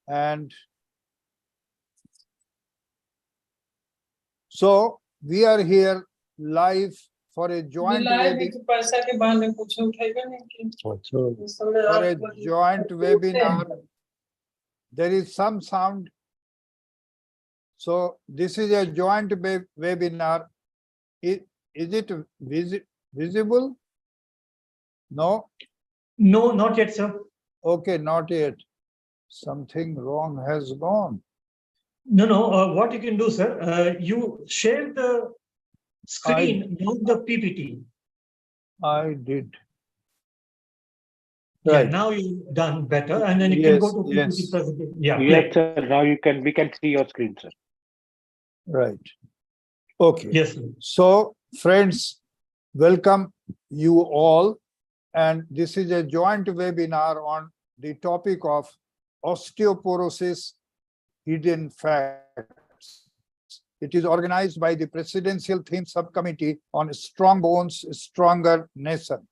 And so we are here live for a joint webinar. There is some sound. So this is a joint webinar. Is it visible? No? No, not yet, sir. Okay, not yet. Something wrong has gone. No. What you can do, sir, you share the screen, not the PPT. I did. Yeah, Right. now you've done better, and then you can go to PPT presentation. Yeah, yes, sir. Now we can see your screen, sir. Right. Okay. Yes, sir. So, friends, welcome you all. And this is a joint webinar on the topic of osteoporosis, hidden facts. It is organized by the Presidential Theme Subcommittee on Strong Bones, Stronger Nation.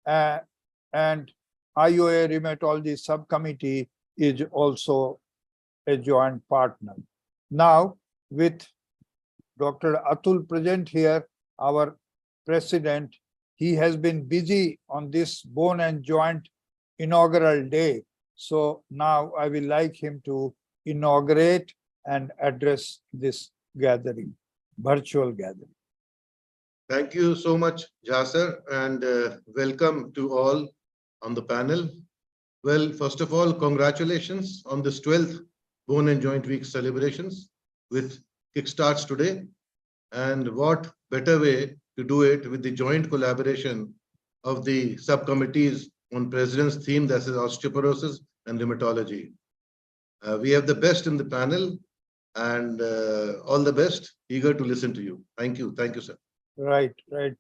And IOA Rheumatology Subcommittee is also a joint partner. Now, with Dr. ATUL present here, our president, he has been busy on this bone and joint inaugural day. So now I will like him to inaugurate and address this gathering, virtual gathering. Thank you so much, Jha sir, and welcome to all on the panel. Well, first of all, congratulations on this 12th Bone and Joint Week celebrations with kickstarts today. And what better way to do it with the joint collaboration of the subcommittees on President's theme, that is osteoporosis and rheumatology. We have the best in the panel, and all the best. Eager to listen to you. Thank you, sir. Right,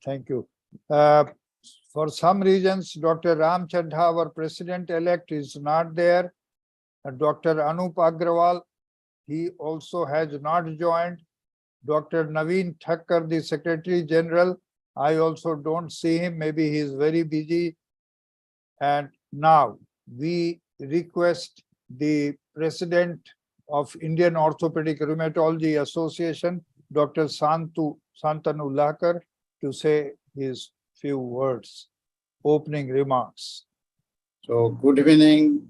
thank you. For some reasons, Dr. Chaddha, our president-elect, is not there. Dr. Anup Agrawal, he also has not joined. Dr. NAVIN, THAKKAR, the Secretary General, I also don't see him. Maybe he is very busy. And now we request the President of Indian Orthopedic Rheumatology Association, Dr. Shantanu Lahkar, to say his few words, opening remarks. So, good evening,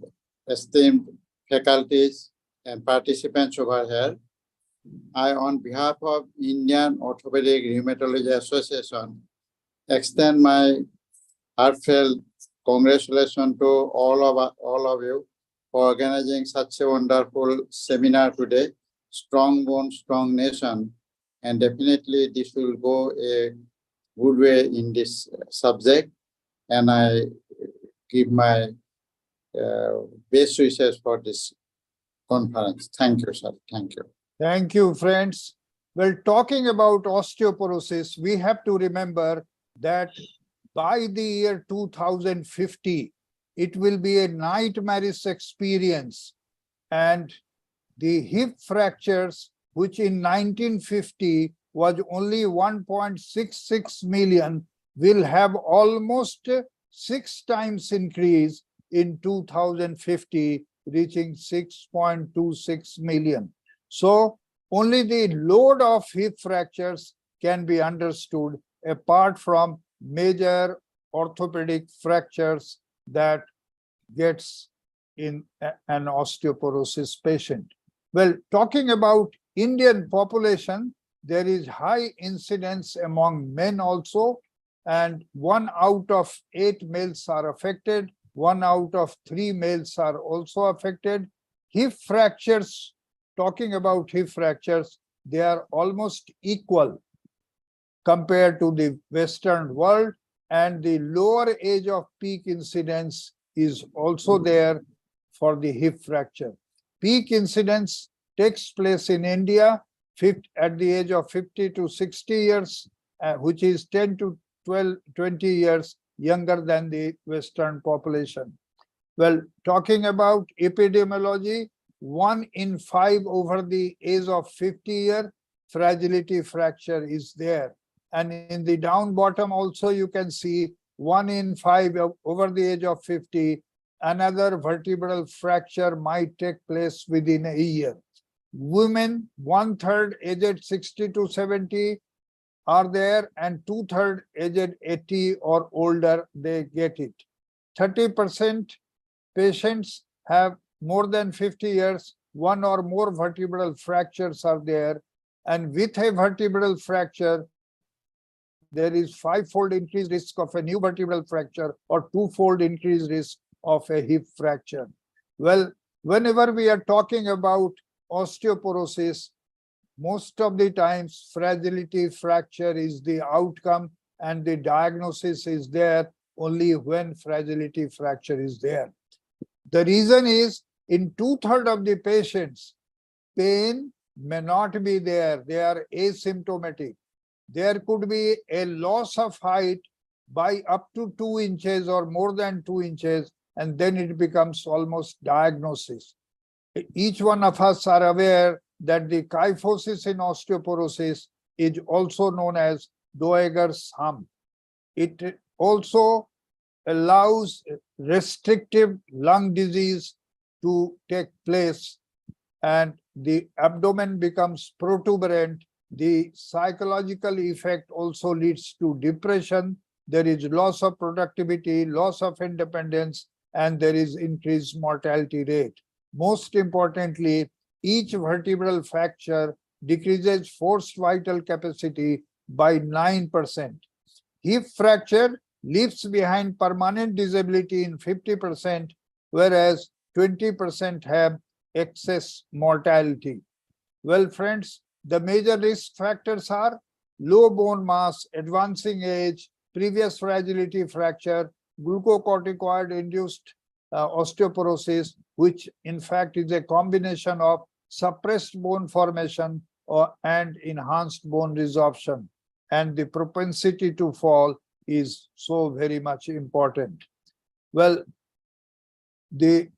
esteemed faculties and participants over here. I, on behalf of Indian Orthopedic Rheumatology Association, extend my heartfelt congratulations to all of you for organizing such a wonderful seminar today, Strong Bone, Strong Nation. And definitely this will go a good way in this subject. And I give my best wishes for this conference. Thank you, sir. Thank you. Thank you, friends. Well, talking about osteoporosis, we have to remember that by the year 2050, it will be a nightmarish experience. And the hip fractures, which in 1950 was only 1.66 million, will have almost 6 times increase in 2050, reaching 6.26 million. So only the load of hip fractures can be understood apart from major orthopedic fractures that gets in an osteoporosis patient. Well, talking about Indian population, there is high incidence among men also, and 1 out of 8 males are affected, 1 out of 3 males are also affected. Hip fractures, talking about hip fractures, they are almost equal compared to the Western world, and the lower age of peak incidence is also there for the hip fracture. Peak incidence takes place in India at the age of 50 to 60 years, which is 10 to 20 years younger than the Western population. Well, talking about epidemiology, 1 in 5 over the age of 50 years, fragility fracture is there. And in the down bottom also you can see 1 in 5 over the age of 50 another vertebral fracture might take place within a year. Women, 1/3 aged 60 to 70 are there, and 2/3 aged 80 or older, they get it. 30% patients have more than 50 years, one or more vertebral fractures are there. And with a vertebral fracture, there is 5-fold increased risk of a new vertebral fracture or 2-fold increased risk of a hip fracture. Well, whenever we are talking about osteoporosis, most of the times fragility fracture is the outcome, and the diagnosis is there only when fragility fracture is there. The reason is, in 2/3 of the patients, pain may not be there. They are asymptomatic. There could be a loss of height by up to 2 inches or more than 2 inches, and then it becomes almost diagnosis. Each one of us are aware that the kyphosis in osteoporosis is also known as Doeger's hump. It also allows restrictive lung disease to take place, and the abdomen becomes protuberant. The psychological effect also leads to depression. There is loss of productivity, loss of independence, and there is increased mortality rate. Most importantly, each vertebral fracture decreases forced vital capacity by 9%. Hip fracture leaves behind permanent disability in 50%, whereas 20% have excess mortality. Well, friends, the major risk factors are low bone mass, advancing age, previous fragility fracture, glucocorticoid-induced osteoporosis, which in fact is a combination of suppressed bone formation and enhanced bone resorption. And the propensity to fall is so very much important. Well, the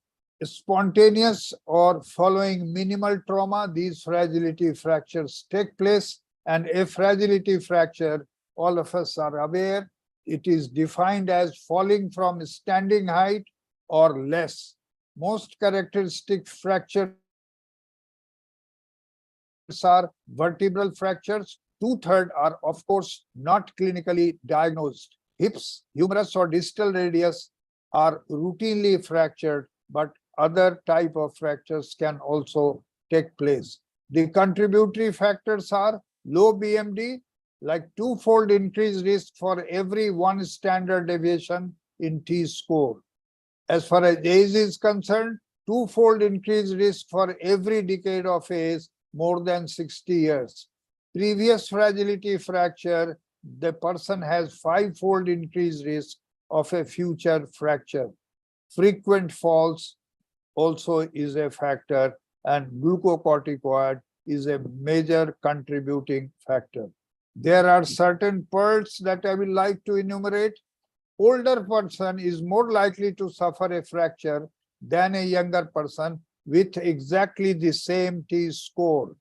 spontaneous or following minimal trauma, these fragility fractures take place. And a fragility fracture, all of us are aware, it is defined as falling from standing height or less. Most characteristic fractures are vertebral fractures. 2/3 are, of course, not clinically diagnosed. Hips, humerus, or distal radius are routinely fractured, but other type of fractures can also take place. The contributory factors are low BMD, like 2-fold increased risk for every 1 standard deviation in T-score. As far as age is concerned, 2-fold increased risk for every decade of age more than 60 years. Previous fragility fracture, the person has 5-fold increased risk of a future fracture. Frequent falls also is a factor, and glucocorticoid is a major contributing factor. There are certain pearls that I will like to enumerate. Older person is more likely to suffer a fracture than a younger person with exactly the same T-score.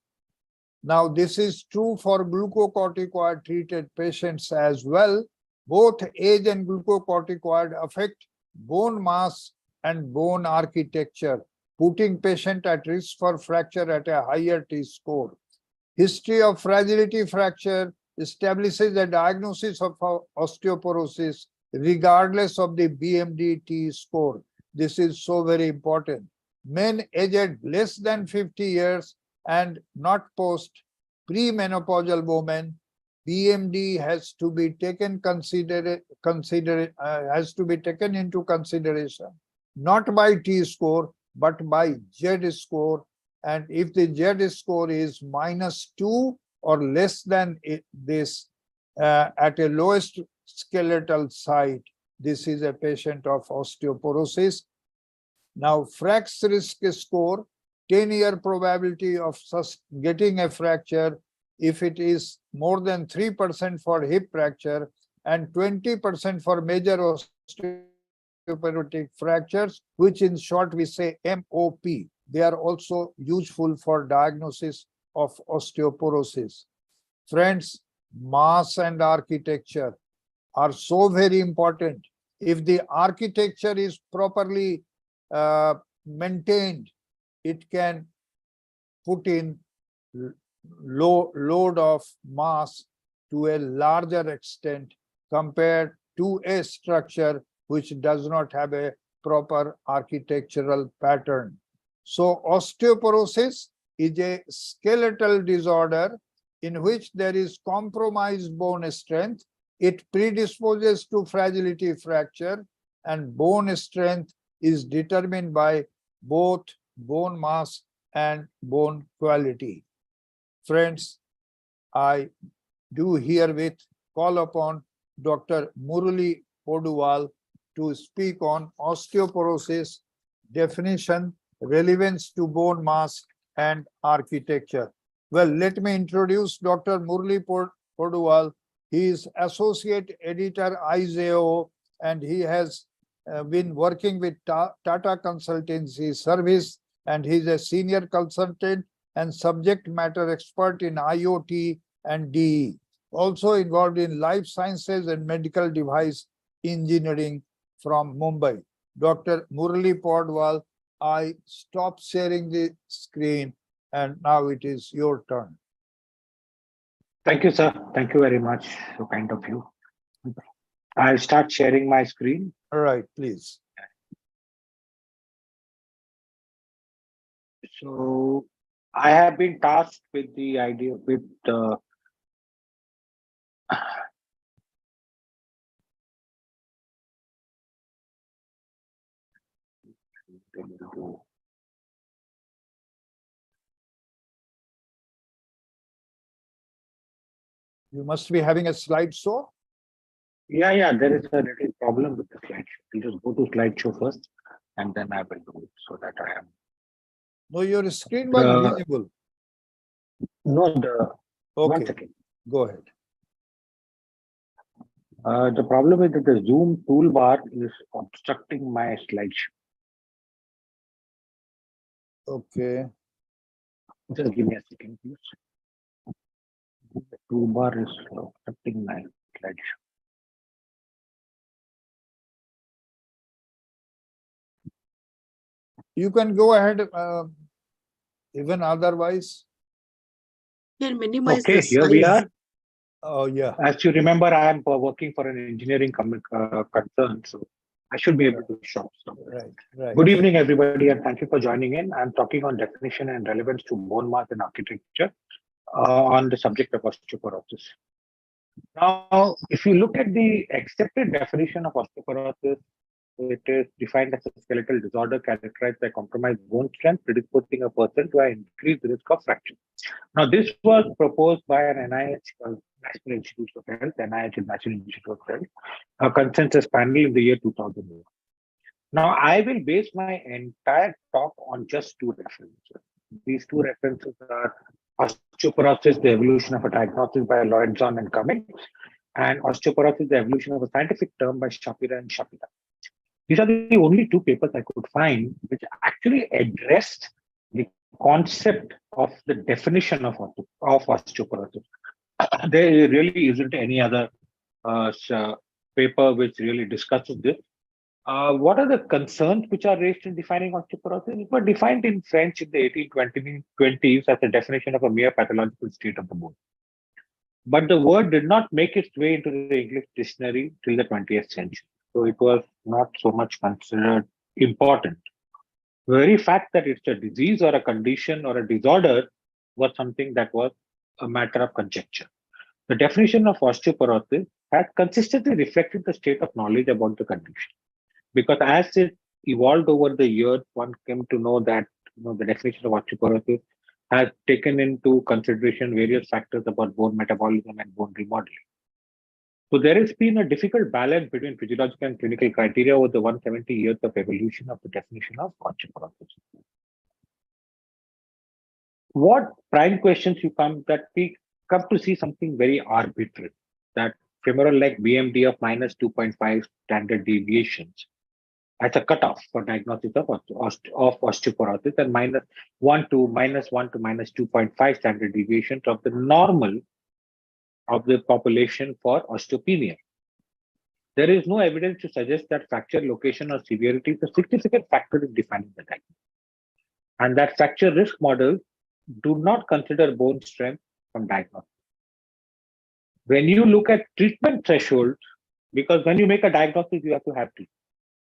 Now, this is true for glucocorticoid treated patients as well. Both age and glucocorticoid affect bone mass and bone architecture, putting patient at risk for fracture at a higher T-score. History of fragility fracture establishes a diagnosis of osteoporosis regardless of the BMD T-score. This is so very important. Men aged less than 50 years and not post premenopausal women, BMD has to be taken into consideration, not by T-score, but by Z-score. And if the Z-score is -2 or less than this at a lowest skeletal site, this is a patient of osteoporosis. Now, Frack's risk score, 10-year probability of getting a fracture if it is more than 3% for hip fracture and 20% for major osteoporotic fractures, which in short we say MOP. They are also useful for diagnosis of osteoporosis. Friends, mass and architecture are so very important. If the architecture is properly maintained, it can put in load of mass to a larger extent compared to a structure which does not have a proper architectural pattern. So osteoporosis is a skeletal disorder in which there is compromised bone strength. It predisposes to fragility fracture, and bone strength is determined by both bone mass and bone quality. Friends, I do herewith call upon Dr. Murali Poduval to speak on osteoporosis, definition, relevance to bone mass and architecture. Well, let me introduce Dr. Murali Poduval. He is Associate Editor IJO, and he has been working with Tata Consultancy Service, and he is a senior consultant and subject matter expert in IoT and DE. Also involved in life sciences and medical device engineering from Mumbai. Dr. Murali Poduval, I stop sharing the screen and now it is your turn. Thank you, sir. Thank you very much. So kind of you. I'll start sharing my screen. All right, please. So I have been tasked with the idea with You must be having a slideshow. yeah, there is a little problem with the slideshow. You just go to slideshow first, and then I will do it so that I am. No, your screen was visible. No, the one Okay, second. go ahead. The problem is that the Zoom toolbar is obstructing my slideshow. Okay. Just give me a second, please. The toolbar is obstructing my slideshow. You can go ahead, even otherwise. Can minimize Okay, the here we size. are. Oh, yeah. As you remember, I am working for an engineering concern, so I should be able to show. So. Right, right. Good evening, everybody, and thank you for joining in. I'm talking on definition and relevance to bone mass and architecture on the subject of osteoporosis. Now, if you look at the accepted definition of osteoporosis, it is defined as a skeletal disorder characterized by compromised bone strength, predisposing a person to an increased risk of fracture. Now, this was proposed by an NIH, National Institute of Health, NIH National Institute of Health, a consensus panel in the year 2001. Now, I will base my entire talk on just two references. These two references are osteoporosis, the evolution of a diagnosis by Lorenzon and Cummings, and osteoporosis, the evolution of a scientific term by Shapira and Shapira. These are the only two papers I could find which actually addressed the concept of the definition of osteoporosis. There really isn't any other paper which really discusses this. What are the concerns which are raised in defining osteoporosis? It was defined in French in the 1820s as a definition of a mere pathological state of the bone. But the word did not make its way into the English dictionary till the 20th century. So it was not so much considered important. The very fact that it's a disease or a condition or a disorder was something that was a matter of conjecture. The definition of osteoporosis has consistently reflected the state of knowledge about the condition. Because as it evolved over the years, one came to know that the definition of osteoporosis has taken into consideration various factors about bone metabolism and bone remodeling. So there has been a difficult balance between physiological and clinical criteria over the 170 years of evolution of the definition of osteoporosis. What prime questions we come to see something very arbitrary, that femoral leg BMD of minus 2.5 standard deviations as a cutoff for diagnosis of osteoporosis, and minus 1 to minus 2.5 standard deviations of the normal of the population for osteopenia. there is no evidence to suggest that fracture location or severity is a significant factor in defining the diagnosis. And that fracture risk models do not consider bone strength from diagnosis. When you look at treatment thresholds, because when you make a diagnosis, you have to have treatment.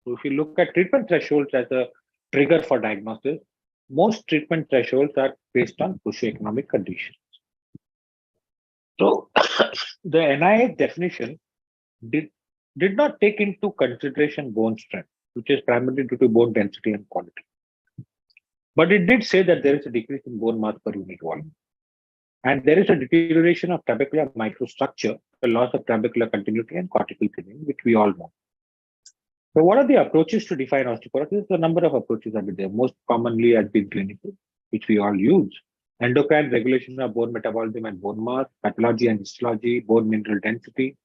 So if you look at treatment thresholds as a trigger for diagnosis, most treatment thresholds are based on socioeconomic conditions. So the NIH definition did not take into consideration bone strength, which is primarily due to bone density and quality. But it did say that there is a decrease in bone mass per unit volume. And there is a deterioration of trabecular microstructure, the loss of trabecular continuity and cortical thinning, which we all know. So what are the approaches to define osteoporosis? A number of approaches are there. Most commonly has been clinical, which we all use. Endocrine regulation of bone metabolism and bone mass, pathology and histology, bone mineral density,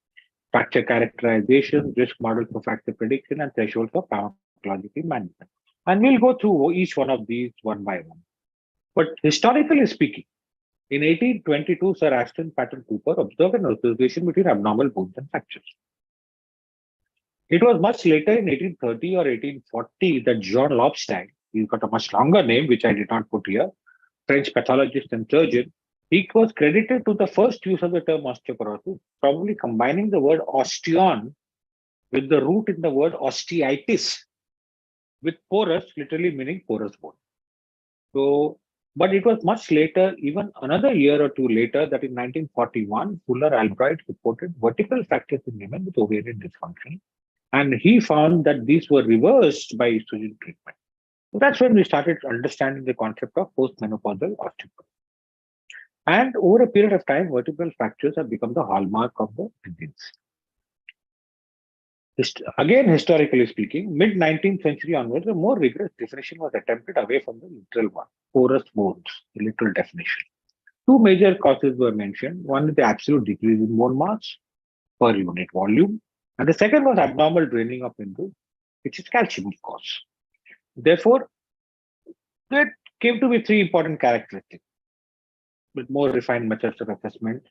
fracture characterization, risk models for fracture prediction, and thresholds for pharmacological management. And we'll go through each one of these one by one. But historically speaking, in 1822, Sir Ashton Paton Cooper observed an association between abnormal bones and fractures. It was much later in 1830 or 1840 that Jean Lobstein, he's got a much longer name, which I did not put here, French pathologist and surgeon, he was credited to the first use of the term osteoporosis, probably combining the word osteon with the root in the word osteitis, with porous literally meaning porous bone. So, but it was much later, even another year or two later, that in 1941, Fuller Albright reported vertical fractures in women with ovarian dysfunction. And he found that these were reversed by estrogen treatment. So that's when we started understanding the concept of postmenopausal osteoporosis. And over a period of time, vertebral fractures have become the hallmark of the disease. Again, historically speaking, mid-19th century onwards, a more rigorous definition was attempted away from the literal one, porous bones, the literal definition. Two major causes were mentioned. One is the absolute decrease in bone mass per unit volume, and the second was abnormal draining of minerals, which is calcium, of course. Therefore, there came to be three important characteristics with more refined methods of assessment.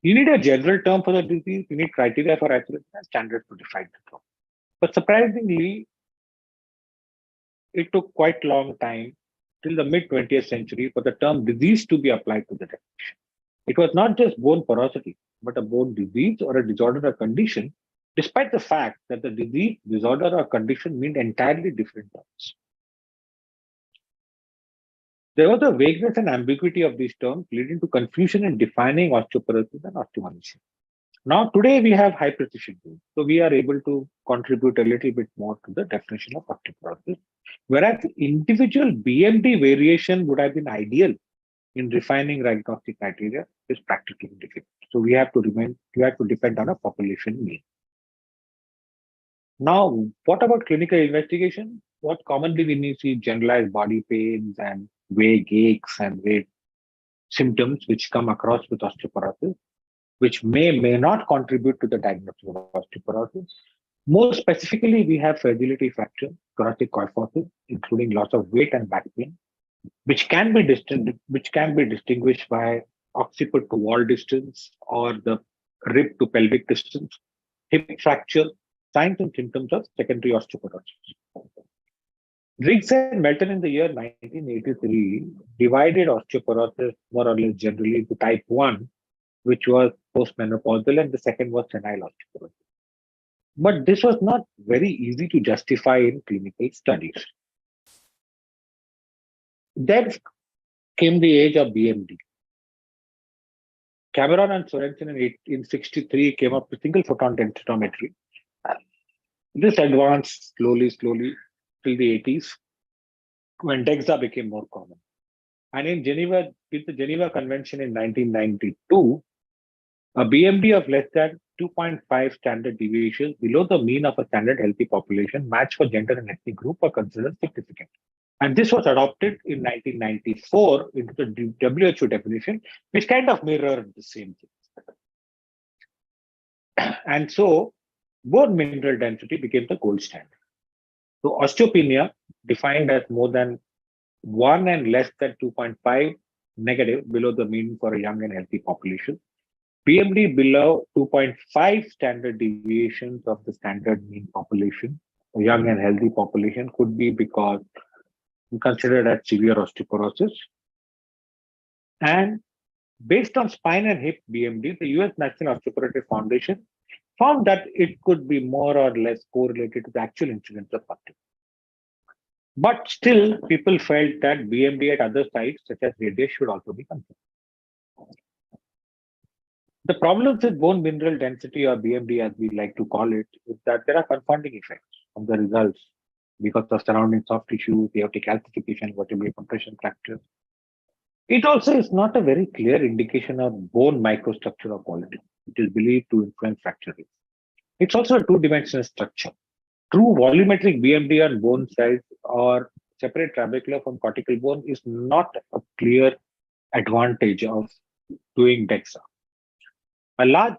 You need a general term for the disease, you need criteria for accuracy and standards to define the term. But surprisingly, it took quite a long time, till the mid-20th century, for the term disease to be applied to the definition. It was not just bone porosity, but a bone disease or a disorder or condition, despite the fact that the disease, disorder, or condition mean entirely different terms. There was a vagueness and ambiguity of these terms, leading to confusion in defining osteoporosis and osteomalacia. Now, today we have high precision tools, so we are able to contribute a little bit more to the definition of osteoporosis, whereas individual BMD variation would have been ideal in refining diagnostic criteria is practically difficult. So we have to depend on a population mean. Now, what about clinical investigation? What commonly we see generalized body pains and vague aches and vague symptoms which come across with osteoporosis, which may not contribute to the diagnosis of osteoporosis. More specifically, we have fragility fracture, thoracic kyphosis, including loss of weight and back pain, which can be distinguished by occiput to wall distance or the rib to pelvic distance, hip fracture, signs and symptoms of secondary osteoporosis. Riggs and Melton in the year 1983 divided osteoporosis more or less generally into type 1, which was postmenopausal, and the second was senile osteoporosis. But this was not very easy to justify in clinical studies. Then came the age of BMD. Cameron and Sorensen in 1963 came up with single photon densitometry. This advanced slowly till the 80s, when DEXA became more common. And in Geneva, with the Geneva Convention in 1992, a BMD of less than 2.5 standard deviations below the mean of a standard healthy population matched for gender and ethnic group are considered significant. And this was adopted in 1994 into the WHO definition, which kind of mirrored the same thing. And so bone mineral density became the gold standard. So osteopenia, defined as more than 1 and less than 2.5 negative below the mean for a young and healthy population. BMD below 2.5 standard deviations of the standard mean population, a young and healthy population, could be because considered as severe osteoporosis. And based on spine and hip BMD, the US National Osteoporotic Foundation found that it could be more or less correlated to the actual incidence of osteoporosis. But still, people felt that BMD at other sites, such as radius, should also be considered. The problems with bone mineral density, or BMD as we like to call it, is that there are confounding effects on the results because of surrounding soft tissue, aortic calcification, vertebral compression fractures. It also is not a very clear indication of bone microstructure or quality. It is believed to influence fracture risk. It's also a two-dimensional structure. True volumetric BMD on bone size or separate trabecular from cortical bone is not a clear advantage of doing DEXA. A large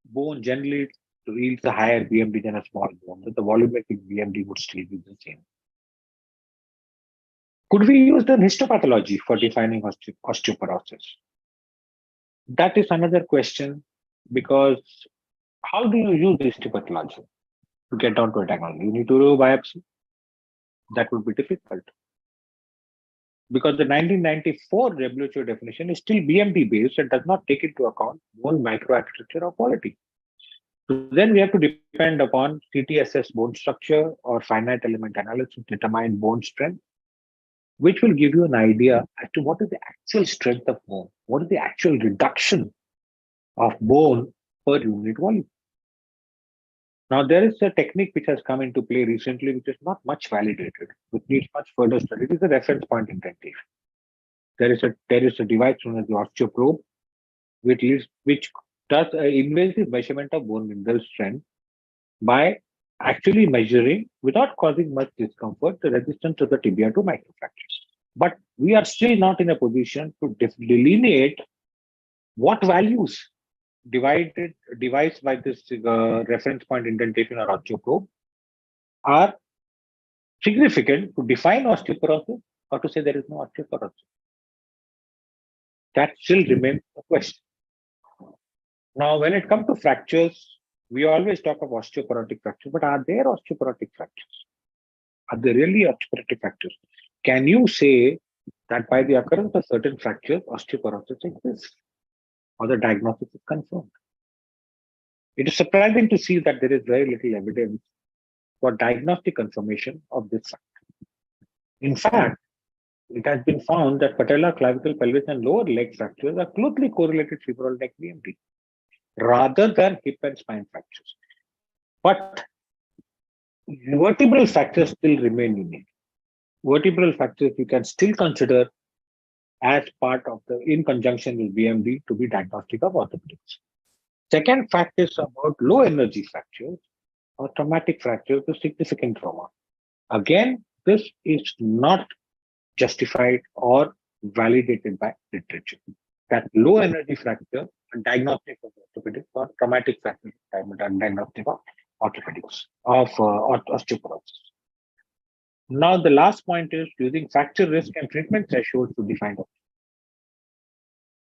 bone generally yields a higher BMD than a small bone, but the volumetric BMD would still be the same. Could we use the histopathology for defining osteoporosis? That is another question, because how do you use histopathology to get down to a diagnosis? You need to do a biopsy. That would be difficult, because the 1994 WHO definition is still BMD based and does not take into account bone microarchitecture or quality. So then we have to depend upon CTSS bone structure or finite element analysis to determine bone strength, which will give you an idea as to what is the actual strength of bone, what is the actual reduction of bone per unit volume. Now, there is a technique which has come into play recently, which is not much validated, which needs much further study. It is the reference point indentation. There is a device known as the osteoprobe, which does an invasive measurement of bone mineral strength by actually measuring, without causing much discomfort, the resistance of the tibia to microfractures. But we are still not in a position to delineate what values devised by this reference point indentation or osteoprobe are significant to define osteoporosis or to say there is no osteoporosis. That still remains a question. Now, when it comes to fractures, we always talk of osteoporotic fractures, but are there osteoporotic fractures? Are there really osteoporotic fractures? Can you say that by the occurrence of certain fractures, osteoporosis exists, or the diagnosis is confirmed? It is surprising to see that there is very little evidence for diagnostic confirmation of this fact. In fact, it has been found that patella, clavicle, pelvis, and lower leg fractures are closely correlated to femoral neck BMD rather than hip and spine fractures. But vertebral fractures still remain unique. Vertebral fractures you can still consider as part of in conjunction with BMD to be diagnostic of orthopedics. Second fact is about low energy fractures or traumatic fractures with significant trauma. Again, this is not justified or validated by literature. That low energy fracture and diagnostic of orthopedics or traumatic fracture diagnostic of orthopedics of osteoporosis. Now, the last point is using fracture risk and treatment thresholds to define it.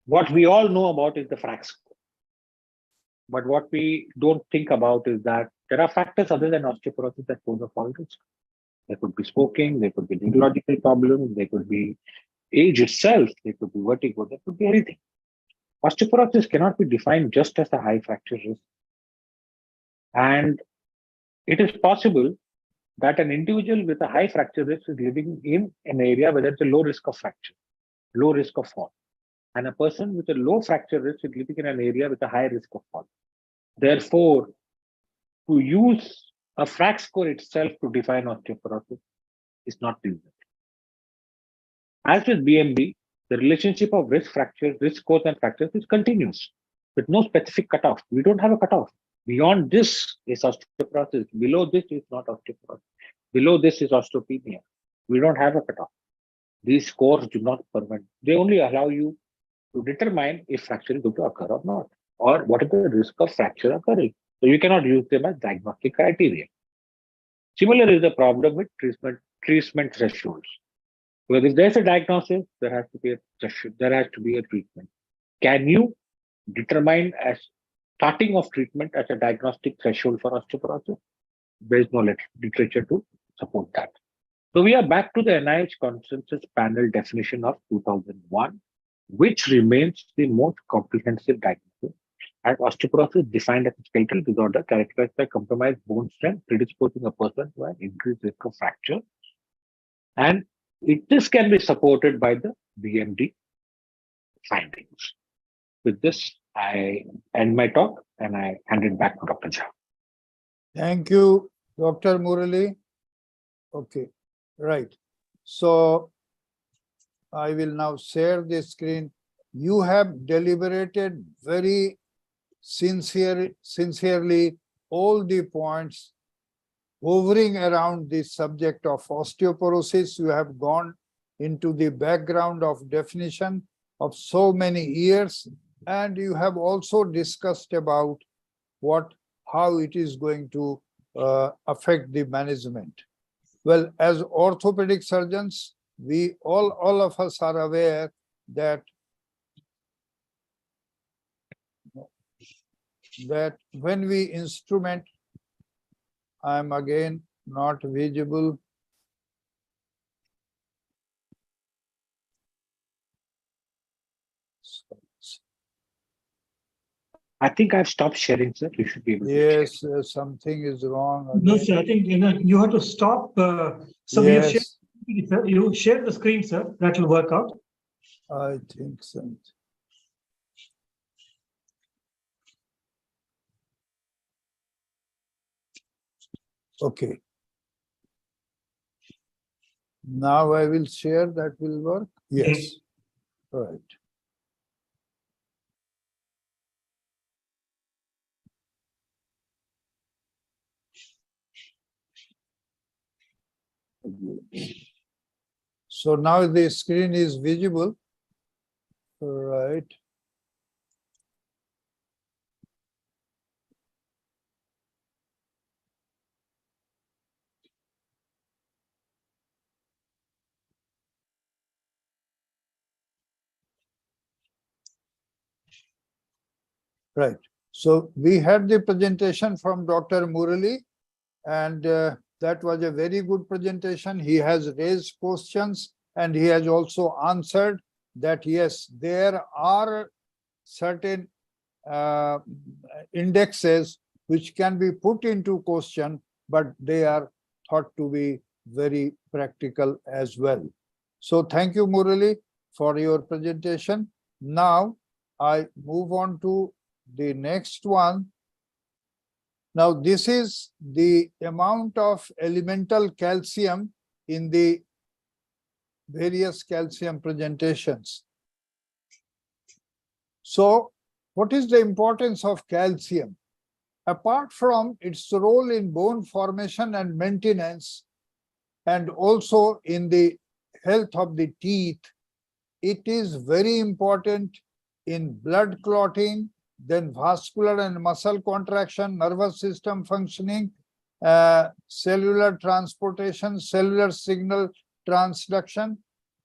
What we all know about is the FRAX score. But what we don't think about is that there are factors other than osteoporosis that pose a fall risk. There could be smoking, there could be neurological problems, there could be age itself, there could be vertigo, there could be anything. Osteoporosis cannot be defined just as a high fracture risk. And it is possible that an individual with a high fracture risk is living in an area where there's a low risk of fracture, low risk of fall. And a person with a low fracture risk is living in an area with a high risk of fall. Therefore, to use a FRAX score itself to define osteoporosis is not reasonable. As with BMD, the relationship of risk fractures, risk scores, and fractures is continuous with no specific cutoff. We don't have a cutoff. Beyond this is osteoporosis. Below this is not osteoporosis. Below this is osteopenia. We don't have a cutoff. These scores do not permit. They only allow you to determine if fracture is going to occur or not, or what is the risk of fracture occurring. So you cannot use them as diagnostic criteria. Similar is the problem with treatment thresholds. Because if there's a diagnosis, there has to be a threshold, there has to be a treatment. Can you determined as starting of treatment as a diagnostic threshold for osteoporosis. There is no literature to support that. So we are back to the NIH consensus panel definition of 2001, which remains the most comprehensive diagnosis. And osteoporosis defined as a skeletal disorder characterized by compromised bone strength, predisposing a person to an increased risk of fracture. And this can be supported by the BMD findings. With this, I end my talk and I hand it back to Dr. Jha. Thank you, Dr. Murali. Okay, right. So I will now share the screen. You have deliberated very sincerely all the points hovering around the subject of osteoporosis. You have gone into the background of definition of so many years, and you have also discussed about how it is going to affect the management. Well, as orthopedic surgeons, we all of us are aware that when we instrument, I'm again not visible. I think I've stopped sharing, sir. You should be able to share. Yes, something is wrong. No, Again. sir, I think you have to stop. So we have shared, Yes, sir. You share the screen, sir. That will work out. I think so. Okay. Now I will share, that will work. Yes, right. So now the screen is visible, right? Right. So we had the presentation from Dr. Murali, and that was a very good presentation. He has raised questions and he has also answered that yes, there are certain indexes which can be put into question, but they are thought to be very practical as well. So thank you, Murali, for your presentation. Now I move on to the next one. Now this is the amount of elemental calcium in the various calcium presentations. So what is the importance of calcium? Apart from its role in bone formation and maintenance, and also in the health of the teeth, it is very important in blood clotting, then vascular and muscle contraction, nervous system functioning, cellular transportation, cellular signal transduction,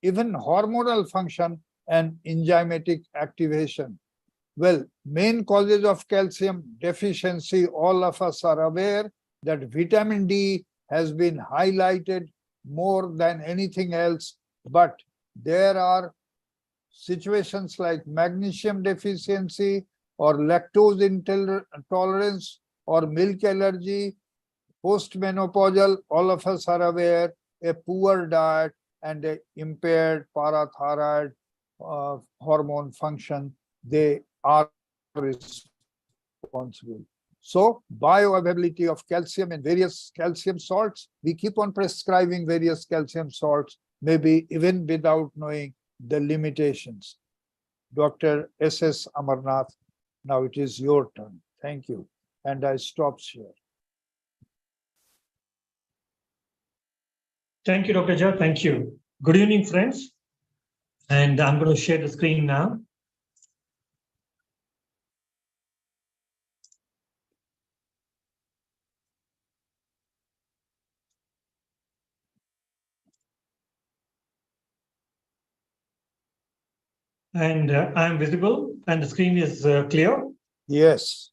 even hormonal function and enzymatic activation. Well, main causes of calcium deficiency, all of us are aware that vitamin D has been highlighted more than anything else, but there are situations like magnesium deficiency or lactose intolerance or milk allergy, postmenopausal, all of us are aware, a poor diet and a impaired parathyroid hormone function, they are responsible. So bioavailability of calcium and various calcium salts, we keep on prescribing various calcium salts, maybe even without knowing the limitations. Dr. S. Amarnath, now it is your turn. Thank you. And I stop here. Thank you, Dr. Jha. Thank you. Good evening, friends. And I'm going to share the screen now. And I'm visible. and the screen is clear? Yes.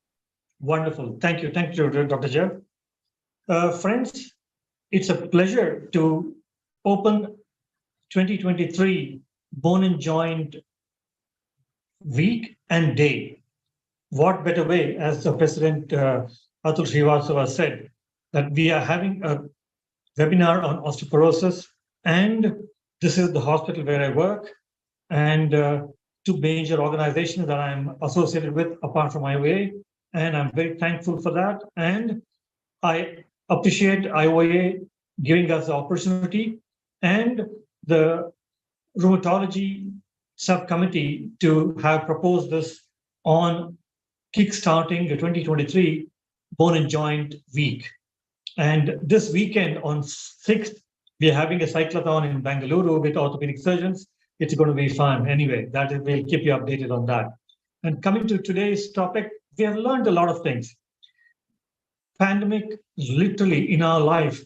Wonderful. Thank you. Thank you, Dr. Jha. Friends, it's a pleasure to open 2023 Bone and Joint Week and Day. What better way, as the President ATUL Srivastava said, that we are having a webinar on osteoporosis, and this is the hospital where I work, and two major organizations that I'm associated with apart from IOA, and I'm very thankful for that. And I appreciate IOA giving us the opportunity and the Rheumatology Subcommittee to have proposed this on kickstarting the 2023 Bone and Joint Week. And this weekend on 6th, we are having a cyclothon in Bengaluru with orthopedic surgeons. It's going to be fun. Anyway, we'll keep you updated on that. And coming to today's topic, we have learned a lot of things. Pandemic literally in our life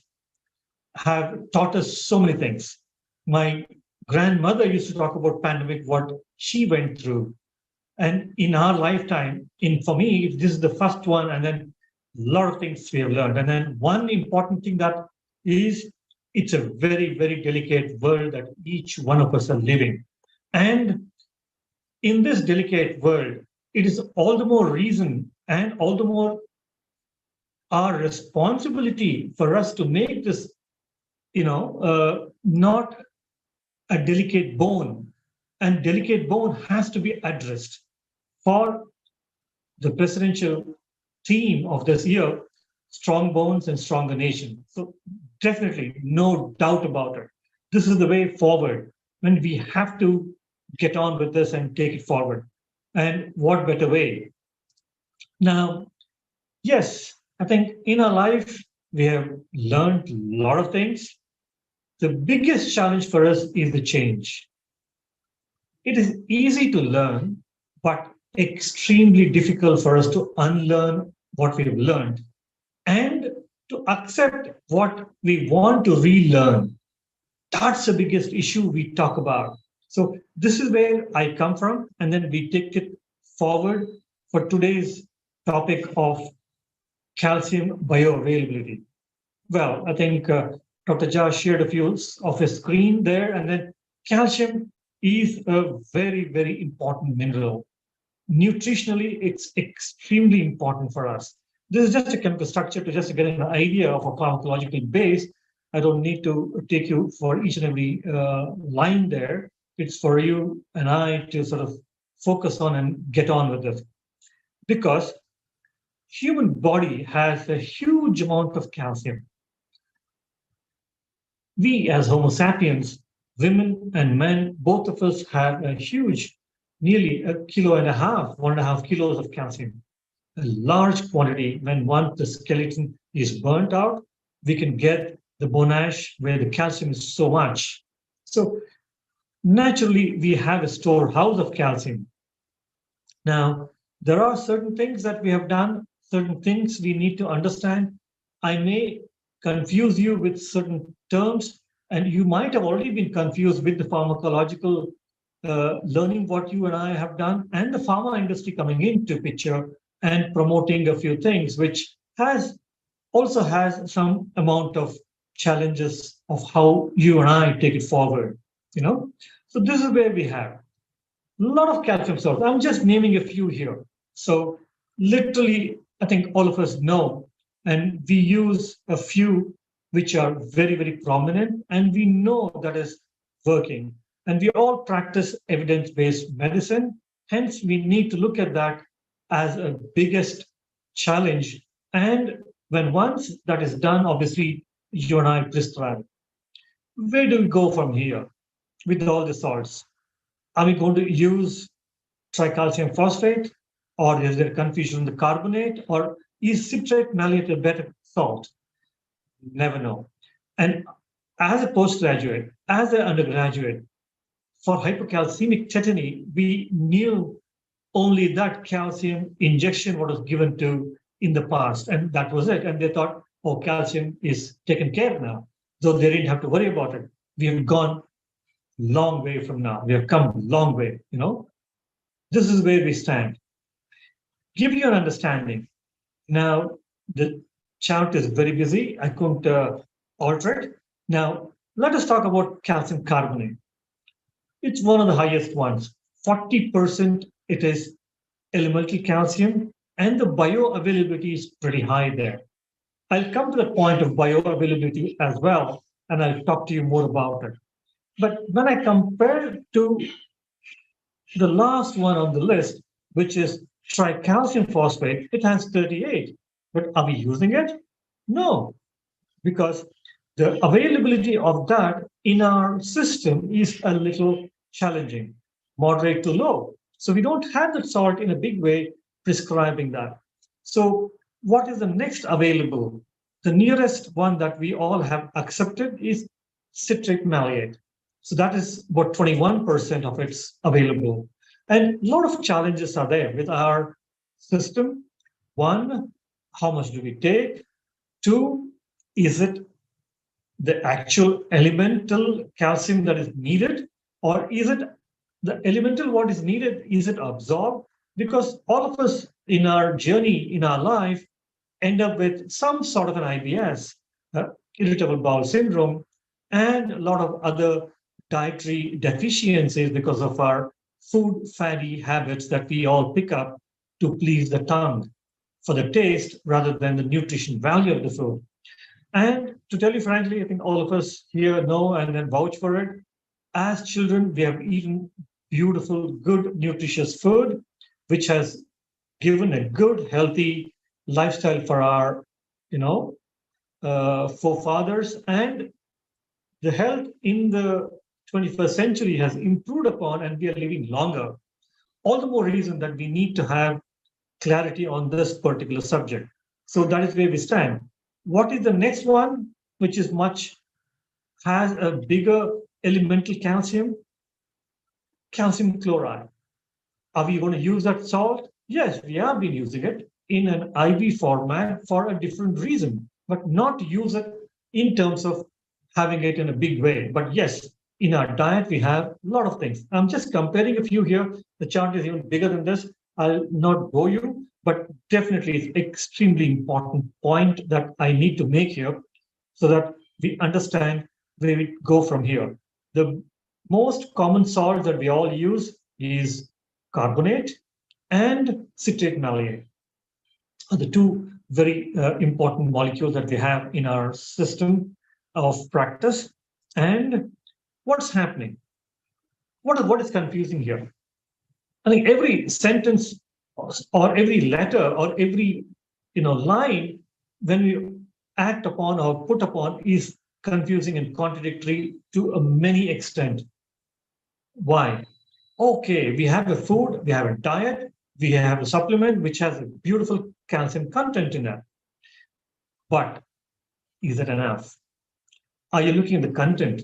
have taught us so many things. My grandmother used to talk about pandemic, what she went through. And in our lifetime, for me, this is the first one, and then a lot of things we have learned. And then one important thing that is, it's a very, very delicate world that each one of us are living. And in this delicate world, it is all the more reason and all the more our responsibility for us to make this, not a delicate bone. And delicate bone has to be addressed. For the presidential theme of this year, strong bones and stronger nation. So definitely, no doubt about it. This is the way forward when we have to get on with this and take it forward. And what better way? Now, yes, I think in our life, we have learned a lot of things. The biggest challenge for us is the change. It is easy to learn, but extremely difficult for us to unlearn what we've learned and to accept what we want to relearn. That's the biggest issue we talk about. So this is where I come from, and then we take it forward for today's topic of calcium bioavailability. Well, I think Dr. Jha shared a few of his screen there, and then calcium is a very, very important mineral. Nutritionally, it's extremely important for us. This is just a chemical structure to just get an idea of a pharmacological base. I don't need to take you for each and every line there. It's for you and I to sort of focus on and get on with it. Because human body has a huge amount of calcium. We as Homo sapiens, women and men, both of us have a huge, nearly 1.5 kilos, 1.5 kilos of calcium. A large quantity. When once the skeleton is burnt out, we can get the bone ash where the calcium is so much. So naturally, we have a storehouse of calcium. Now, there are certain things that we have done, certain things we need to understand. I may confuse you with certain terms, and you might have already been confused with the pharmacological learning what you and I have done, and the pharma industry coming into picture and promoting a few things, which also has some amount of challenges of how you and I take it forward. So this is where we have a lot of calcium sources. I'm just naming a few here. So literally, I think all of us know, and we use a few which are very, very prominent, and we know that is working. And we all practice evidence-based medicine. Hence, we need to look at that as a biggest challenge. And when once that is done, obviously, you and I prescribe. Where do we go from here with all the salts? Are we going to use tricalcium phosphate, or is there confusion on the carbonate, or is citrate malate a better salt? Never know. And as a postgraduate, as an undergraduate, for hypocalcemic tetany, we knew only that calcium injection what was given to in the past, and that was it. And they thought, oh, calcium is taken care of now, so they didn't have to worry about it. We have gone long way from now. We have come a long way, this is where we stand. Give you an understanding. Now, the chart is very busy. I couldn't alter it. Now, let us talk about calcium carbonate. It's one of the highest ones. 40% it is elemental calcium, and the bioavailability is pretty high there. I'll come to the point of bioavailability as well, and I'll talk to you more about it. But when I compare to the last one on the list, which is tricalcium phosphate, it has 38. But are we using it? No, because the availability of that in our system is a little challenging, moderate to low. So we don't have that salt in a big way prescribing that. So what is the next available? The nearest one that we all have accepted is citric malate. So that is about 21% of it's available. And a lot of challenges are there with our system. One, how much do we take? Two, is it the actual elemental calcium that is needed? Or is it the elemental what is needed? Is it absorbed? Because all of us in our journey, in our life, end up with some sort of an IBS, irritable bowel syndrome, and a lot of other dietary deficiencies because of our food fatty habits that we all pick up to please the tongue for the taste rather than the nutrition value of the food. And to tell you frankly, I think all of us here know and then vouch for it. As children, we have eaten beautiful, good, nutritious food, which has given a good, healthy lifestyle for our, forefathers, and the health in the 21st century has improved upon, and we are living longer. All the more reason that we need to have clarity on this particular subject. So that is where we stand. What is the next one, which is has a bigger elemental calcium? Calcium chloride. Are we going to use that salt? Yes, we have been using it in an IV format for a different reason, but not use it in terms of having it in a big way. But yes, in our diet, we have a lot of things. I'm just comparing a few here. The chart is even bigger than this. I'll not bore you, but definitely it's extremely important point that I need to make here so that we understand where we go from here. The most common salt that we all use is carbonate and citrate malate. Are the two very important molecules that we have in our system of practice. And what's happening? What is confusing here? I think every sentence or every letter or every line when we act upon or put upon is confusing and contradictory to a many extent. Why? Okay, we have a food, we have a diet, we have a supplement which has a beautiful calcium content in it. But is it enough? Are you looking at the content?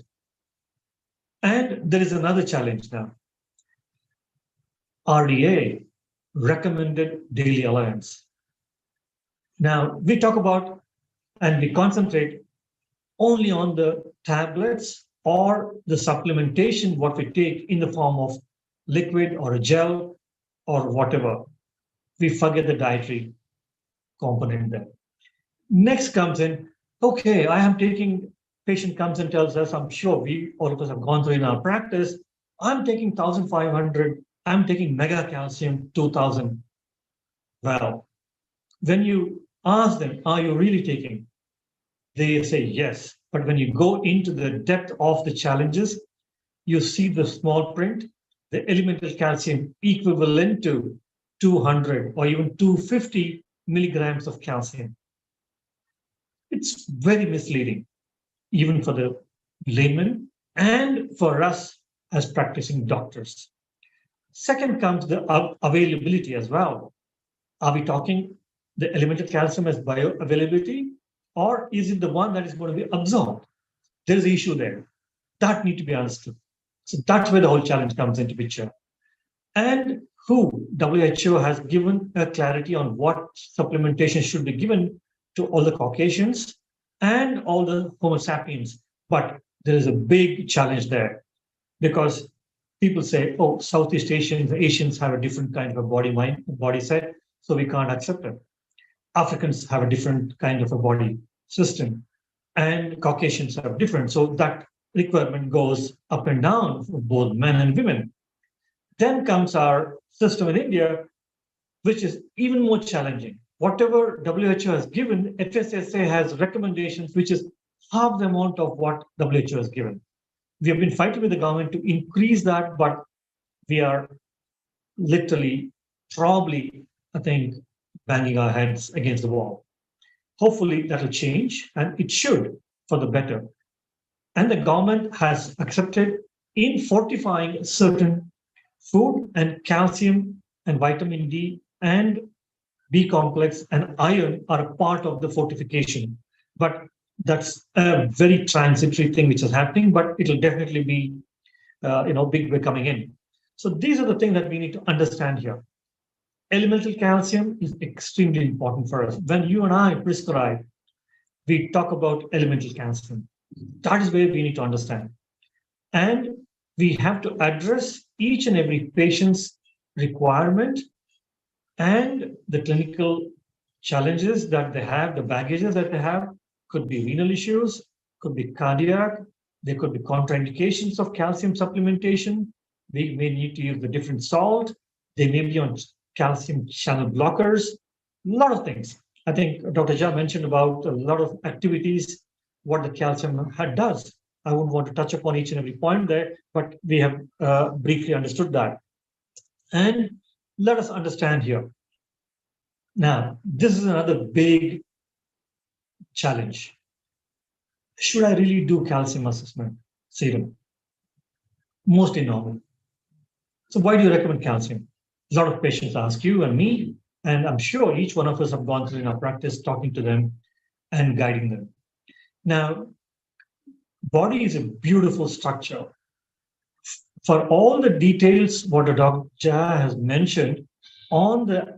And there is another challenge now. RDA, recommended daily allowance. Now, we talk about and we concentrate only on the tablets or the supplementation, what we take in the form of liquid or a gel or whatever. We forget the dietary component there. Next comes in, okay, I am taking, patient comes and tells us, I'm sure all of us have gone through in our practice, I'm taking 1,500, I'm taking mega calcium 2,000. Well, when you ask them, are you really taking? They say yes. But when you go into the depth of the challenges, you see the small print, the elemental calcium equivalent to 200 or even 250 milligrams of calcium. It's very misleading, even for the layman and for us as practicing doctors. Second comes the availability as well. Are we talking the elemental calcium as bioavailability, or is it the one that is going to be absorbed? There is an issue there. That needs to be understood. So that's where the whole challenge comes into picture. And WHO has given a clarity on what supplementation should be given to all the Caucasians and all the Homo sapiens. But there is a big challenge there because people say, oh, Southeast Asians have a different kind of a body set, so we can't accept it. Africans have a different kind of a body system, and Caucasians have different. So that requirement goes up and down for both men and women. Then comes our system in India, which is even more challenging. Whatever WHO has given, FSSA has recommendations, which is half the amount of what WHO has given. We have been fighting with the government to increase that, but we are literally, probably, I think, banging our heads against the wall. Hopefully that will change, and it should for the better. And the government has accepted in fortifying certain food, and calcium and vitamin D and B complex and iron are a part of the fortification. But that's a very transitory thing which is happening, but it will definitely be, big way coming in. So these are the things that we need to understand here. Elemental calcium is extremely important for us. When you and I prescribe, we talk about elemental calcium. That is where we need to understand. And we have to address each and every patient's requirement and the clinical challenges that they have, the baggages that they have. Could be renal issues, could be cardiac, there could be contraindications of calcium supplementation. We may need to use the different salt. They may be on calcium channel blockers, a lot of things. I think Dr. Jha mentioned about a lot of activities, what the calcium does. I wouldn't want to touch upon each and every point there, but we have briefly understood that. And let us understand here. Now, this is another big challenge. Should I really do calcium assessment serum? Mostly normal. So why do you recommend calcium? A lot of patients ask you and me, and I'm sure each one of us have gone through in our practice talking to them and guiding them. Now, body is a beautiful structure. For all the details what Dr. Jha has mentioned on the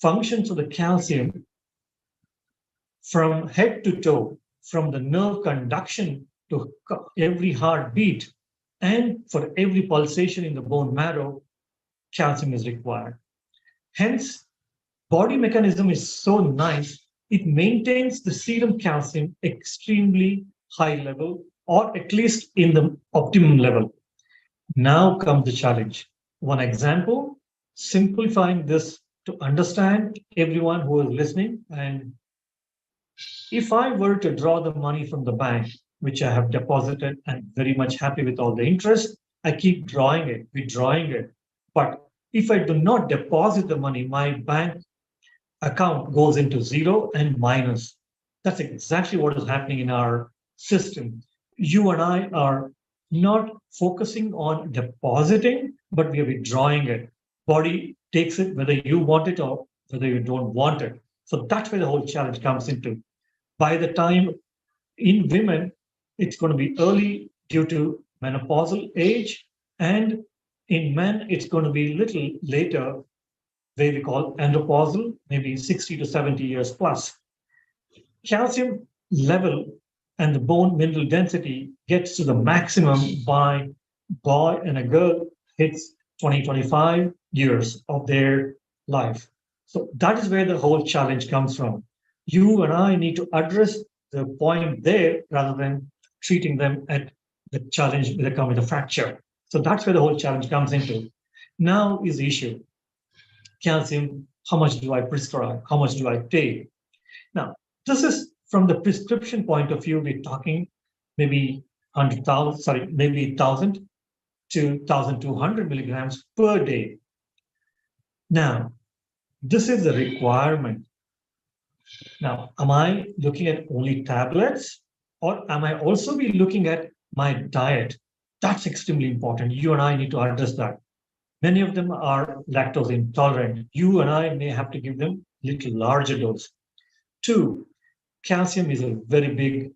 functions of the calcium, from head to toe, from the nerve conduction to every heartbeat, and for every pulsation in the bone marrow, calcium is required. Hence, body mechanism is so nice, it maintains the serum calcium extremely high level, or at least in the optimum level. Now comes the challenge. One example, simplifying this to understand everyone who is listening. And if I were to draw the money from the bank, which I have deposited and very much happy with all the interest, I keep drawing it, withdrawing it. But if I do not deposit the money, my bank account goes into zero and minus. That's exactly what is happening in our system. You and I are not focusing on depositing, but we are withdrawing it. Body takes it whether you want it or whether you don't want it. So that's where the whole challenge comes into. By the time in women, it's going to be early due to menopausal age, and in men, it's going to be little later, where we call andropausal, maybe 60 to 70 years plus. Calcium level and the bone mineral density gets to the maximum by boy and a girl hits 20-25 years of their life. So that is where the whole challenge comes from. You and I need to address the point there rather than treating them at the challenge that come with a fracture. So that's where the whole challenge comes into. Now is the issue. Calcium, how much do I prescribe? How much do I take? Now, this is from the prescription point of view, we're talking maybe 1,000 to 1,200 milligrams per day. Now, this is the requirement. Now, am I looking at only tablets, or am I also be looking at my diet? That's extremely important. You and I need to address that. Many of them are lactose intolerant. You and I may have to give them a little larger dose. 2, calcium is a very big,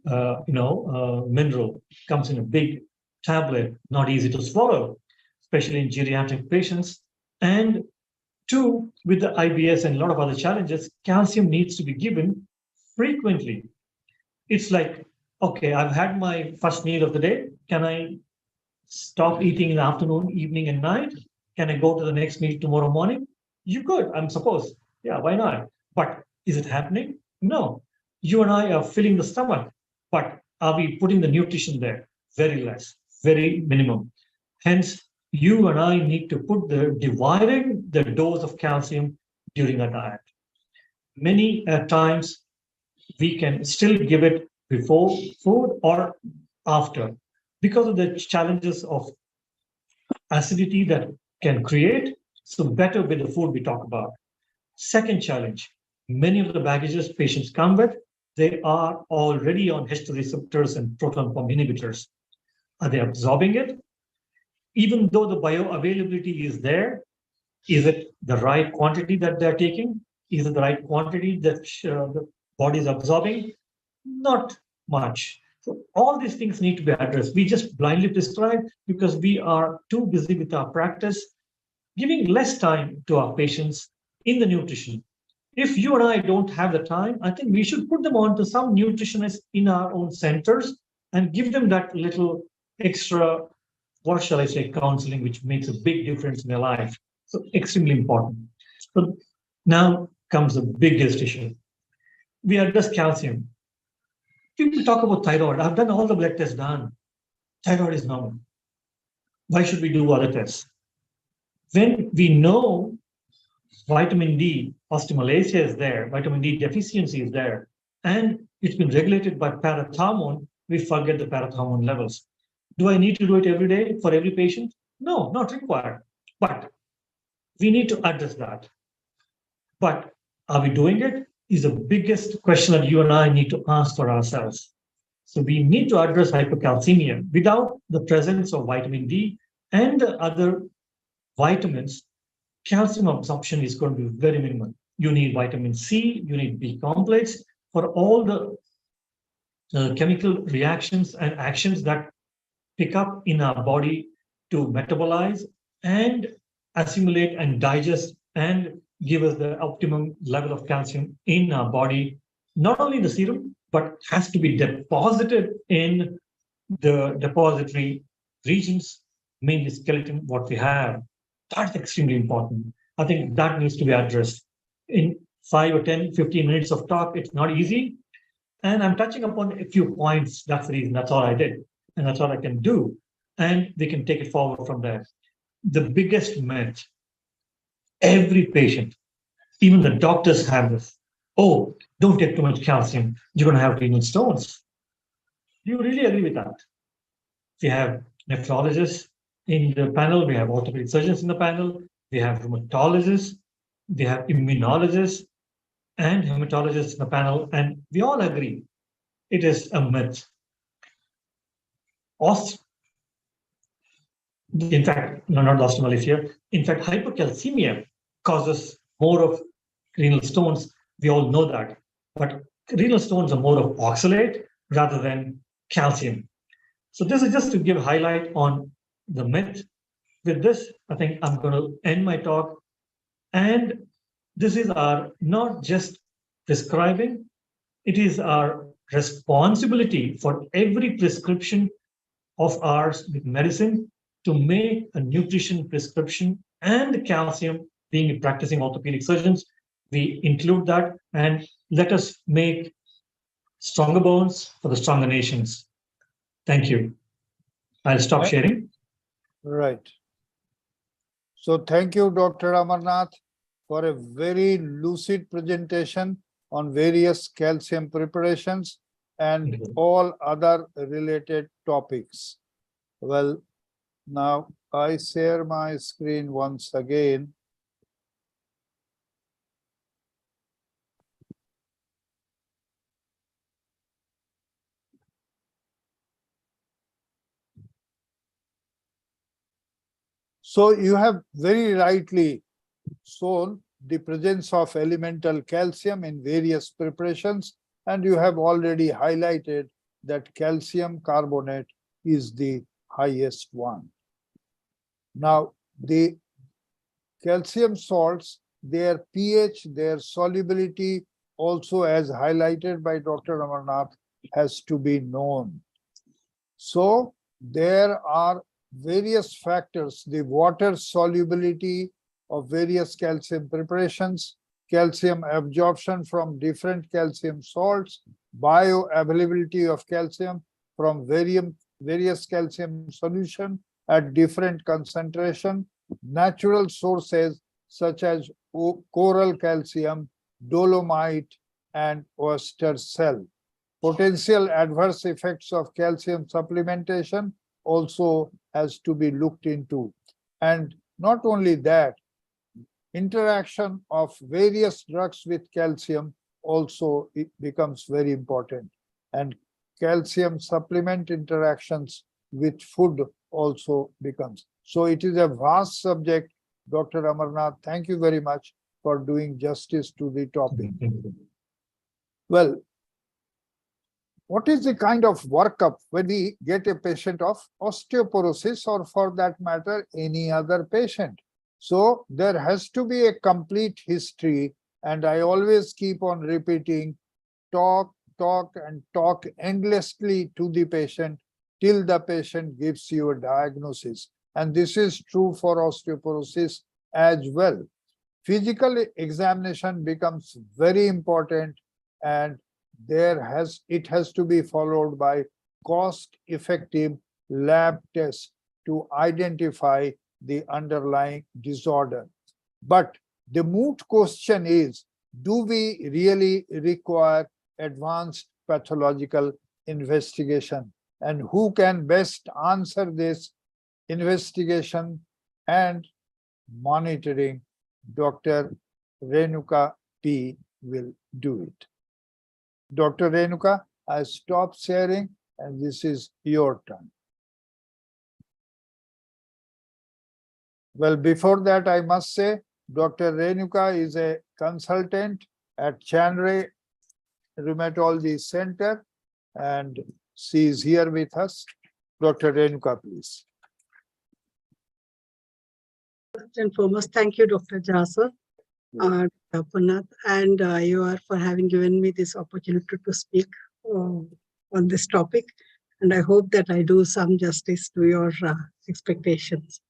mineral. Comes in a big tablet, not easy to swallow, especially in geriatric patients. And 2, with the IBS and a lot of other challenges, calcium needs to be given frequently. It's like, okay, I've had my first meal of the day. Can I stop eating in the afternoon, evening, and night? Can I go to the next meal tomorrow morning? You could, I'm supposed. Yeah, why not? But is it happening? No. You and I are filling the stomach, but are we putting the nutrition there? Very less, very minimum. Hence, you and I need to put dividing the dose of calcium during our diet. Many times we can still give it before food or after because of the challenges of acidity that can create. So better with the food we talk about. Second challenge, many of the baggages patients come with, they are already on H2 receptors and proton pump inhibitors. Are they absorbing it? Even though the bioavailability is there, is it the right quantity that they're taking? Is it the right quantity that the body is absorbing? Not much. So all these things need to be addressed. We just blindly prescribe because we are too busy with our practice, giving less time to our patients in the nutrition. If you and I don't have the time, I think we should put them on to some nutritionists in our own centers and give them that little extra, what shall I say, counseling, which makes a big difference in their life. So extremely important. So now comes the biggest issue. We address calcium. People talk about thyroid. I've done all the blood tests done. Thyroid is normal. Why should we do other tests? When we know vitamin D osteomalacia is there, vitamin D deficiency is there, and it's been regulated by parathormone, we forget the parathormone levels. Do I need to do it every day for every patient? No, not required. But we need to address that. But are we doing it? Is the biggest question that you and I need to ask for ourselves. So we need to address hypocalcemia. Without the presence of vitamin D and the other vitamins, calcium absorption is going to be very minimal. You need vitamin C, you need B complex for all the chemical reactions and actions that pick up in our body to metabolize and assimilate and digest and give us the optimum level of calcium in our body, not only in the serum, but has to be deposited in the depository regions, mainly skeleton, what we have. That's extremely important. I think that needs to be addressed. In 5 or 10, 15 minutes of talk, it's not easy. And I'm touching upon a few points. That's the reason. That's all I did. And that's all I can do. And we can take it forward from there. The biggest myth, every patient, even the doctors have this. Oh, don't take too much calcium. You're going to have renal stones. Do you really agree with that? We have nephrologists in the panel. We have orthopedic surgeons in the panel. We have rheumatologists. We have immunologists and hematologists in the panel. And we all agree it is a myth. In fact, no, not osteomalacia. In fact, hypercalcemia causes more of renal stones. We all know that. But renal stones are more of oxalate rather than calcium. So this is just to give a highlight on the myth. With this, I think I'm going to end my talk. And this is our not just prescribing, it is our responsibility for every prescription of ours with medicine to make a nutrition prescription and calcium. Being practicing orthopedic surgeons, we include that and let us make stronger bones for the stronger nations. Thank you. I'll stop sharing. Right. So thank you, Dr. Amarnath, for a very lucid presentation on various calcium preparations and all other related topics. Well, now I share my screen once again. So you have very rightly shown the presence of elemental calcium in various preparations, and you have already highlighted that calcium carbonate is the highest one. Now, the calcium salts, their pH, their solubility, also as highlighted by Dr. Amarnath, has to be known. So there are various factors, the water solubility of various calcium preparations, calcium absorption from different calcium salts, bioavailability of calcium from various calcium solution at different concentration, natural sources such as coral calcium, dolomite, and oyster cell. Potential adverse effects of calcium supplementation also has to be looked into. And not only that, interaction of various drugs with calcium also it becomes very important. And calcium supplement interactions with food also becomes. So it is a vast subject. Dr. Amarnath, thank you very much for doing justice to the topic. Well, what is the kind of workup when we get a patient of osteoporosis, or for that matter, any other patient? So there has to be a complete history, and I always keep on repeating, talk and talk endlessly to the patient till the patient gives you a diagnosis. And this is true for osteoporosis as well. Physical examination becomes very important, and it has to be followed by cost-effective lab tests to identify the underlying disorder. But the moot question is, do we really require advanced pathological investigation? And who can best answer this? Investigation and monitoring, Dr. Renuka P. will do it. Dr. Renuka, I stop sharing and this is your turn. Well, before that, I must say, Dr. Renuka is a consultant at Chinmoy Rheumatology Center, and she is here with us. Dr. Renuka, please. First and foremost, thank you, Dr. Jha, sir, Amarnath, and IOR for having given me this opportunity to speak on this topic. And I hope that I do some justice to your expectations.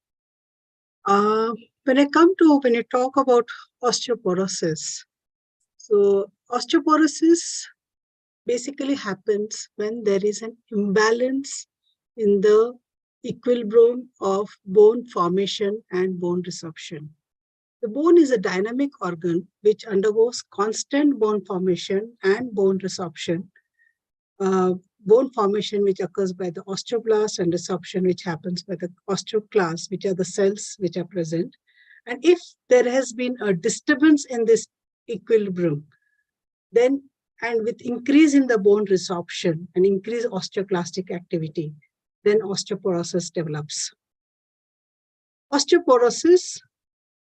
When you talk about osteoporosis, so osteoporosis basically happens when there is an imbalance in the equilibrium of bone formation and bone resorption. The bone is a dynamic organ which undergoes constant bone formation and bone resorption. Bone formation which occurs by the osteoblast and resorption which happens by the osteoclasts, which are the cells which are present. And if there has been a disturbance in this equilibrium, then and with increase in the bone resorption and increased osteoclastic activity, then osteoporosis develops. Osteoporosis,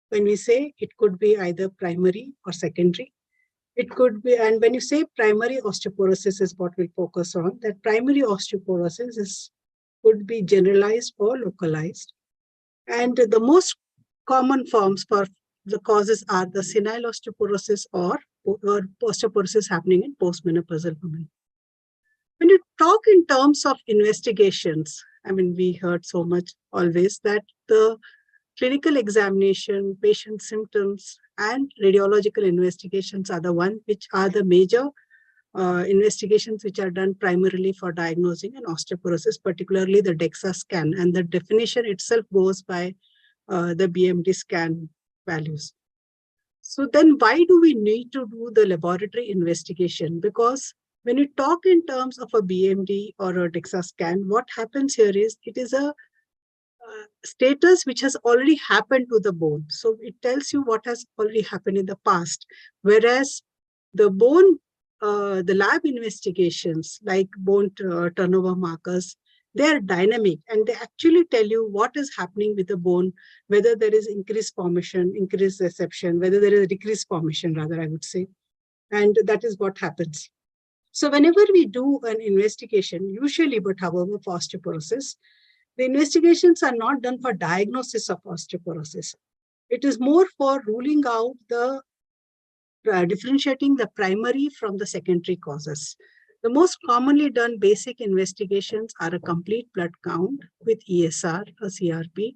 when we say, it could be either primary or secondary. It could be, and when you say primary osteoporosis is what we'll focus on, that primary osteoporosis could be generalized or localized. And the most common forms for the causes are the senile osteoporosis or osteoporosis happening in postmenopausal women. When you talk in terms of investigations, I mean, we heard so much always that the clinical examination, patient symptoms, and radiological investigations are the one which are the major investigations which are done primarily for diagnosing an osteoporosis, particularly the DEXA scan, and the definition itself goes by the BMD scan values. So then why do we need to do the laboratory investigation? Because when you talk in terms of a BMD or a DEXA scan, what happens here is it is a status which has already happened to the bone. So it tells you what has already happened in the past. Whereas the bone, the lab investigations like bone turnover markers, they are dynamic and they actually tell you what is happening with the bone, whether there is increased formation, increased reception, whether there is decreased formation, rather, I would say. And that is what happens. So whenever we do an investigation, usually, but however, for osteoporosis, the investigations are not done for diagnosis of osteoporosis. It is more for ruling out the differentiating the primary from the secondary causes. The most commonly done basic investigations are a complete blood count with ESR, a CRP,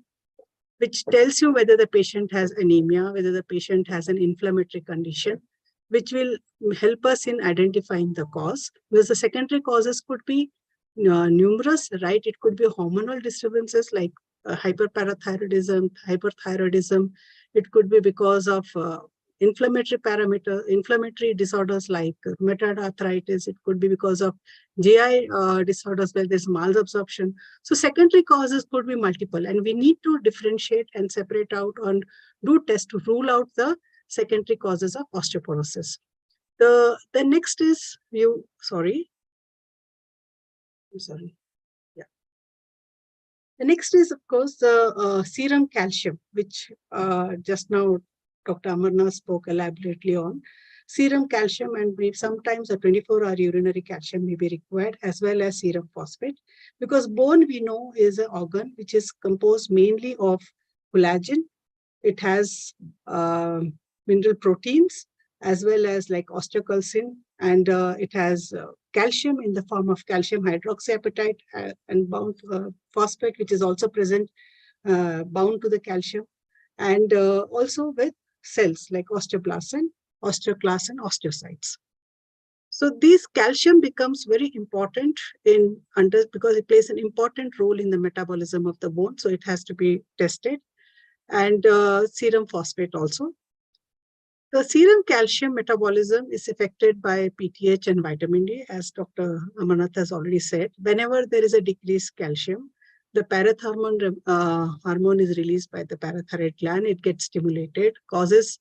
which tells you whether the patient has anemia, whether the patient has an inflammatory condition, which will help us in identifying the cause. Because the secondary causes could be numerous, right? It could be hormonal disturbances like hyperparathyroidism, hyperthyroidism. It could be because of inflammatory disorders like rheumatoid arthritis. It could be because of GI disorders where there's malabsorption. So secondary causes could be multiple, and we need to differentiate and separate out and do tests to rule out the secondary causes of osteoporosis. The next is The next is, of course, the serum calcium, which just now Dr. Amarnath spoke elaborately on. Serum calcium, and sometimes a 24-hour urinary calcium may be required, as well as serum phosphate, because bone, we know, is an organ which is composed mainly of collagen. It has mineral proteins, as well as like osteocalcin, and it has calcium in the form of calcium hydroxyapatite and bound phosphate, which is also present bound to the calcium, and also with cells like osteoblasts and osteoclasts and osteocytes. So this calcium becomes very important because it plays an important role in the metabolism of the bone. So it has to be tested, and serum phosphate also. The serum calcium metabolism is affected by PTH and vitamin D, as Dr. Amarnath has already said. Whenever there is a decreased calcium, the parathormone hormone is released by the parathyroid gland. It gets stimulated, causes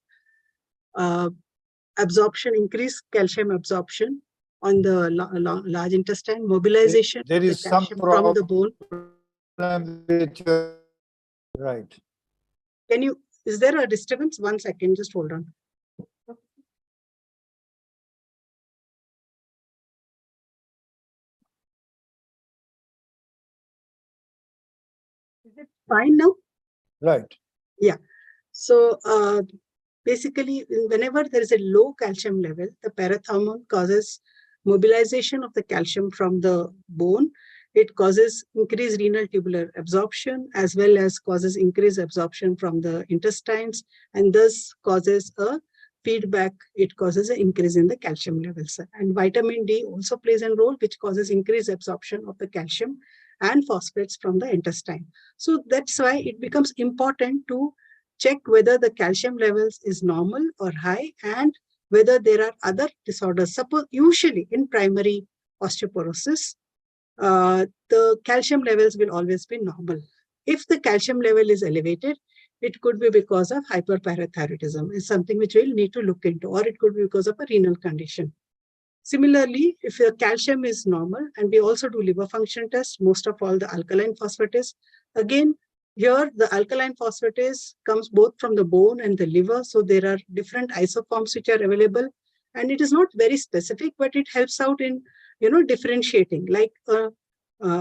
absorption, increased calcium absorption on the large intestine, mobilization There of is the some calcium from the bone. with your, right. Is there a disturbance? 1 second, just hold on. Is it fine now? Right. Yeah. So basically, whenever there is a low calcium level, the parathormone causes mobilization of the calcium from the bone. It causes increased renal tubular absorption, as well as causes increased absorption from the intestines, and thus causes a feedback. It causes an increase in the calcium levels. And vitamin D also plays a role, which causes increased absorption of the calcium and phosphates from the intestine. So that's why it becomes important to check whether the calcium levels is normal or high, and whether there are other disorders. Suppose usually in primary osteoporosis, the calcium levels will always be normal. If the calcium level is elevated, it could be because of hyperparathyroidism. It's something which we'll need to look into, or it could be because of a renal condition. Similarly, if your calcium is normal, and we also do liver function tests, most of all the alkaline phosphatase. Again, here the alkaline phosphatase comes both from the bone and the liver. So there are different isoforms which are available, and it is not very specific, but it helps out in differentiating, like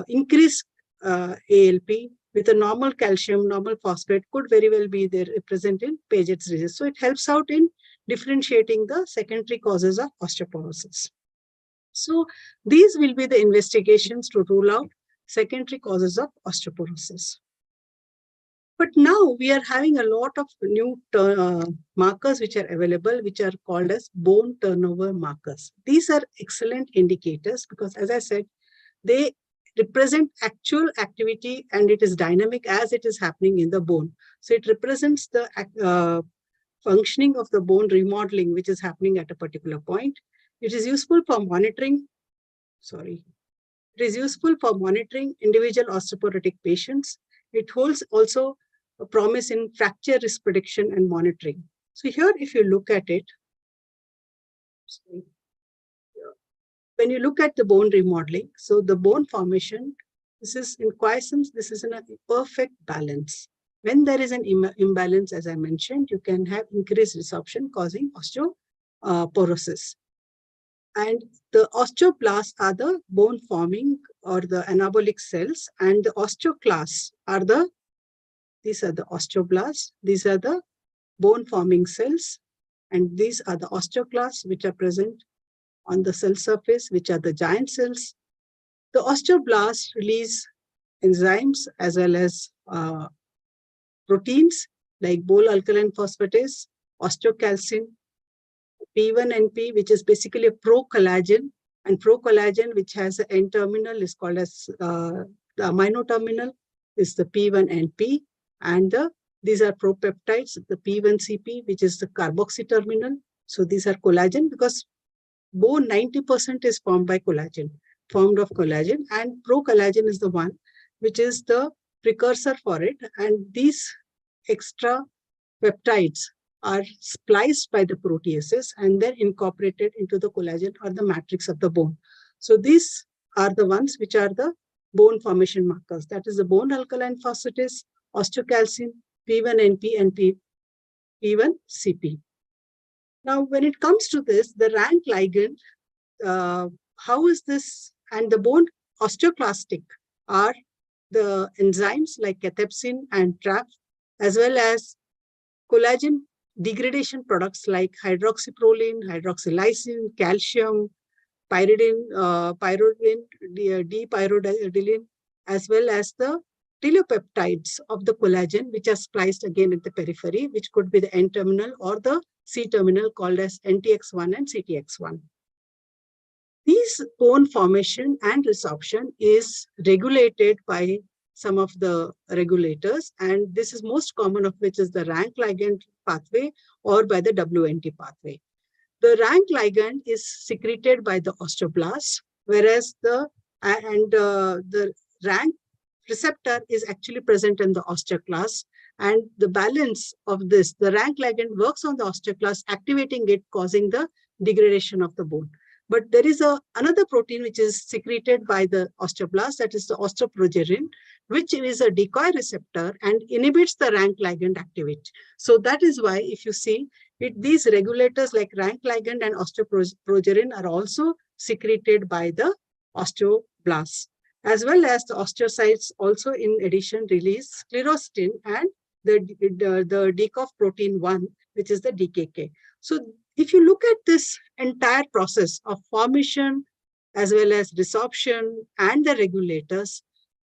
increased ALP with a normal calcium, normal phosphate could very well be there present in Paget's disease. So it helps out in differentiating the secondary causes of osteoporosis. So these will be the investigations to rule out secondary causes of osteoporosis. But now we are having a lot of new markers which are available, which are called as bone turnover markers. These are excellent indicators because, as I said, they represent actual activity, and it is dynamic as it is happening in the bone. So it represents the functioning of the bone remodeling, which is happening at a particular point. It is useful for monitoring, It is useful for monitoring individual osteoporotic patients. It holds also a promise in fracture risk prediction and monitoring. So here, if you look at it, when you look at the bone remodeling, so the bone formation, this is in quiescence, this is in a perfect balance. When there is an imbalance, as I mentioned, you can have increased resorption causing osteoporosis. And the osteoblasts are the bone forming or the anabolic cells, and the osteoclasts are these are the osteoblasts, these are the bone forming cells, and these are the osteoclasts which are present on the cell surface, which are the giant cells. The osteoblasts release enzymes as well as proteins like bole alkaline phosphatase, osteocalcin, P1NP, which is basically a pro-collagen, and pro-collagen, which has an N-terminal, is called as the amino terminal, is the P1NP, and these are propeptides, the P1CP, which is the carboxy terminal. So these are collagen, because bone 90% is formed of collagen, and pro-collagen is the one which is the precursor for it, and these extra peptides are spliced by the proteases and then incorporated into the collagen or the matrix of the bone. So these are the ones which are the bone formation markers. That is the bone alkaline phosphatase, osteocalcin, P1NP, and P1CP. Now, when it comes to this, the rank ligand, how is this? And the bone osteoclastic are the enzymes like cathepsin and TRAP, as well as collagen degradation products like hydroxyproline, hydroxylysine, calcium, pyridine, dipyridine, as well as the telepeptides of the collagen, which are spliced again at the periphery, which could be the N-terminal or the C-terminal, called as NTX1 and CTX1. These bone formation and resorption is regulated by some of the regulators, and this is most common of which is the rank ligand pathway or by the WNT pathway. The rank ligand is secreted by the osteoblast, whereas the rank receptor is actually present in the osteoclast, and the balance of this, the rank ligand works on the osteoclast, activating it, causing the degradation of the bone. But there is another protein which is secreted by the osteoblast, that is the osteoprogerin, which is a decoy receptor and inhibits the rank ligand activity. So that is why, if you see, these regulators like rank ligand and osteoprogerin are also secreted by the osteoblast, as well as the osteocytes also in addition release sclerostin and the decoy protein 1, which is the DKK. So if you look at this entire process of formation as well as resorption and the regulators,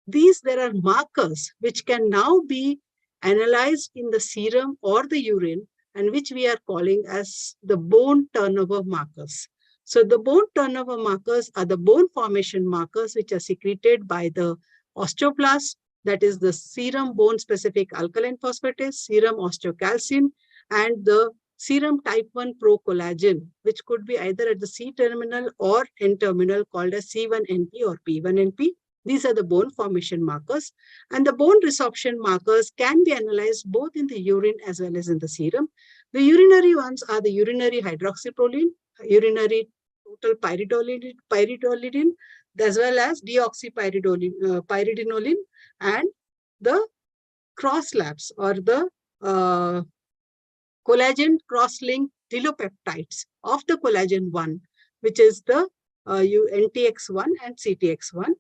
there are markers which can now be analyzed in the serum or the urine, and which we are calling as the bone turnover markers. So the bone turnover markers are the bone formation markers which are secreted by the osteoblast, that is the serum bone specific alkaline phosphatase, serum osteocalcin, and the serum type 1 pro-collagen, which could be either at the C-terminal or N-terminal, called as C1NP or P1NP. These are the bone formation markers. And the bone resorption markers can be analyzed both in the urine as well as in the serum. The urinary ones are the urinary hydroxyproline, urinary total pyridinoline, as well as deoxypyridinoline, and the cross labs or the collagen cross-linked telepeptides of the collagen 1, which is the NTX1 and CTX1.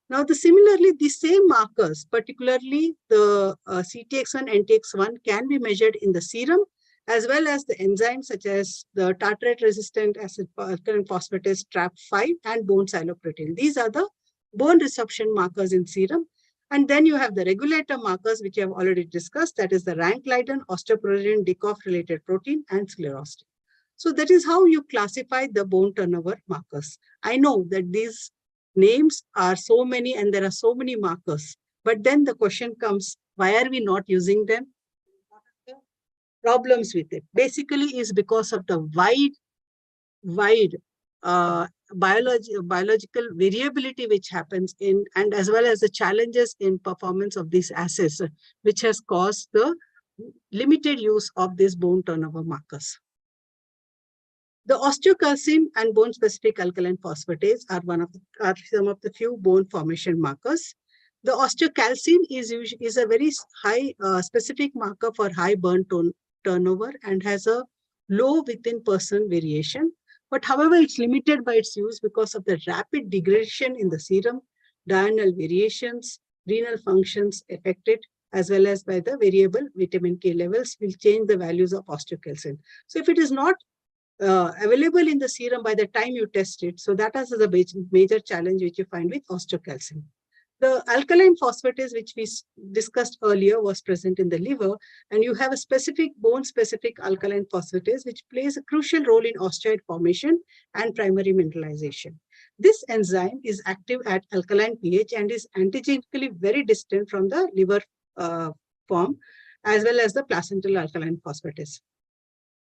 Now, similarly, the same markers, particularly the CTX1, NTX1, can be measured in the serum, as well as the enzymes such as the tartrate-resistant acid alkaline phosphatase TRAP5 and bone sialoprotein. These are the bone resorption markers in serum. And then you have the regulator markers, which I have already discussed, that is the rank ligand, osteoprogerin, decoy-related protein, and sclerostin. So that is how you classify the bone turnover markers. I know that these names are so many and there are so many markers, but then the question comes, why are we not using them? What are the problems with it? Basically is because of the wide biological variability which happens in, and as well as the challenges in performance of these assays, which has caused the limited use of these bone turnover markers. The osteocalcin and bone-specific alkaline phosphatase are some of the few bone formation markers. The osteocalcin is a very high specific marker for high bone turnover and has a low within person variation. But however, it's limited by its use because of the rapid degradation in the serum, diurnal variations, renal functions affected, as well as by the variable vitamin K levels will change the values of osteocalcin. So if it is not available in the serum by the time you test it. So that is the major challenge which you find with osteocalcin. The alkaline phosphatase, which we discussed earlier, was present in the liver, and you have a specific bone-specific alkaline phosphatase, which plays a crucial role in osteoid formation and primary mineralization. This enzyme is active at alkaline pH and is antigenically very distant from the liver form, as well as the placental alkaline phosphatase.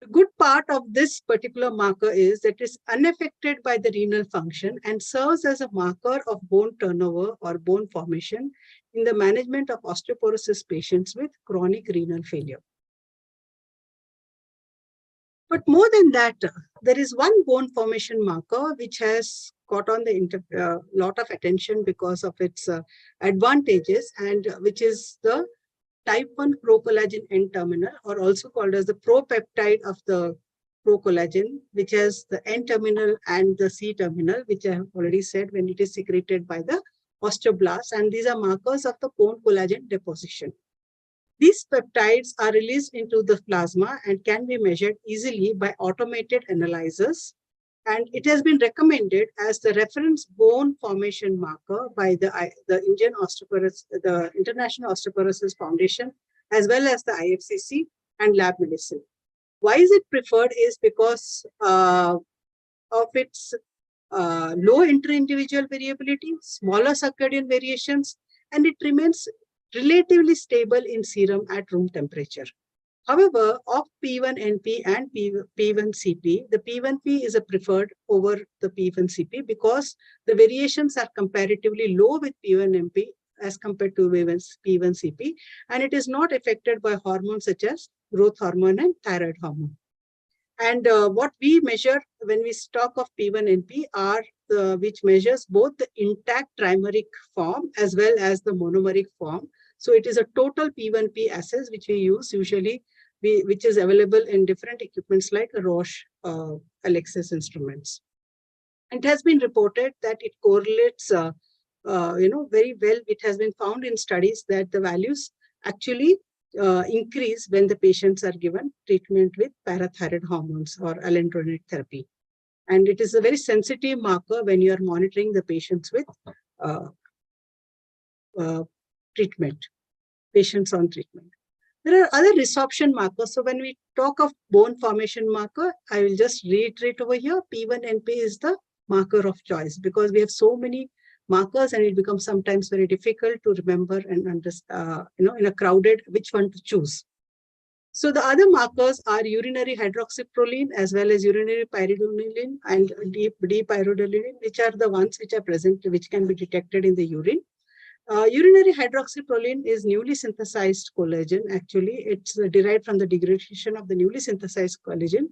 The good part of this particular marker is that it is unaffected by the renal function and serves as a marker of bone turnover or bone formation in the management of osteoporosis patients with chronic renal failure. But more than that, there is one bone formation marker which has got on the lot of attention because of its advantages, and which is the type 1 procollagen N-terminal, or also called as the propeptide of the procollagen, which has the N-terminal and the C-terminal, which I have already said when it is secreted by the osteoblasts, and these are markers of the bone collagen deposition. These peptides are released into the plasma and can be measured easily by automated analyzers. And it has been recommended as the reference bone formation marker by the International Osteoporosis Foundation, as well as the IFCC and Lab Medicine. Why is it preferred is because of its low inter-individual variability, smaller circadian variations, and it remains relatively stable in serum at room temperature. However, of P1NP and P1CP, the P1P is a preferred over the P1CP because the variations are comparatively low with P1NP as compared to P1CP, and it is not affected by hormones such as growth hormone and thyroid hormone. And what we measure when we talk of P1NP are which measures both the intact trimeric form as well as the monomeric form. So it is a total P1P assay which we use usually, which is available in different equipments like Roche Alexis instruments. It has been reported that it correlates, very well. It has been found in studies that the values actually increase when the patients are given treatment with parathyroid hormones or alendronate therapy. And it is a very sensitive marker when you are monitoring the patients with patients on treatment. There are other resorption markers. So when we talk of bone formation marker, I will just reiterate over here, P1NP is the marker of choice because we have so many markers and it becomes sometimes very difficult to remember and understand, in a crowded, which one to choose. So the other markers are urinary hydroxyproline as well as urinary pyridinoline and dipyridinoline, which are the ones which are present, which can be detected in the urine. Urinary hydroxyproline is newly synthesized collagen. Actually, it's derived from the degradation of the newly synthesized collagen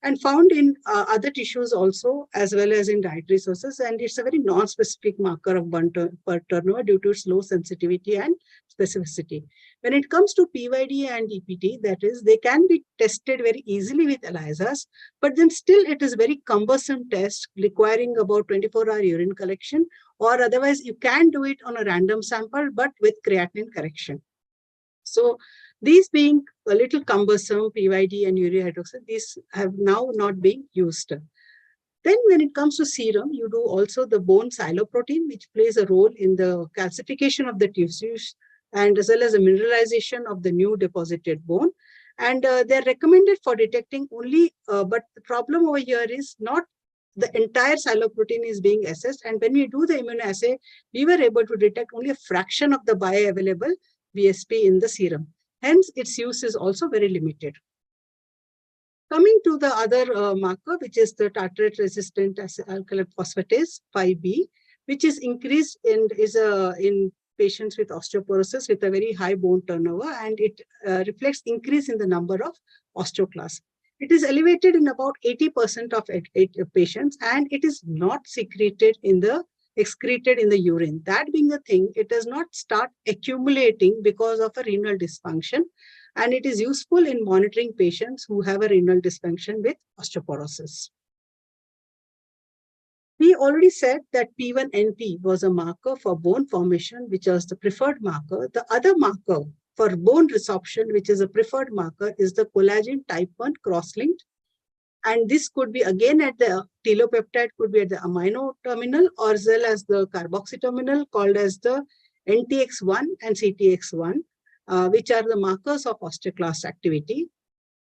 and found in other tissues also, as well as in dietary sources. And it's a very non-specific marker of bone turnover due to its low sensitivity and specificity. When it comes to PYD and EPT, that is, they can be tested very easily with ELISAs, but then still it is very cumbersome test requiring about 24-hour urine collection, or otherwise you can do it on a random sample, but with creatinine correction. So these being a little cumbersome, PYD and urea hydroxide, these have now not been used. Then when it comes to serum, you do also the bone siloprotein, which plays a role in the calcification of the tissues and as well as the mineralization of the new deposited bone. And they're recommended for detecting only, but the problem over here is not the entire siloprotein is being assessed. And when we do the immunoassay, we were able to detect only a fraction of the bioavailable BSP in the serum. Hence, its use is also very limited. Coming to the other marker, which is the tartrate-resistant alkaline phosphatase 5B, which is increased in patients with osteoporosis with a very high bone turnover, and it reflects increase in the number of osteoclasts. It is elevated in about 80% of patients, and it is not excreted in the urine. That being the thing, it does not start accumulating because of a renal dysfunction, and it is useful in monitoring patients who have a renal dysfunction with osteoporosis. We already said that P1NP was a marker for bone formation, which was the preferred marker. The other marker for bone resorption, which is a preferred marker, is the collagen type 1 cross-linked. And this could be again at the telopeptide, could be at the amino terminal or as well as the carboxy terminal called as the NTX1 and CTX1, which are the markers of osteoclast activity.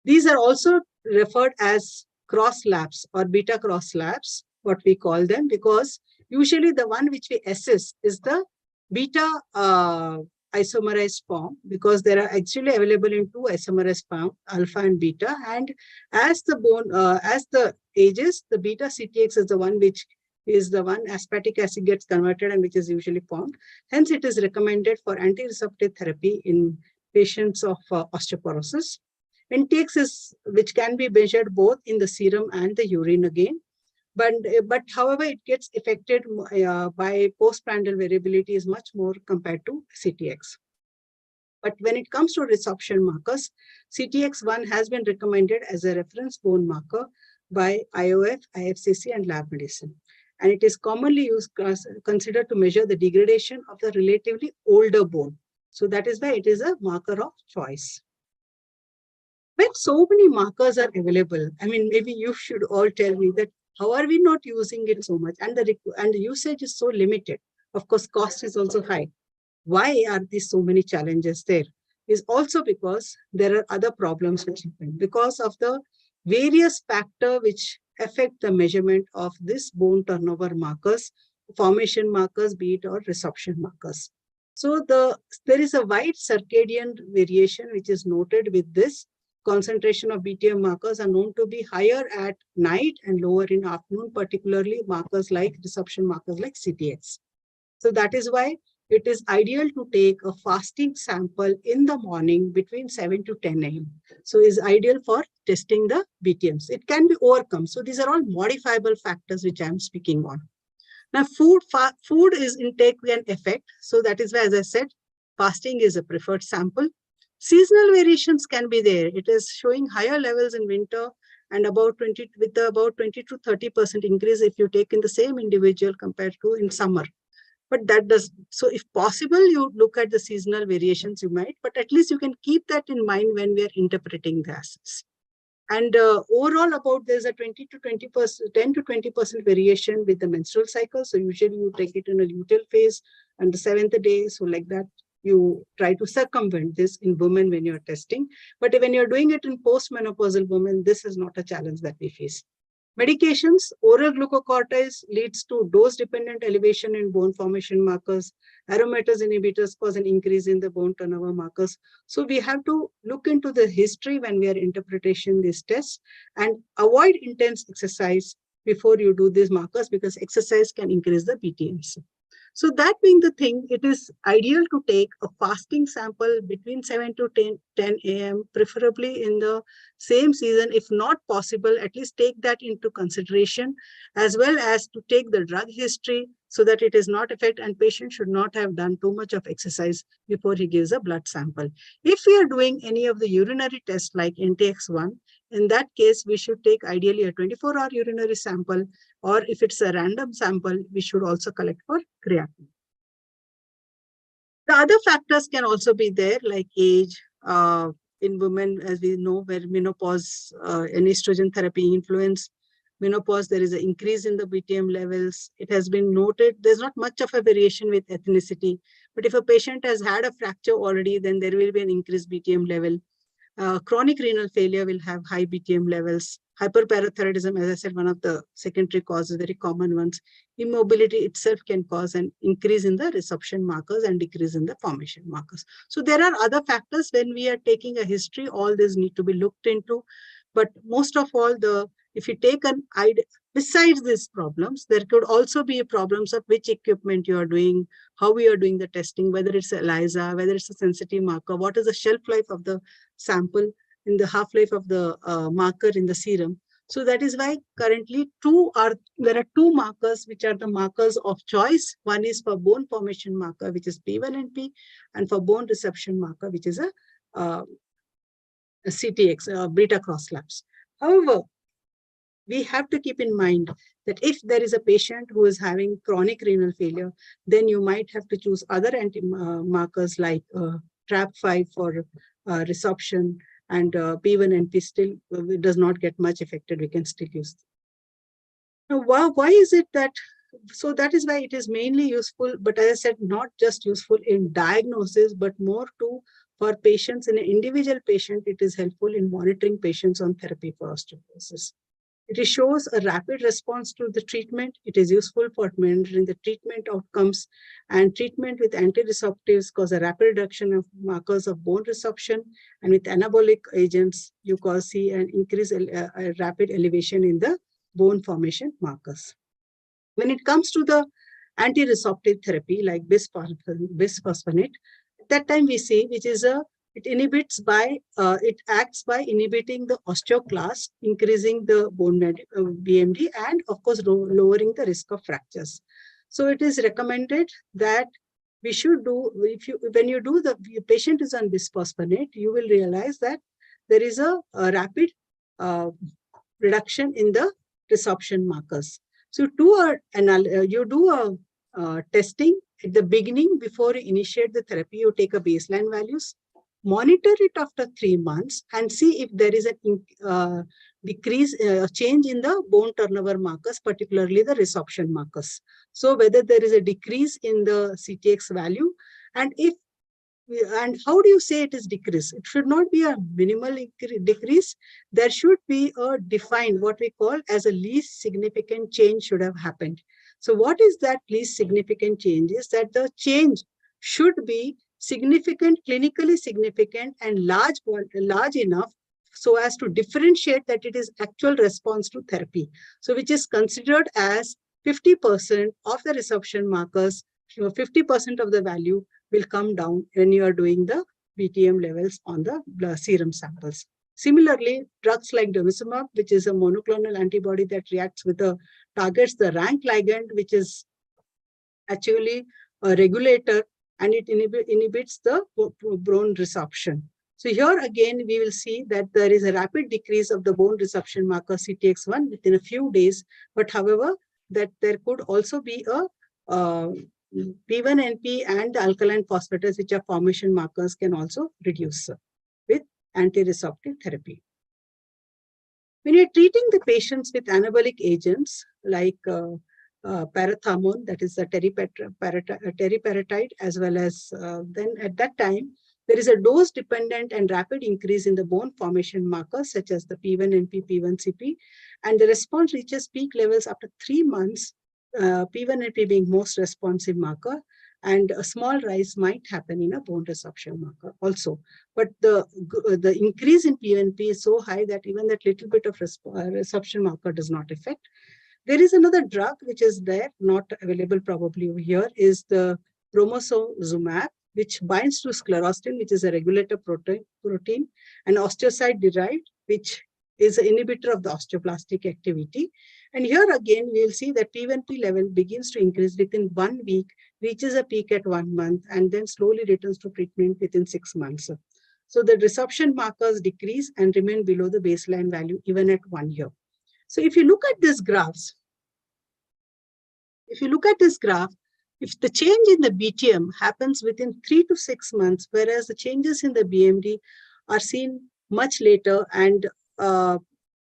These are also referred as cross labs or beta cross labs, what we call them, because usually the one which we assess is the beta isomerized form, because they are actually available in two isomerized form, alpha and beta. And as the bone, as the ages, the beta CTX is the one which is the one aspartic acid gets converted and which is usually formed. Hence, it is recommended for anti-resorptive therapy in patients of osteoporosis. NTX is, which can be measured both in the serum and the urine again. But however, it gets affected by postprandial variability is much more compared to CTX. But when it comes to resorption markers, CTX1 has been recommended as a reference bone marker by IOF, IFCC, and lab medicine. And it is commonly used, considered to measure the degradation of the relatively older bone. So that is why it is a marker of choice. When so many markers are available, I mean, maybe you should all tell me that how are we not using it so much? And the usage is so limited. Of course, cost is also high. Why are these so many challenges there? Is also because there are other problems which happen because of the various factors which affect the measurement of this bone turnover markers, formation markers, be it or resorption markers. So there is a wide circadian variation which is noted with this. Concentration of BTM markers are known to be higher at night and lower in afternoon, particularly markers like resorption markers like CTX. So that is why it is ideal to take a fasting sample in the morning between 7 to 10 a.m. So is ideal for testing the BTMs. It can be overcome. So these are all modifiable factors which I am speaking on. Now, food is intake can affect. So that is why, as I said, fasting is a preferred sample. Seasonal variations can be there. It is showing higher levels in winter and about 20 to 30% increase if you take in the same individual compared to in summer. But that does, so if possible, you look at the seasonal variations, you might, but at least you can keep that in mind when we are interpreting the assets. And overall, about there's a 10 to 20% variation with the menstrual cycle. So usually you take it in a luteal phase and the 7th day. So like that, you try to circumvent this in women when you're testing. But when you're doing it in postmenopausal women, this is not a challenge that we face. Medications, oral glucocorticoids leads to dose-dependent elevation in bone formation markers. Aromatase inhibitors cause an increase in the bone turnover markers. So we have to look into the history when we are interpreting these tests and avoid intense exercise before you do these markers because exercise can increase the BTMs. So that being the thing, it is ideal to take a fasting sample between 7 to 10 a.m., preferably in the same season. If not possible, at least take that into consideration, as well as to take the drug history so that it is not affected and patient should not have done too much of exercise before he gives a blood sample. If we are doing any of the urinary tests like NTX1, in that case, we should take ideally a 24-hour urinary sample, or if it's a random sample, we should also collect for creatinine. The other factors can also be there, like age. In women, as we know, where menopause and estrogen therapy influence menopause, there is an increase in the BTM levels. It has been noted, there's not much of a variation with ethnicity, but if a patient has had a fracture already, then there will be an increased BTM level. Chronic renal failure will have high BTM levels. Hyperparathyroidism, as I said, one of the secondary causes, very common ones. Immobility itself can cause an increase in the resorption markers and decrease in the formation markers. So there are other factors when we are taking a history, all this need to be looked into. But most of all, if you take an idea, besides these problems, there could also be problems of which equipment you are doing, how we are doing the testing, whether it's ELISA, whether it's a sensitive marker, what is the shelf life of the sample, in the half-life of the marker in the serum. So that is why currently there are two markers which are the markers of choice. One is for bone formation marker, which is P1NP, and for bone resorption marker, which is a CTX, beta cross labs. However, we have to keep in mind that if there is a patient who is having chronic renal failure, then you might have to choose other markers like TRAP5 for resorption and P1NP still does not get much affected. We can still use it. Now, why is it that? So that is why it is mainly useful, but as I said, not just useful in diagnosis, but more for patients. In an individual patient, it is helpful in monitoring patients on therapy for osteoporosis. It shows a rapid response to the treatment. It is useful for monitoring the treatment outcomes, and treatment with anti-resorptives cause a rapid reduction of markers of bone resorption, and with anabolic agents, you see an increase, a rapid elevation in the bone formation markers. When it comes to the anti-resorptive therapy like bisphosphonate, at that time we see it acts by inhibiting the osteoclast, increasing the bone BMD, and of course lowering the risk of fractures. So it is recommended that we should do, when you do the patient is on bisphosphonate, you will realize that there is a rapid reduction in the resorption markers. So you do a testing at the beginning before you initiate the therapy. You take a baseline values, monitor it after 3 months, and see if there is a change in the bone turnover markers, particularly the resorption markers. So whether there is a decrease in the CTX value, and how do you say it is decrease? It should not be a minimal decrease. There should be a defined, what we call as a least significant change should have happened. So what is that least significant change? Is that the change should be significant, clinically significant, and large enough so as to differentiate that it is actual response to therapy. So which is considered as 50% of the resorption markers, 50% of the value will come down when you are doing the BTM levels on the serum samples. Similarly, drugs like denosumab, which is a monoclonal antibody that reacts with targets the rank ligand, which is actually a regulator, and it inhibits the bone resorption. So here again, we will see that there is a rapid decrease of the bone resorption marker CTX1 within a few days. But however, that there could also be a P1NP and the alkaline phosphatase, which are formation markers, can also reduce with anti-resorptive therapy. When you're treating the patients with anabolic agents like parathormone, that is the teriparatide, as well as then at that time, there is a dose-dependent and rapid increase in the bone formation markers such as the P1NP, P1CP, and the response reaches peak levels after 3 months, P1NP being most responsive marker, and a small rise might happen in a bone resorption marker also. But the increase in P1NP is so high that even that little bit of resorption marker does not affect. There is another drug which is there, not available probably over here, is the romosozumab, which binds to sclerostin, which is a regulator protein, and osteocyte-derived, which is an inhibitor of the osteoplastic activity. And here again, we will see that P1P level begins to increase within 1 week, reaches a peak at 1 month, and then slowly returns to treatment within 6 months. So the resorption markers decrease and remain below the baseline value even at 1 year. So if you look at these graphs, if the change in the BTM happens within 3 to 6 months, whereas the changes in the BMD are seen much later and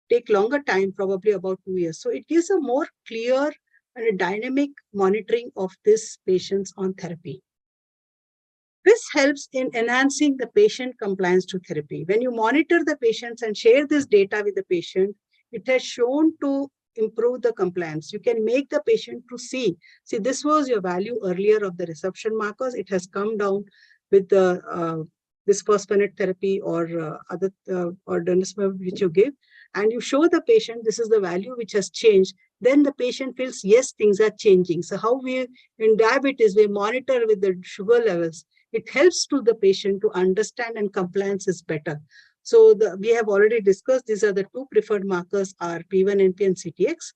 take longer time, probably about 2 years. So it gives a more clear and a dynamic monitoring of these patients on therapy. This helps in enhancing the patient compliance to therapy. When you monitor the patients and share this data with the patient, it has shown to improve the compliance. You can make the patient to see, this was your value earlier of the resorption markers. It has come down with the bisphosphonate therapy or other or denosumab which you give, and you show the patient this is the value which has changed. Then the patient feels, yes, things are changing. So how we in diabetes, we monitor with the sugar levels. It helps to the patient to understand, and compliance is better. So we have already discussed, these are the 2 preferred markers are P1NP and CTX.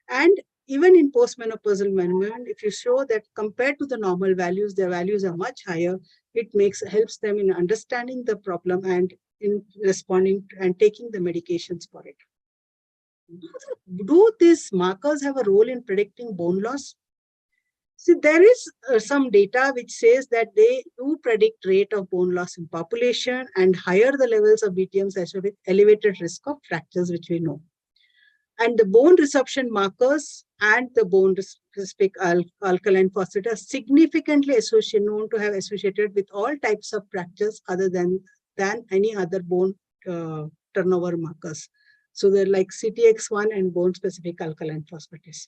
And even in postmenopausal men, if you show that compared to the normal values, their values are much higher, it helps them in understanding the problem and in responding and taking the medications for it. Do these markers have a role in predicting bone loss? See, there is some data which says that they do predict rate of bone loss in population, and higher the levels of BTMs associated with elevated risk of fractures, which we know. And the bone resorption markers and the bone specific alkaline phosphate are significantly known to have associated with all types of fractures other than any other bone turnover markers. So they're like CTX1 and bone specific alkaline phosphatase.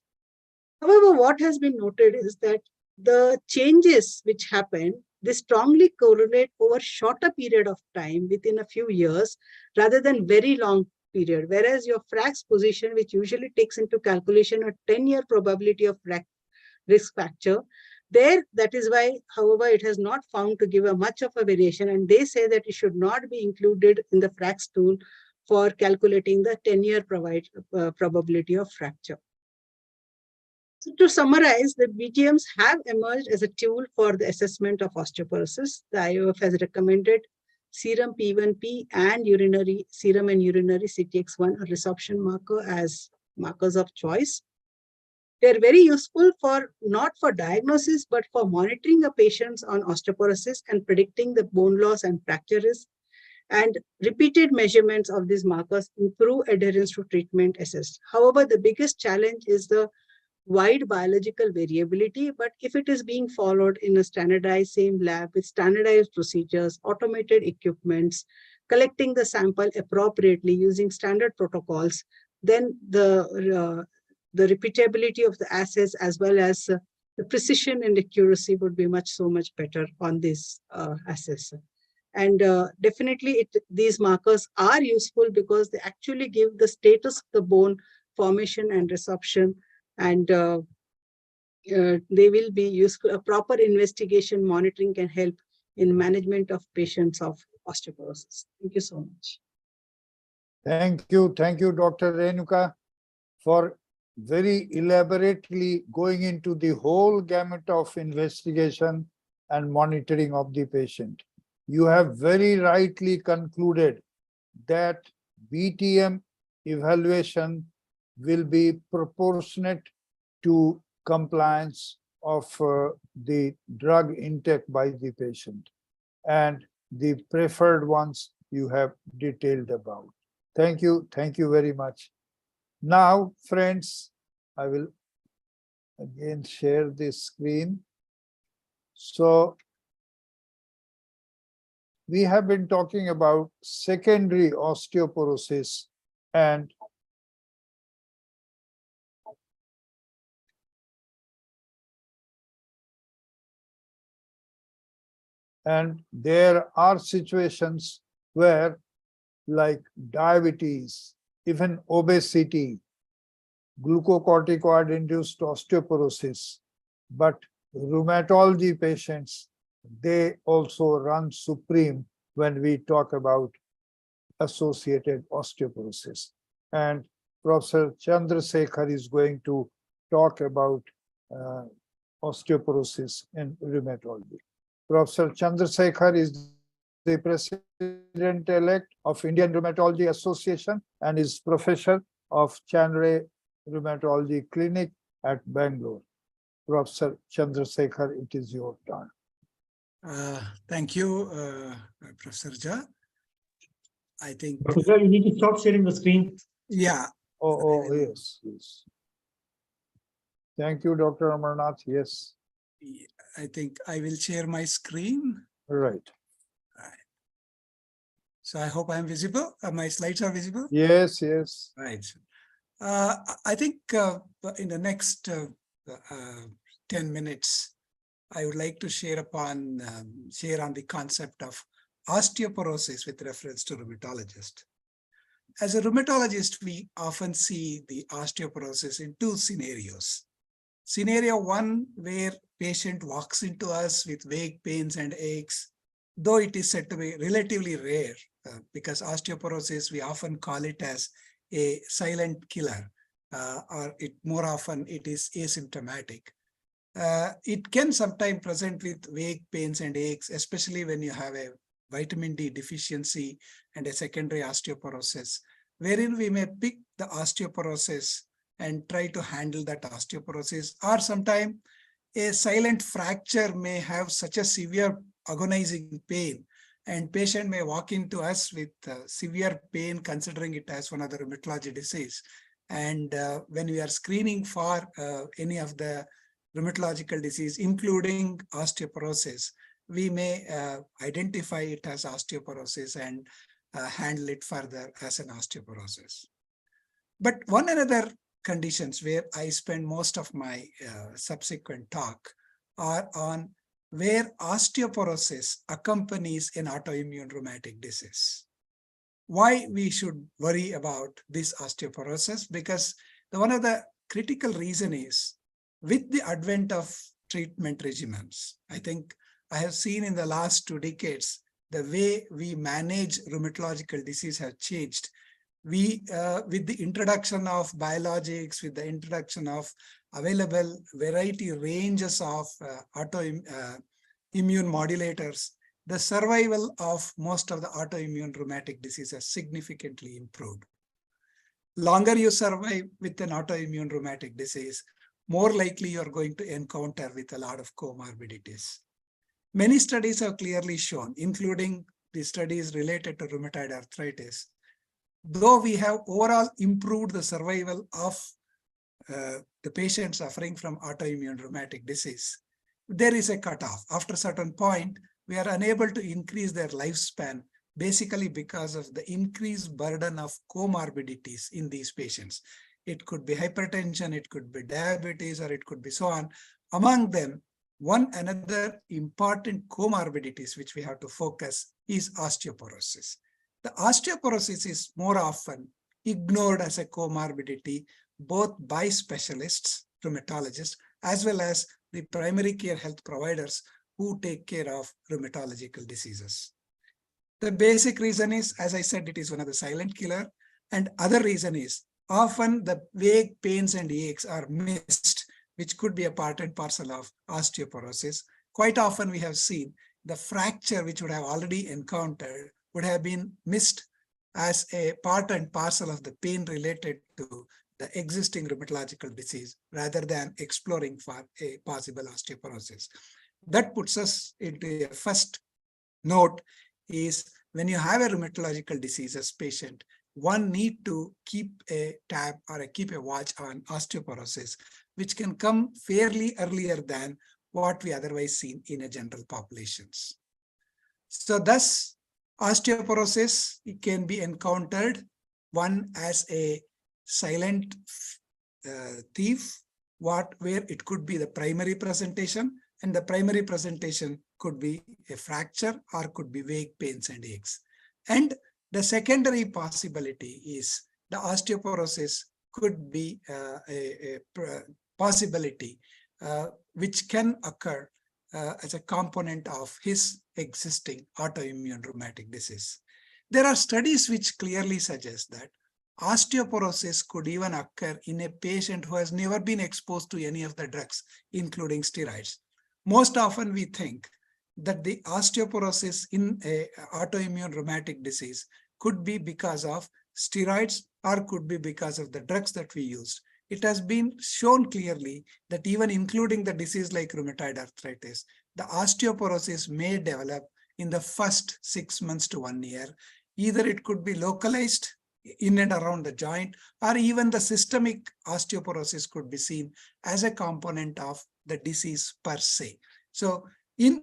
However, what has been noted is that the changes which happen, they strongly correlate over shorter period of time within a few years rather than very long period. Whereas your frax position, which usually takes into calculation a 10-year probability of risk fracture, that is why, however, it has not found to give a much of a variation, and they say that it should not be included in the frax tool for calculating the 10-year probability of fracture. So to summarize, the BTMs have emerged as a tool for the assessment of osteoporosis. The IOF has recommended serum P1P and serum and urinary CTX1, a resorption marker, as markers of choice. They're very useful not for diagnosis, but for monitoring a patient on osteoporosis and predicting the bone loss and fracture risk. And repeated measurements of these markers improve adherence to treatment assessed. However, the biggest challenge is the wide biological variability, but if it is being followed in a standardized same lab with standardized procedures, automated equipments, collecting the sample appropriately using standard protocols, then the repeatability of the assays as well as the precision and accuracy would be so much better on this assays. And definitely these markers are useful because they actually give the status of the bone formation and resorption, and they will be useful. A proper investigation monitoring can help in management of patients of osteoporosis. Thank you so much. Thank you, Dr. Renuka, for very elaborately going into the whole gamut of investigation and monitoring of the patient. You have very rightly concluded that BTM evaluation will be proportionate to compliance of the drug intake by the patient, and the preferred ones you have detailed about. Thank you very much. Now, friends, I will again share this screen. So we have been talking about secondary osteoporosis, and there are situations where, like diabetes, even obesity, glucocorticoid-induced osteoporosis, but rheumatology patients, they also run supreme when we talk about associated osteoporosis. And Professor Chandrashekhara is going to talk about osteoporosis in rheumatology. Professor Chandrashekhara is the President-elect of Indian Rheumatology Association and is Professor of Chinmoy Rheumatology Clinic at Bengaluru. Professor Chandrashekhara, it is your turn. Thank you, Professor Jha. I think Professor, you need to stop sharing the screen. Yeah. Oh, yes. Thank you, Dr. Amarnath. Yes. I think I will share my screen. Right. So I hope I'm visible. My slides are visible. Yes. Right. I think in the next 10 minutes, I would like to share on the concept of osteoporosis with reference to rheumatologist. As a rheumatologist, we often see the osteoporosis in two scenarios. Scenario one, where patient walks into us with vague pains and aches, though it is said to be relatively rare, because osteoporosis, we often call it as a silent killer, or more often it is asymptomatic. It can sometimes present with vague pains and aches, especially when you have a vitamin D deficiency and a secondary osteoporosis, wherein we may pick the osteoporosis and try to handle that osteoporosis, or sometimes a silent fracture may have such a severe agonizing pain, and patient may walk into us with severe pain, considering it as one of the rheumatology disease. And when we are screening for any of the rheumatological disease, including osteoporosis, we may identify it as osteoporosis and handle it further as an osteoporosis. But one another conditions where I spend most of my subsequent talk are on where osteoporosis accompanies an autoimmune rheumatic disease. Why we should worry about this osteoporosis? Because one of the critical reason is with the advent of treatment regimens. I think I have seen in the last 2 decades, the way we manage rheumatological disease have changed. We, with the introduction of biologics, with the introduction of available variety ranges of autoimmune modulators, the survival of most of the autoimmune rheumatic disease has significantly improved. Longer you survive with an autoimmune rheumatic disease, more likely you're going to encounter with a lot of comorbidities. Many studies have clearly shown, including the studies related to rheumatoid arthritis, though we have overall improved the survival of the patient suffering from autoimmune rheumatic disease, there is a cutoff. After a certain point, we are unable to increase their lifespan, basically because of the increased burden of comorbidities in these patients. It could be hypertension, it could be diabetes, or it could be so on. Among them, one another important comorbidities which we have to focus is osteoporosis. The osteoporosis is more often ignored as a comorbidity, both by specialists, rheumatologists, as well as the primary care health providers who take care of rheumatological diseases. The basic reason is, as I said, it is one of the silent killer. And other reason is often the vague pains and aches are missed, which could be a part and parcel of osteoporosis. Quite often we have seen the fracture which would have already encountered would have been missed as a part and parcel of the pain related to the existing rheumatological disease rather than exploring for a possible osteoporosis. That puts us into a first note is when you have a rheumatological diseases patient, one need to keep a tab or keep a watch on osteoporosis, which can come fairly earlier than what we otherwise seen in a general populations. So thus, osteoporosis, it can be encountered, one as a silent thief, where it could be the primary presentation, and the primary presentation could be a fracture or could be vague pains and aches. And the secondary possibility is the osteoporosis could be a possibility which can occur as a component of his existing autoimmune rheumatic disease. There are studies which clearly suggest that osteoporosis could even occur in a patient who has never been exposed to any of the drugs, including steroids. Most often we think that the osteoporosis in an autoimmune rheumatic disease could be because of steroids or could be because of the drugs that we used. It has been shown clearly that even including the disease like rheumatoid arthritis, the osteoporosis may develop in the first 6 months to 1 year. Either it could be localized in and around the joint, or even the systemic osteoporosis could be seen as a component of the disease per se. So in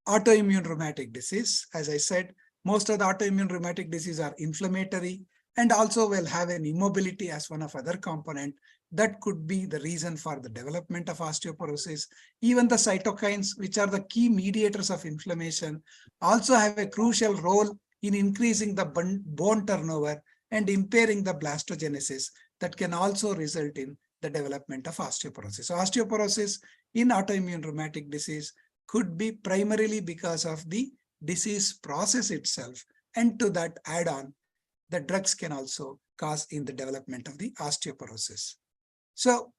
autoimmune rheumatic disease, as I said, most of the autoimmune rheumatic disease are inflammatory and also will have an immobility as one of other component. That could be the reason for the development of osteoporosis. Even the cytokines, which are the key mediators of inflammation, also have a crucial role in increasing the bone turnover and impairing the blastogenesis that can also result in the development of osteoporosis. So osteoporosis in autoimmune rheumatic disease could be primarily because of the disease process itself, and to that add on, the drugs can also cause in the development of the osteoporosis. So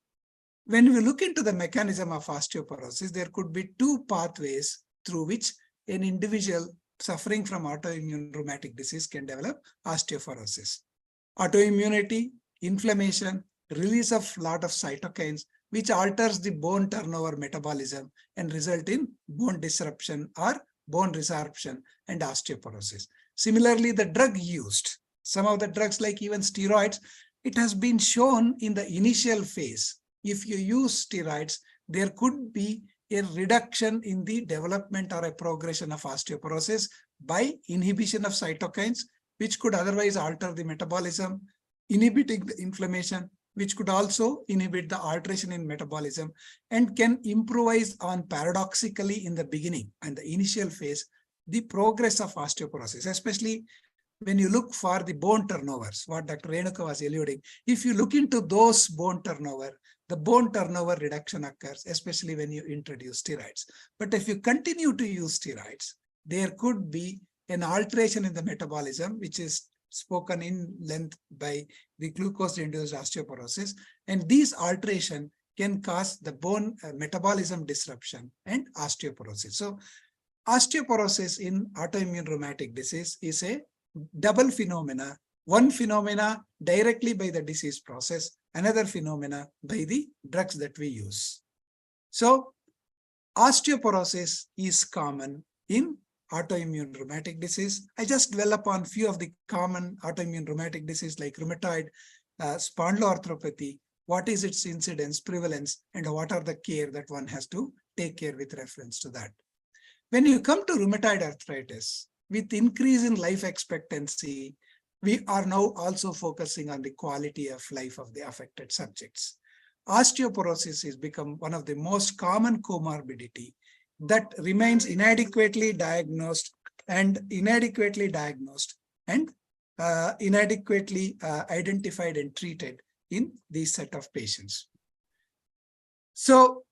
when we look into the mechanism of osteoporosis, there could be 2 pathways through which an individual suffering from autoimmune rheumatic disease can develop osteoporosis. Autoimmunity, inflammation, release of lot of cytokines which alters the bone turnover metabolism and result in bone disruption or bone resorption and osteoporosis. Similarly, the drug used, some of the drugs like even steroids, it has been shown in the initial phase, if you use steroids, there could be a reduction in the development or a progression of osteoporosis by inhibition of cytokines, which could otherwise alter the metabolism, inhibiting the inflammation, which could also inhibit the alteration in metabolism and can improvise on paradoxically in the beginning and the initial phase, the progress of osteoporosis, especially when you look for the bone turnovers, what Dr. Renuka was alluding. If you look into those bone turnover, the bone turnover reduction occurs, especially when you introduce steroids. But if you continue to use steroids, there could be an alteration in the metabolism, which is spoken in length by the glucose-induced osteoporosis. And these alteration can cause the bone metabolism disruption and osteoporosis. So osteoporosis in autoimmune rheumatic disease is a double phenomena. One phenomena directly by the disease process, another phenomena by the drugs that we use. So osteoporosis is common in autoimmune rheumatic disease. I just dwell upon few of the common autoimmune rheumatic disease like rheumatoid spondyloarthropathy. What is its incidence, prevalence, and what are the care that one has to take care with reference to that. When you come to rheumatoid arthritis, with increase in life expectancy, we are now also focusing on the quality of life of the affected subjects. Osteoporosis has become one of the most common comorbidity that remains inadequately diagnosed and inadequately identified and treated in this set of patients. So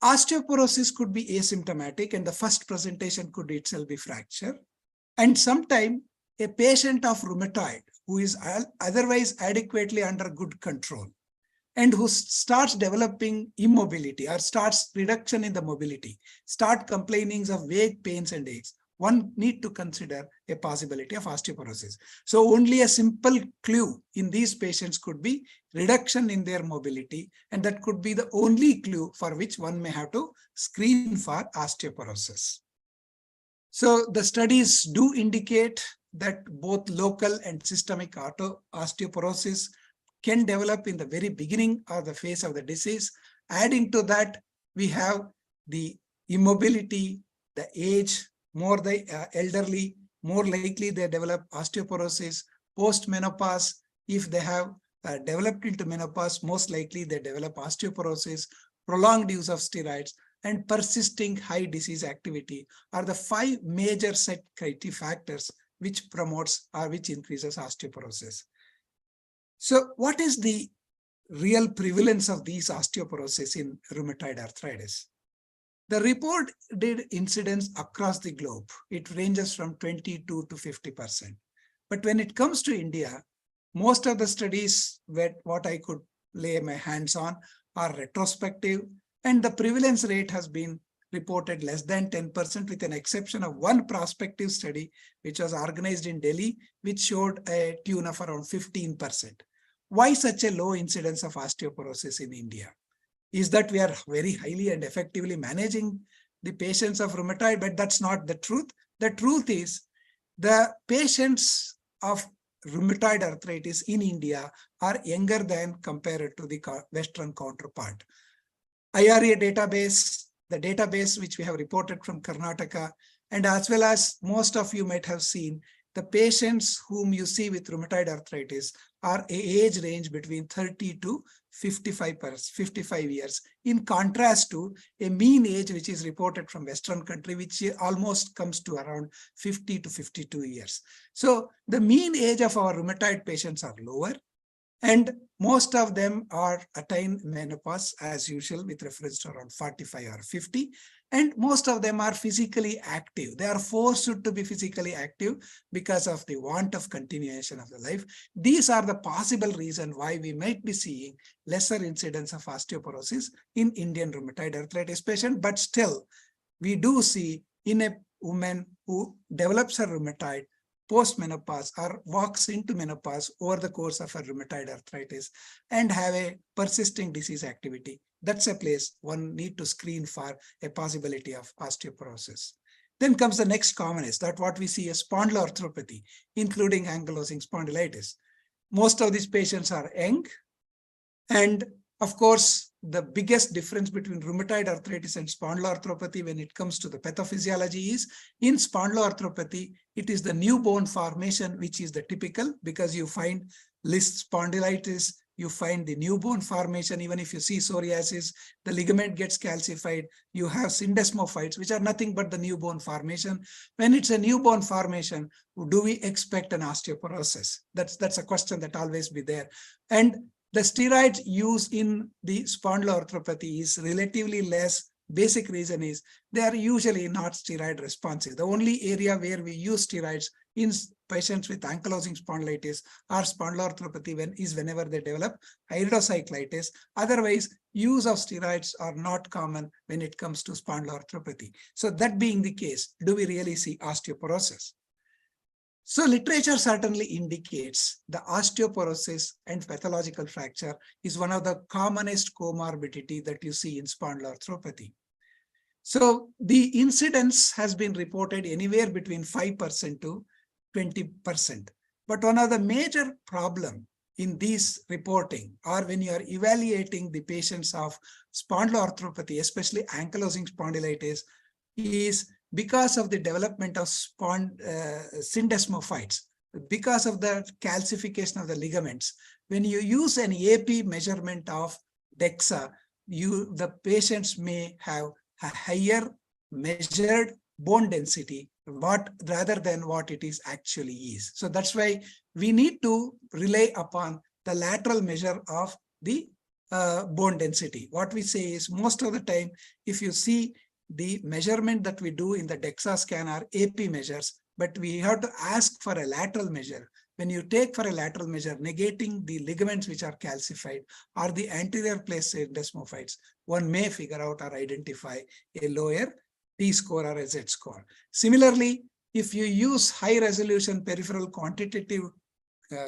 osteoporosis could be asymptomatic and the first presentation could itself be fracture. And sometimes a patient of rheumatoid who is otherwise adequately under good control and who starts developing immobility or starts reduction in the mobility, start complaining of vague pains and aches, one need to consider a possibility of osteoporosis. So only a simple clue in these patients could be reduction in their mobility, and that could be the only clue for which one may have to screen for osteoporosis. So the studies do indicate that both local and systemic osteoporosis can develop in the very beginning of the phase of the disease. Adding to that, we have the immobility, the age, more the elderly, more likely they develop osteoporosis. Post-menopause, if they have developed into menopause, most likely they develop osteoporosis. Prolonged use of steroids and persisting high disease activity are the 5 major set criteria factors which promotes or which increases osteoporosis. So what is the real prevalence of these osteoporosis in rheumatoid arthritis? The report did incidence across the globe. It ranges from 22 to 50%. But when it comes to India, most of the studies what I could lay my hands on are retrospective, and the prevalence rate has been reported less than 10%, with an exception of one prospective study, which was organized in Delhi, which showed a tune of around 15%. Why such a low incidence of osteoporosis in India? Is that we are very highly and effectively managing the patients of rheumatoid, but that's not the truth. The truth is the patients of rheumatoid arthritis in India are younger than compared to the Western counterpart. IORA database, the database which we have reported from Karnataka, and as well as most of you might have seen, the patients whom you see with rheumatoid arthritis are a age range between 30 to 55 years, in contrast to a mean age which is reported from Western country, which almost comes to around 50 to 52 years. So the mean age of our rheumatoid patients are lower, and most of them are attain menopause as usual with reference to around 45 or 50. And most of them are physically active. They are forced to be physically active because of the want of continuation of the life. These are the possible reasons why we might be seeing lesser incidence of osteoporosis in Indian rheumatoid arthritis patient. But still, we do see in a woman who develops her rheumatoid, post-menopause or walks into menopause over the course of a rheumatoid arthritis and have a persisting disease activity, that's a place one need to screen for a possibility of osteoporosis. Then comes the next commonest, that what we see as spondyloarthropathy, including ankylosing spondylitis. Most of these patients are young. And of course, the biggest difference between rheumatoid arthritis and spondyloarthropathy when it comes to the pathophysiology is in spondyloarthropathy, it is the new bone formation, which is the typical, because you find list spondylitis, you find the new bone formation. Even if you see psoriasis, the ligament gets calcified. You have syndesmophytes, which are nothing but the new bone formation. When it's a new bone formation, do we expect an osteoporosis? That's a question that always be there. And the steroids used in the spondyloarthropathy is relatively less. Basic reason is they are usually not steroid responsive. The only area where we use steroids in patients with ankylosing spondylitis or spondyloarthropathy is whenever they develop iridocyclitis. Otherwise, use of steroids are not common when it comes to spondyloarthropathy. So that being the case, do we really see osteoporosis? So literature certainly indicates the osteoporosis and pathological fracture is one of the commonest comorbidity that you see in spondyloarthropathy. So the incidence has been reported anywhere between 5% to 20%. But one of the major problem in this reporting, or when you are evaluating the patients of spondyloarthropathy, especially ankylosing spondylitis, is because of the development of syndesmophytes, because of the calcification of the ligaments. When you use an AP measurement of DEXA, the patients may have a higher measured bone density rather than what it is actually is. So that's why we need to rely upon the lateral measure of the bone density. What we say is most of the time, if you see the measurement that we do in the DEXA scan are AP measures, but we have to ask for a lateral measure. When you take for a lateral measure, negating the ligaments which are calcified or the anterior place syndesmophytes, one may figure out or identify a lower T-score or a Z-score. Similarly, if you use high-resolution peripheral quantitative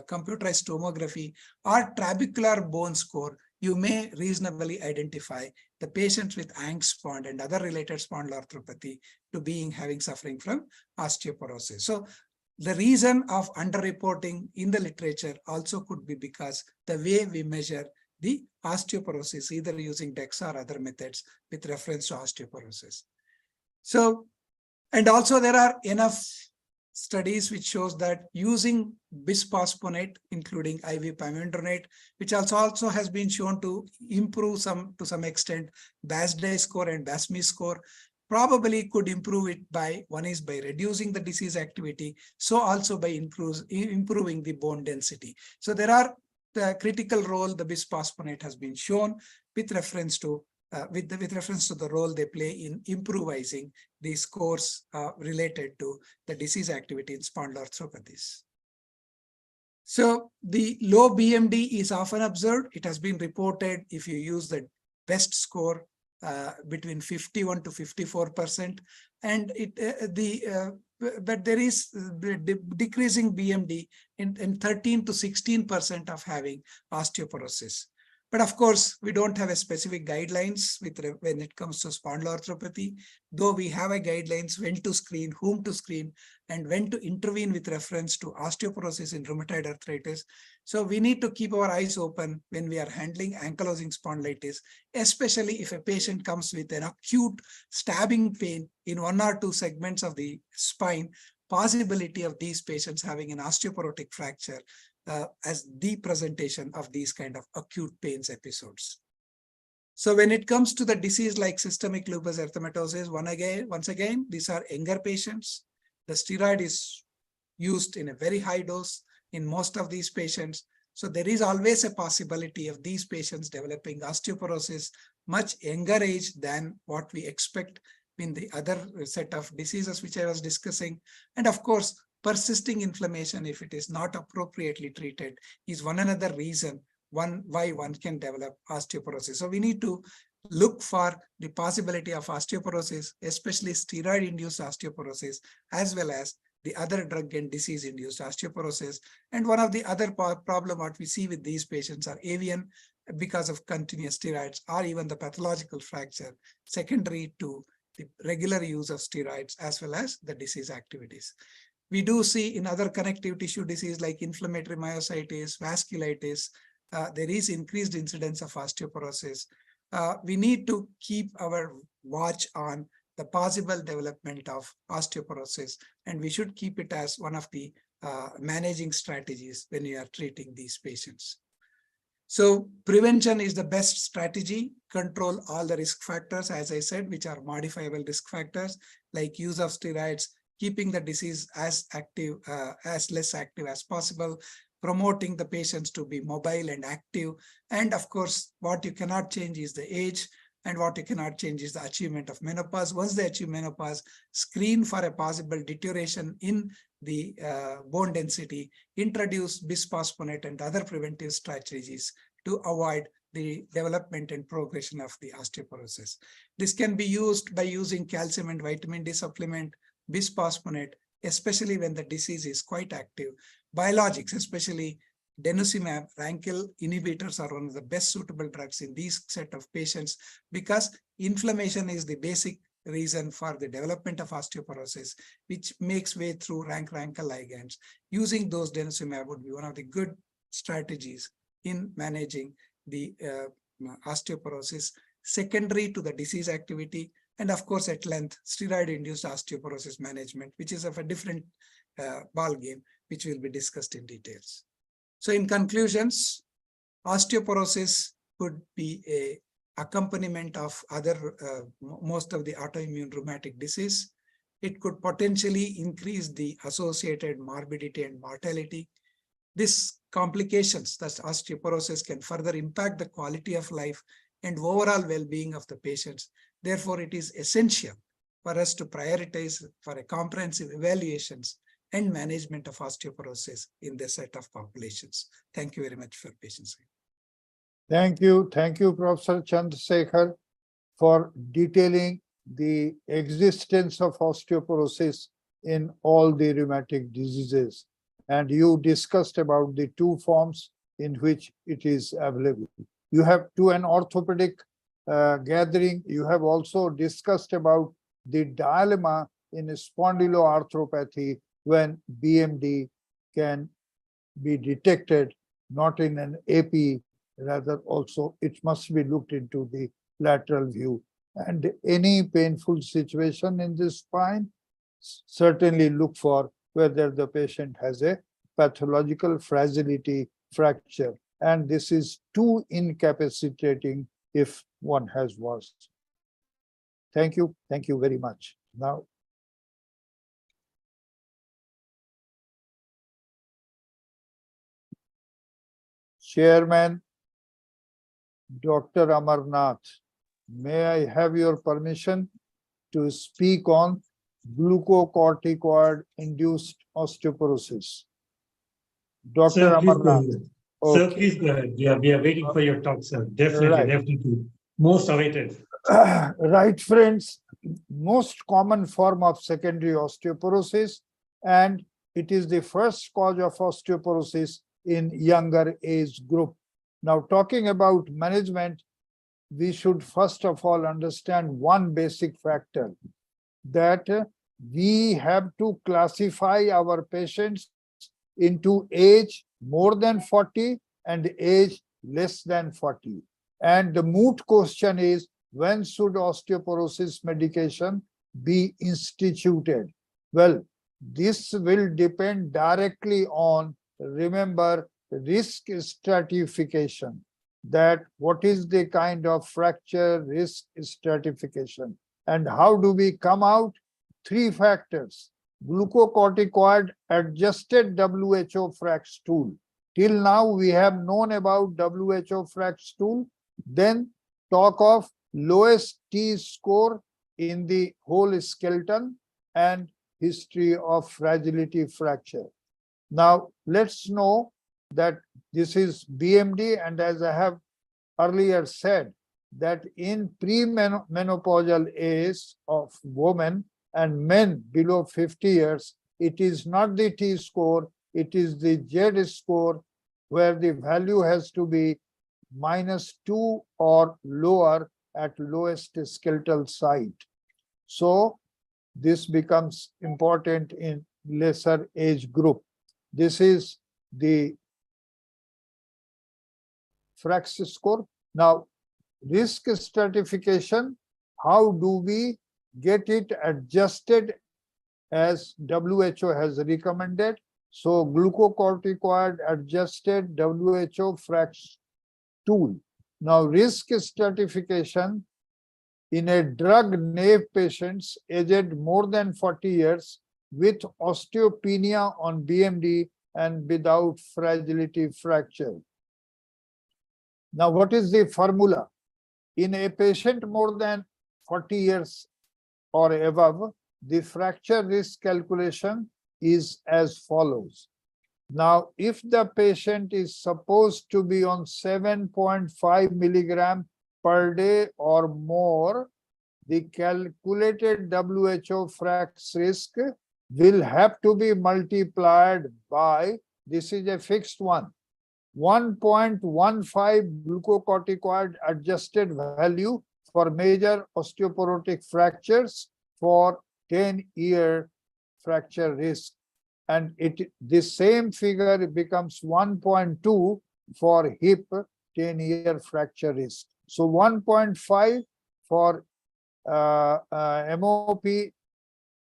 computerized tomography or trabecular bone score, you may reasonably identify the patients with angst and other related spondyloarthropathy to having suffering from osteoporosis. So the reason of underreporting in the literature also could be because the way we measure the osteoporosis, either using DEXA or other methods with reference to osteoporosis. So, and also there are enough studies which shows that using bisphosphonate, including IV pamindronate, which also has been shown to improve to some extent BASDAI score and BASMI score, probably could improve it by, one is by reducing the disease activity, so also by improving the bone density. So there are the critical role the bisphosphonate has been shown with reference to the role they play in improvising the scores related to the disease activity in spondyloarthropathies. So the low BMD is often observed. It has been reported if you use the best score between 51 to 54%, and but there is decreasing BMD in 13 to 16% of having osteoporosis. But of course, we don't have a specific guidelines when it comes to spondyloarthropathy, though we have a guidelines when to screen, whom to screen, and when to intervene with reference to osteoporosis in rheumatoid arthritis. So we need to keep our eyes open when we are handling ankylosing spondylitis, especially if a patient comes with an acute stabbing pain in one or two segments of the spine, possibility of these patients having an osteoporotic fracture as the presentation of these kind of acute pains episodes. So when it comes to the disease like systemic lupus erythematosus, once again, these are younger patients. The steroid is used in a very high dose in most of these patients. So there is always a possibility of these patients developing osteoporosis much younger age than what we expect in the other set of diseases which I was discussing. And of course, persisting inflammation, if it is not appropriately treated, is one another reason why one can develop osteoporosis. So we need to look for the possibility of osteoporosis, especially steroid-induced osteoporosis, as well as the other drug and disease-induced osteoporosis. And one of the other problem what we see with these patients are avian because of continuous steroids, or even the pathological fracture secondary to the regular use of steroids as well as the disease activities. We do see in other connective tissue disease like inflammatory myositis, vasculitis, there is increased incidence of osteoporosis. We need to keep our watch on the possible development of osteoporosis, and we should keep it as one of the managing strategies when we are treating these patients. So prevention is the best strategy. Control all the risk factors, as I said, which are modifiable risk factors like use of steroids, keeping the disease as active, as less active as possible, promoting the patients to be mobile and active. And of course, what you cannot change is the age, and what you cannot change is the achievement of menopause. Once they achieve menopause, screen for a possible deterioration in the bone density, introduce bisphosphonate and other preventive strategies to avoid the development and progression of the osteoporosis. This can be used by using calcium and vitamin D supplement, bisphosphonate, especially when the disease is quite active. Biologics, especially denosumab, RANKL inhibitors are one of the best suitable drugs in these set of patients because inflammation is the basic reason for the development of osteoporosis, which makes way through RANKL ligands. Using those denosumab would be one of the good strategies in managing the osteoporosis secondary to the disease activity. And of course, at length, steroid-induced osteoporosis management, which is of a different ball game, which will be discussed in details. So in conclusions, osteoporosis could be a accompaniment of other, most of the autoimmune rheumatic disease. It could potentially increase the associated morbidity and mortality. These complications, thus osteoporosis, can further impact the quality of life and overall well-being of the patients. Therefore, it is essential for us to prioritize for a comprehensive evaluations and management of osteoporosis in this set of populations. Thank you very much for patience. Thank you, Professor Chandrashekhara, for detailing the existence of osteoporosis in all the rheumatic diseases. And you discussed about the two forms in which it is available. You have, to an orthopedic gathering, you have also discussed about the dilemma in spondyloarthropathy when BMD can be detected not in an AP, rather also it must be looked into the lateral view. And any painful situation in the spine, certainly look for whether the patient has a pathological fragility fracture. And this is too incapacitating if one has worse. Thank you very much. Now, Chairman Dr. Amarnath, may I have your permission to speak on glucocorticoid-induced osteoporosis? Dr. Sir, please go Amarnath. ahead. Okay. Sir, please go ahead. We are waiting for your talk, sir. Definitely, Right. definitely. Most awaited. Right, friends. Most common form of secondary osteoporosis, and it is the first cause of osteoporosis in younger age group. Now, talking about management, we should first of all understand one basic factor, that we have to classify our patients into age more than 40 and age less than 40. And the moot question is, when should osteoporosis medication be instituted? Well, this will depend directly on, remember, risk stratification, that what is the kind of fracture risk stratification. And how do we come out? Three factors: glucocorticoid adjusted WHO FRAX tool. Till now, we have known about WHO FRAX tool. Then talk of lowest T score in the whole skeleton and history of fragility fracture. Now, let's know that this is BMD, and as I have earlier said, that in premenopausal age of women and men below 50 years, it is not the T-score, it is the Z-score, where the value has to be -2 or lower at lowest skeletal site. So this becomes important in lesser age group. This is the FRAX score. Now, risk stratification, how do we get it adjusted as WHO has recommended? So glucocorticoid adjusted WHO FRAX tool. Now, risk stratification in a drug-naive patients aged more than 40 years with osteopenia on BMD and without fragility fracture. Now, what is the formula? In a patient more than 40 years or above, the fracture risk calculation is as follows. Now, if the patient is supposed to be on 7.5 milligram per day or more, the calculated WHO FRAX risk will have to be multiplied by, this is a fixed one, 1.15 glucocorticoid adjusted value for major osteoporotic fractures for 10-year fracture risk. And this same figure becomes 1.2 for hip 10-year fracture risk. So 1.5 for MOP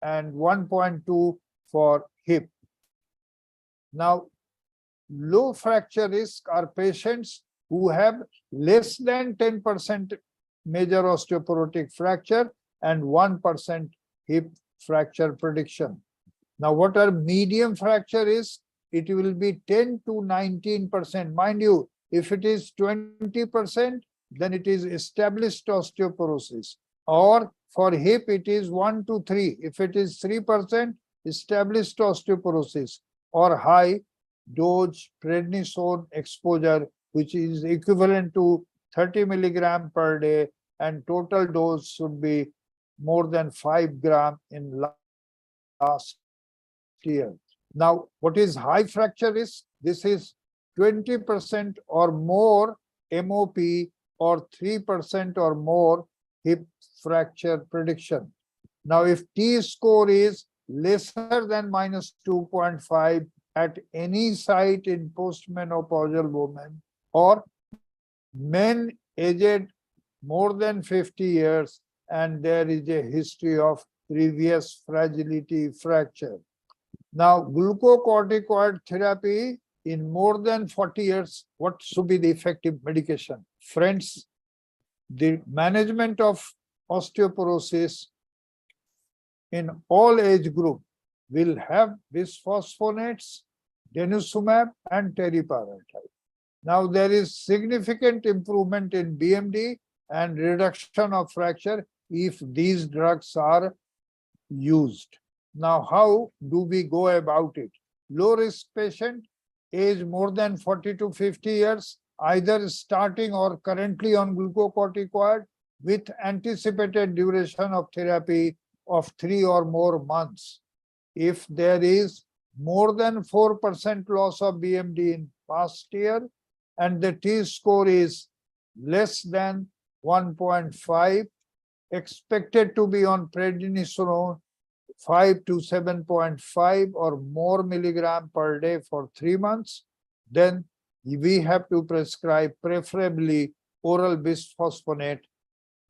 and 1.2 for hip. Now, low fracture risk are patients who have less than 10% major osteoporotic fracture and 1% hip fracture prediction. Now, what are medium fracture risk? It will be 10 to 19%. Mind you, if it is 20%, then it is established osteoporosis. Or for hip, it is 1 to 3. If it is 3%, established osteoporosis or high dose prednisone exposure, which is equivalent to 30 milligram per day, and total dose should be more than 5 gram in last year. Now, what is high fracture risk? This is 20% or more MOP or 3% or more hip fracture prediction. Now, if T-score is lesser than -2.5 at any site in postmenopausal women or men aged more than 50 years and there is a history of previous fragility fracture. Now, glucocorticoid therapy in more than 40 years, what should be the effective medication? Friends, the management of osteoporosis in all age group will have bisphosphonates, denosumab, and teriparatide. Now, there is significant improvement in BMD and reduction of fracture if these drugs are used. Now, how do we go about it? Low-risk patient, age more than 40 to 50 years, either starting or currently on glucocorticoid with anticipated duration of therapy of 3 or more months. If there is more than 4% loss of BMD in past year and the T-score is less than 1.5, expected to be on prednisone 5 to 7.5 or more milligram per day for 3 months, then we have to prescribe preferably oral bisphosphonate,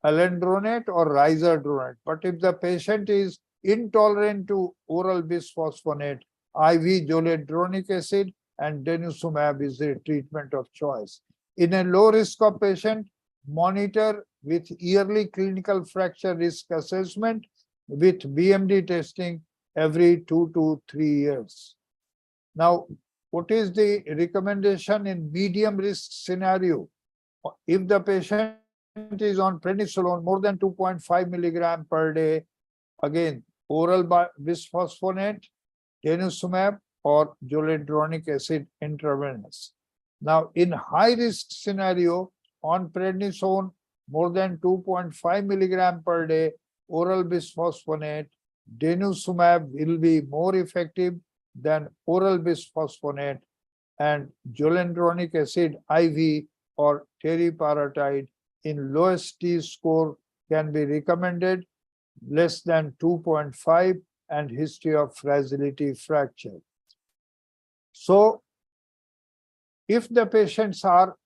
alendronate or risodronate. But if the patient is intolerant to oral bisphosphonate, IV zoledronic acid and denosumab is the treatment of choice. In a low risk of patient, monitor with yearly clinical fracture risk assessment with BMD testing every 2 to 3 years. Now, what is the recommendation in medium risk scenario? If the patient is on prednisolone more than 2.5 milligram per day, again, oral bisphosphonate, denosumab, or zoledronic acid intravenous. Now, in high risk scenario, on prednisone more than 2.5 milligram per day, oral bisphosphonate, denosumab will be more effective than oral bisphosphonate, and zoledronic acid IV or teriparatide in lowest T score can be recommended, less than 2.5, and history of fragility fracture. So if the patients are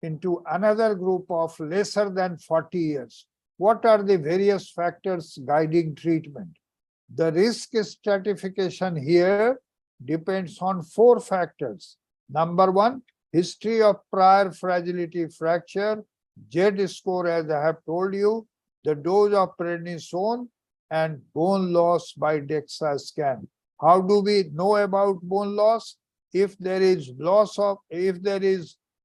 into another group of lesser than 40 years, what are the various factors guiding treatment? The risk stratification here depends on 4 factors. Number 1, history of prior fragility fracture, Z score as I have told you, the dose of prednisone, and bone loss by DEXA scan. How do we know about bone loss? If there is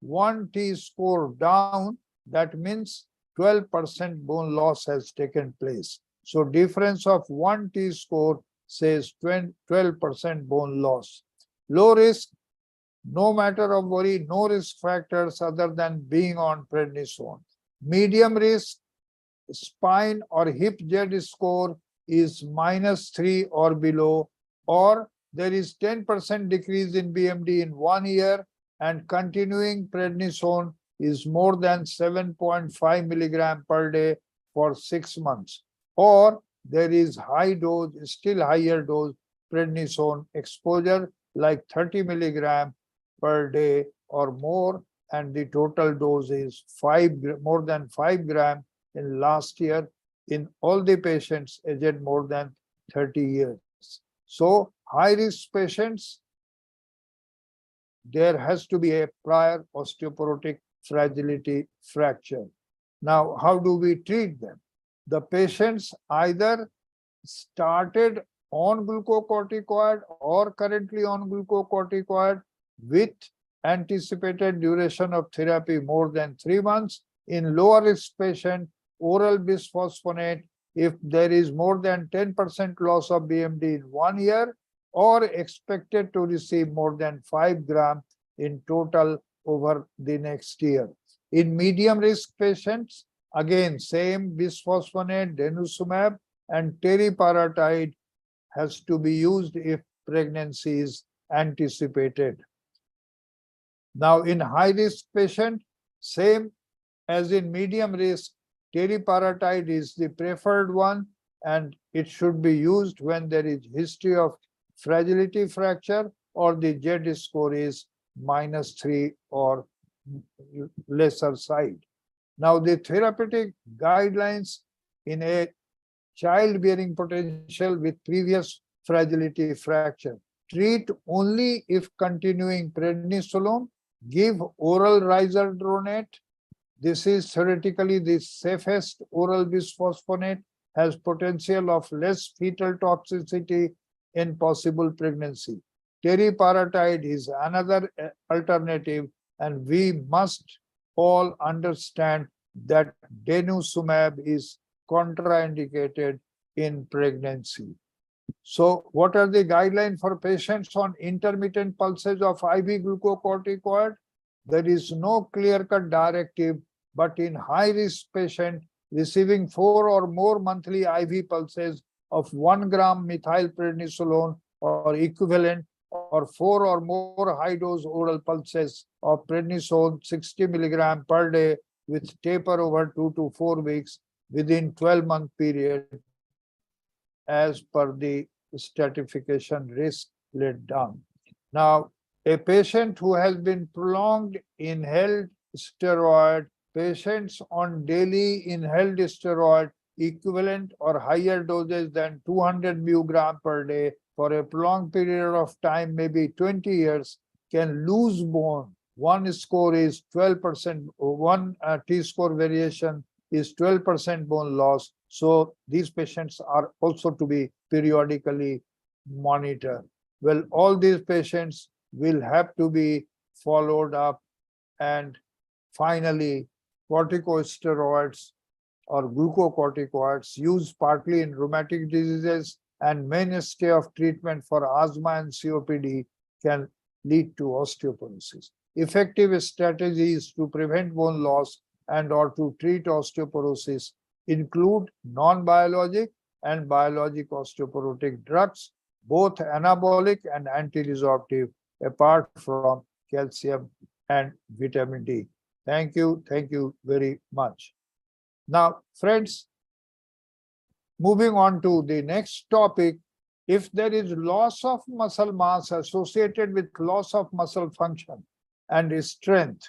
1 T score down, that means 12% bone loss has taken place. So difference of 1 T score says 12% bone loss. Low risk, no matter of worry, no risk factors other than being on prednisone. Medium risk, spine or hip Z score is -3 or below, or there is 10% decrease in BMD in 1 year, and continuing prednisone is more than 7.5 milligram per day for 6 months, or there is high dose, still higher dose prednisone exposure like 30 milligram per day or more, and the total dose is more than 5 gram in last year in all the patients aged more than 30 years. So high risk patients, there has to be a prior osteoporotic fragility fracture. Now, how do we treat them? The patients either started on glucocorticoid or currently on glucocorticoid with anticipated duration of therapy more than 3 months. In lower risk patient, oral bisphosphonate if there is more than 10% loss of BMD in 1 year, or expected to receive more than 5 gram in total over the next year. In medium risk patients, again, same bisphosphonate, denosumab, and teriparatide has to be used if pregnancy is anticipated. Now, in high risk patient, same as in medium risk, teriparatide is the preferred one, and it should be used when there is history of fragility fracture or the Z score is -3 or lesser side. Now, the therapeutic guidelines in a childbearing potential with previous fragility fracture: treat only if continuing prednisolone, give oral risodronate. This is theoretically the safest oral bisphosphonate, has potential of less fetal toxicity in possible pregnancy. Teriparatide is another alternative, and we must all understand that denosumab is contraindicated in pregnancy. So what are the guidelines for patients on intermittent pulses of IV glucocorticoid? There is no clear-cut directive, but in high-risk patient receiving 4 or more monthly IV pulses of 1 gram methylprednisolone or equivalent, or 4 or more high-dose oral pulses of prednisone 60 milligram per day with taper over 2 to 4 weeks within 12-month period as per the stratification risk laid down. Now, a patient who has been prolonged inhaled steroid, patients on daily inhaled steroid equivalent or higher doses than 200 μg per day for a prolonged period of time, maybe 20 years, can lose bone. One score is 12%, one T-score variation is 12% bone loss. So these patients are also to be periodically monitored. Well, all these patients will have to be followed up, and finally, corticosteroids or glucocorticoids used partly in rheumatic diseases and mainstay of treatment for asthma and COPD can lead to osteoporosis. Effective strategies to prevent bone loss and or to treat osteoporosis include non-biologic and biologic osteoporotic drugs, both anabolic and anti-resorptive, apart from calcium and vitamin D. Thank you very much. Now, friends, moving on to the next topic, if there is loss of muscle mass associated with loss of muscle function and strength,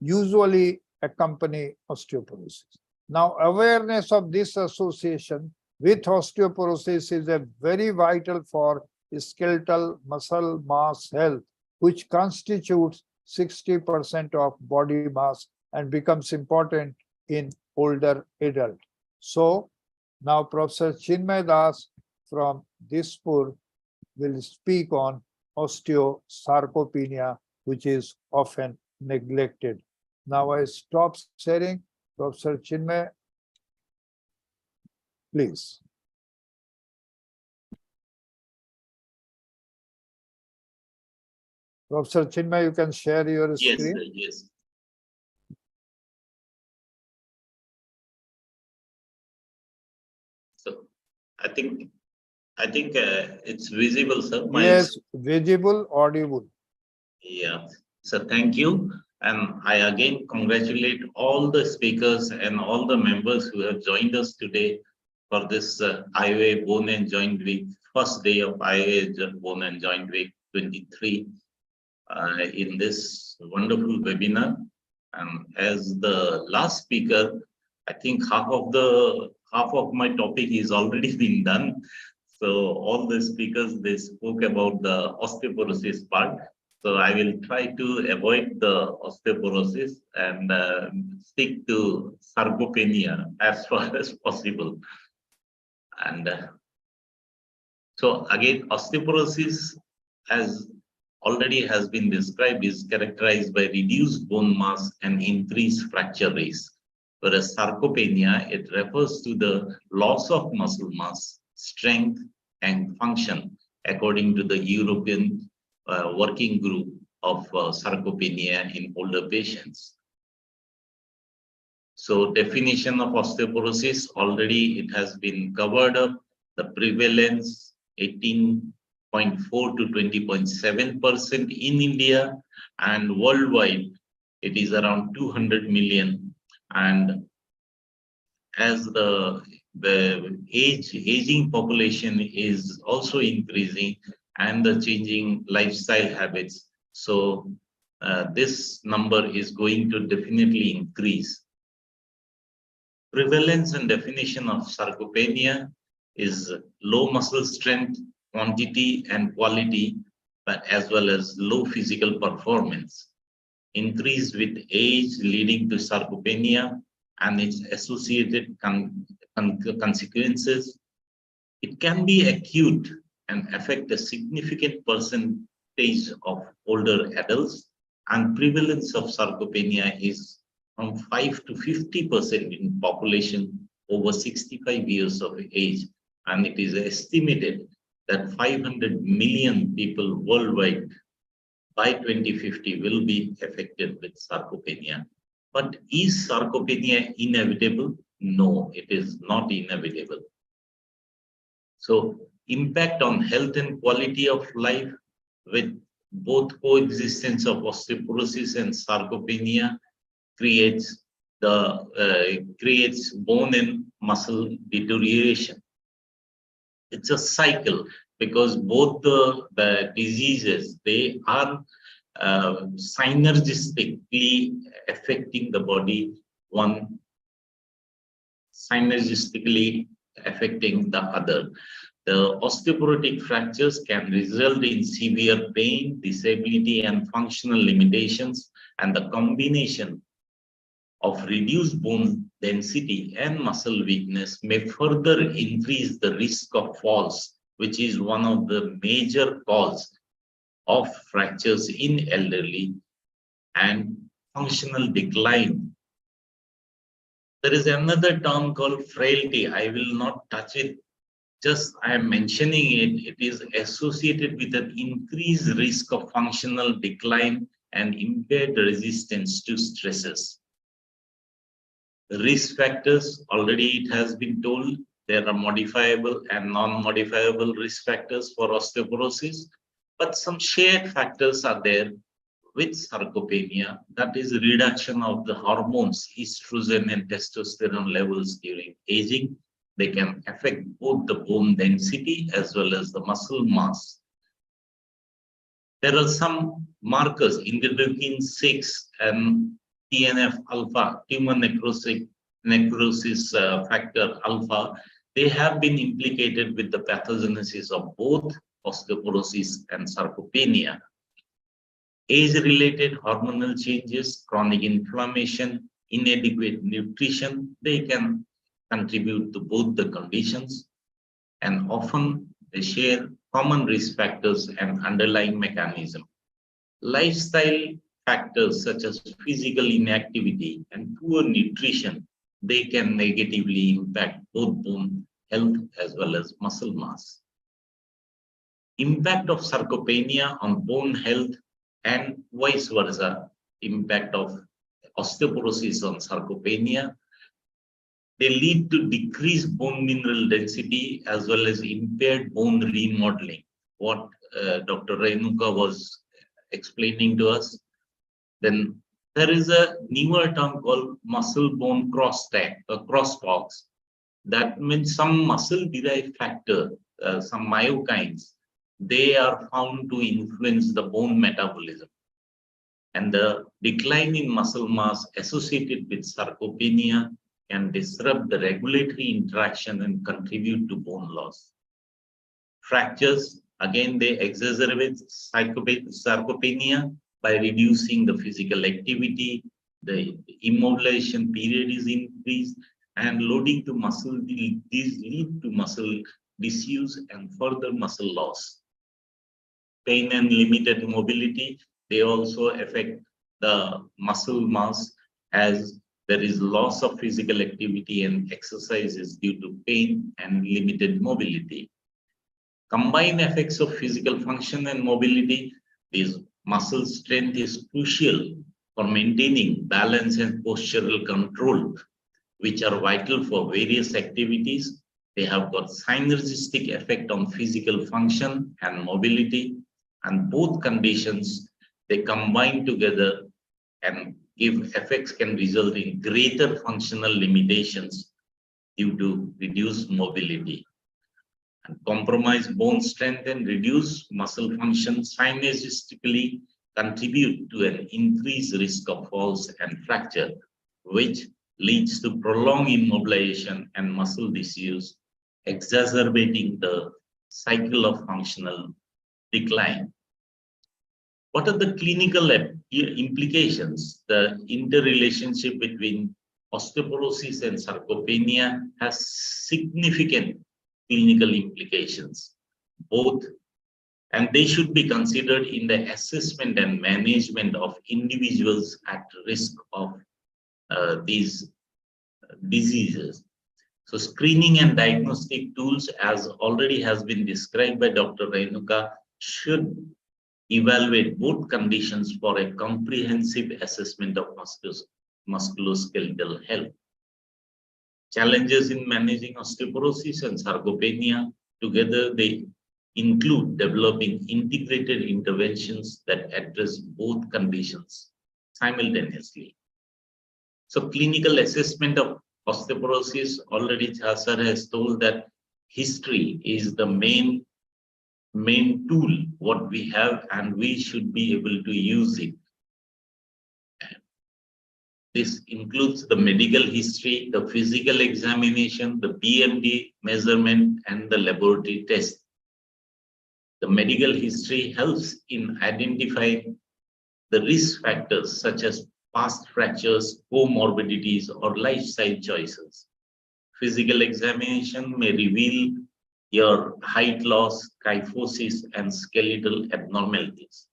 usually accompany osteoporosis. Now, awareness of this association with osteoporosis is a very vital for skeletal muscle mass health, which constitutes 60% of body mass and becomes important in older adult. So now Professor Chinmoy Das from Tezpur will speak on Osteo-Sarcopenia, which is often neglected. Now I stop sharing. Professor Chinmoy, please. Professor Chinmoy, you can share your screen. Yes, sir, yes. So I think it's visible, sir. Yes, visible, audible. Yeah. So thank you. And I again congratulate all the speakers and all the members who have joined us today for this IOA Bone and Joint Week, first day of IOA Bone and Joint Week 23 in this wonderful webinar. And as the last speaker, I think half of my topic is already been done. So all the speakers, they spoke about the osteoporosis part. So I will try to avoid the osteoporosis and stick to sarcopenia as far as possible. And so again, osteoporosis, as already has been described, is characterized by reduced bone mass and increased fracture risk. Whereas sarcopenia, it refers to the loss of muscle mass, strength, and function, according to the European working group of sarcopenia in older patients. So definition of osteoporosis, already it has been covered up. The prevalence 18.4 to 20.7% in India, and worldwide it is around 200 million. And as the aging population is also increasing and the changing lifestyle habits, so this number is going to definitely increase. Prevalence and definition of sarcopenia is low muscle strength, quantity and quality, but as well as low physical performance. Increase with age leading to sarcopenia and its associated consequences. It can be acute and affect a significant percentage of older adults, and prevalence of sarcopenia is from 5 to 50% in population over 65 years of age, and it is estimated that 500 million people worldwide by 2050 will be affected with sarcopenia. But is sarcopenia inevitable? No, it is not inevitable. So impact on health and quality of life with both coexistence of osteoporosis and sarcopenia creates bone and muscle deterioration. It's a cycle because both the diseases, they are synergistically affecting the body, one synergistically affecting the other. The osteoporotic fractures can result in severe pain, disability, and functional limitations, and the combination of reduced bone density and muscle weakness may further increase the risk of falls, which is one of the major causes of fractures in elderly, and functional decline. There is another term called frailty. I will not touch it, just I am mentioning it. It is associated with an increased risk of functional decline and impaired resistance to stresses. The risk factors, already it has been told, There are modifiable and non-modifiable risk factors for osteoporosis, but some shared factors are there with sarcopenia, that is reduction of the hormones, estrogen and testosterone levels during aging. They can affect both the bone density as well as the muscle mass. There are some markers, interleukin-6 and TNF-alpha, tumor necrosis factor alpha. They have been implicated with the pathogenesis of both osteoporosis and sarcopenia. Age-related hormonal changes, chronic inflammation, inadequate nutrition, they can contribute to both the conditions, and often they share common risk factors and underlying mechanism. Lifestyle factors such as physical inactivity and poor nutrition, they can negatively impact both bone health as well as muscle mass. Impact of sarcopenia on bone health and vice versa, impact of osteoporosis on sarcopenia, they lead to decreased bone mineral density as well as impaired bone remodeling, what Dr. Renuka was explaining to us. Then there is a newer term called muscle bone crosstalks. That means some muscle derived factor, some myokines, they are found to influence the bone metabolism. And the decline in muscle mass associated with sarcopenia can disrupt the regulatory interaction and contribute to bone loss. Fractures, again, they exacerbate sarcopenia by reducing the physical activity, the immobilization period is increased, and loading to muscle, these lead to muscle disuse and further muscle loss. Pain and limited mobility, they also affect the muscle mass as there is loss of physical activity and exercises due to pain and limited mobility. Combined effects of physical function and mobility, this muscle strength is crucial for maintaining balance and postural control, which are vital for various activities. They have got synergistic effect on physical function and mobility, and both conditions, they combine together and give effects can result in greater functional limitations due to reduced mobility. And compromised bone strength and reduced muscle function synergistically contribute to an increased risk of falls and fracture, which leads to prolonged immobilization and muscle disuse, exacerbating the cycle of functional decline. What are the clinical implications? The interrelationship between osteoporosis and sarcopenia has significant clinical implications, both, and they should be considered in the assessment and management of individuals at risk of these diseases. So screening and diagnostic tools, as already has been described by Dr. Renuka, should evaluate both conditions for a comprehensive assessment of musculoskeletal health. Challenges in managing osteoporosis and sarcopenia, together they include developing integrated interventions that address both conditions simultaneously. So clinical assessment of osteoporosis, already Chaddha has told that history is the main tool what we have, and we should be able to use it. This includes the medical history, the physical examination, the BMD measurement, and the laboratory test. The medical history helps in identifying the risk factors such as past fractures, comorbidities, or lifestyle choices. Physical examination may reveal your height loss, kyphosis, and skeletal abnormalities.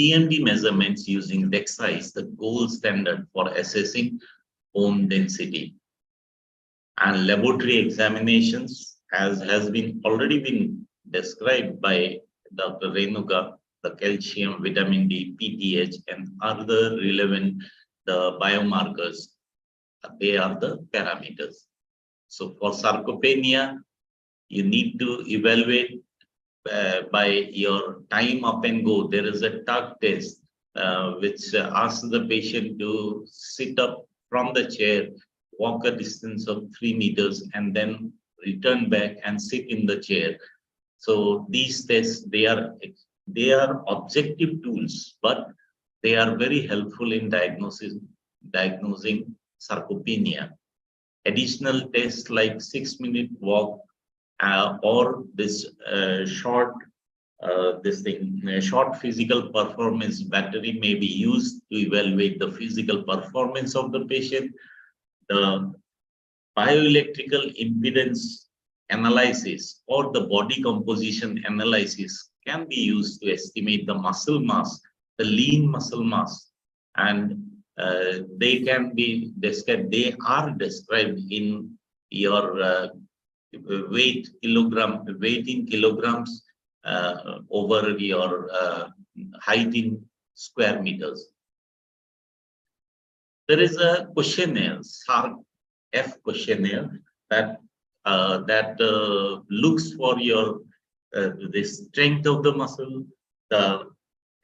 PMD measurements using DEXA is the gold standard for assessing bone density. And laboratory examinations, as has already been described by Dr. Renuka, the calcium, vitamin D, PTH, and other relevant biomarkers, they are the parameters. So for sarcopenia, you need to evaluate by your time up and go. There is a tug test which asks the patient to sit up from the chair, walk a distance of 3 meters, and then return back and sit in the chair. So these tests, they are objective tools, but they are very helpful in diagnosing sarcopenia. Additional tests like 6-minute walk or this short physical performance battery may be used to evaluate the physical performance of the patient. The bioelectrical impedance analysis or the body composition analysis can be used to estimate the muscle mass, the lean muscle mass, and they can be described. They are described in your weight in kilograms over your height in square meters. There is a questionnaire, SARC-F questionnaire, that looks for your the strength of the muscle, the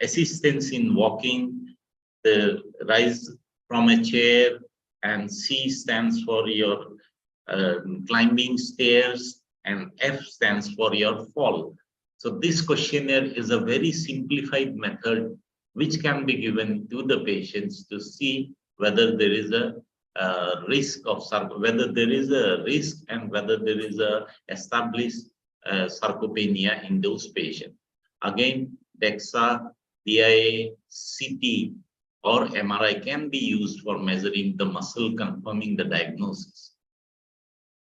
assistance in walking, the rise from a chair, and C stands for your climbing stairs, and F stands for your fall. So this questionnaire is a very simplified method which can be given to the patients to see whether there is a risk of whether there is a risk and whether there is a established sarcopenia in those patients. Again, DEXA, DIA, CT, or MRI can be used for measuring the muscle, confirming the diagnosis.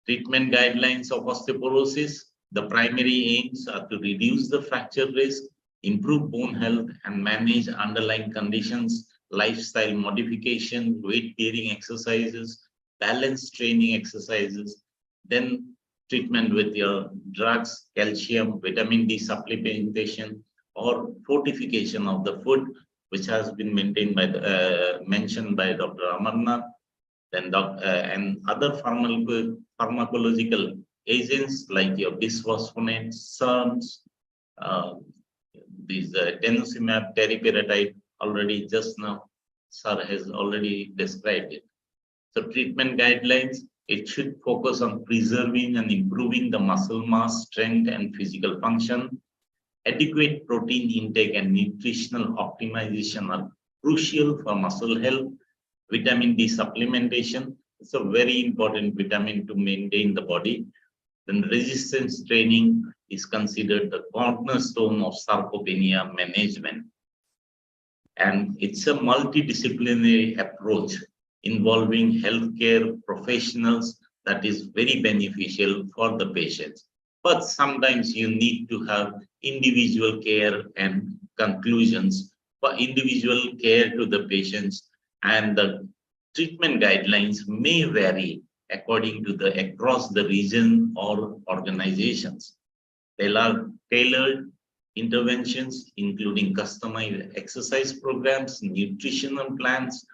Treatment guidelines of osteoporosis. The primary aims are to reduce the fracture risk, improve bone health, and manage underlying conditions, lifestyle modification, weight-bearing exercises, balance training exercises, then treatment with your drugs, calcium, vitamin D supplementation, or fortification of the foot, which has been mentioned by Dr. Amarnath, then and other pharmacological agents like your bisphosphonates, SERMs, these denosumab, teriparatide, already just now, sir has already described it. So treatment guidelines, it should focus on preserving and improving the muscle mass, strength, and physical function. Adequate protein intake and nutritional optimization are crucial for muscle health. Vitamin D supplementation is a very important vitamin to maintain the body. Then resistance training is considered the cornerstone of sarcopenia management. And it's a multidisciplinary approach involving healthcare professionals that is very beneficial for the patients. But sometimes you need to have individual care and conclusions for individual care to the patients, and the treatment guidelines may vary according to across the region or organizations. There are tailored interventions, including customized exercise programs, nutritional plans,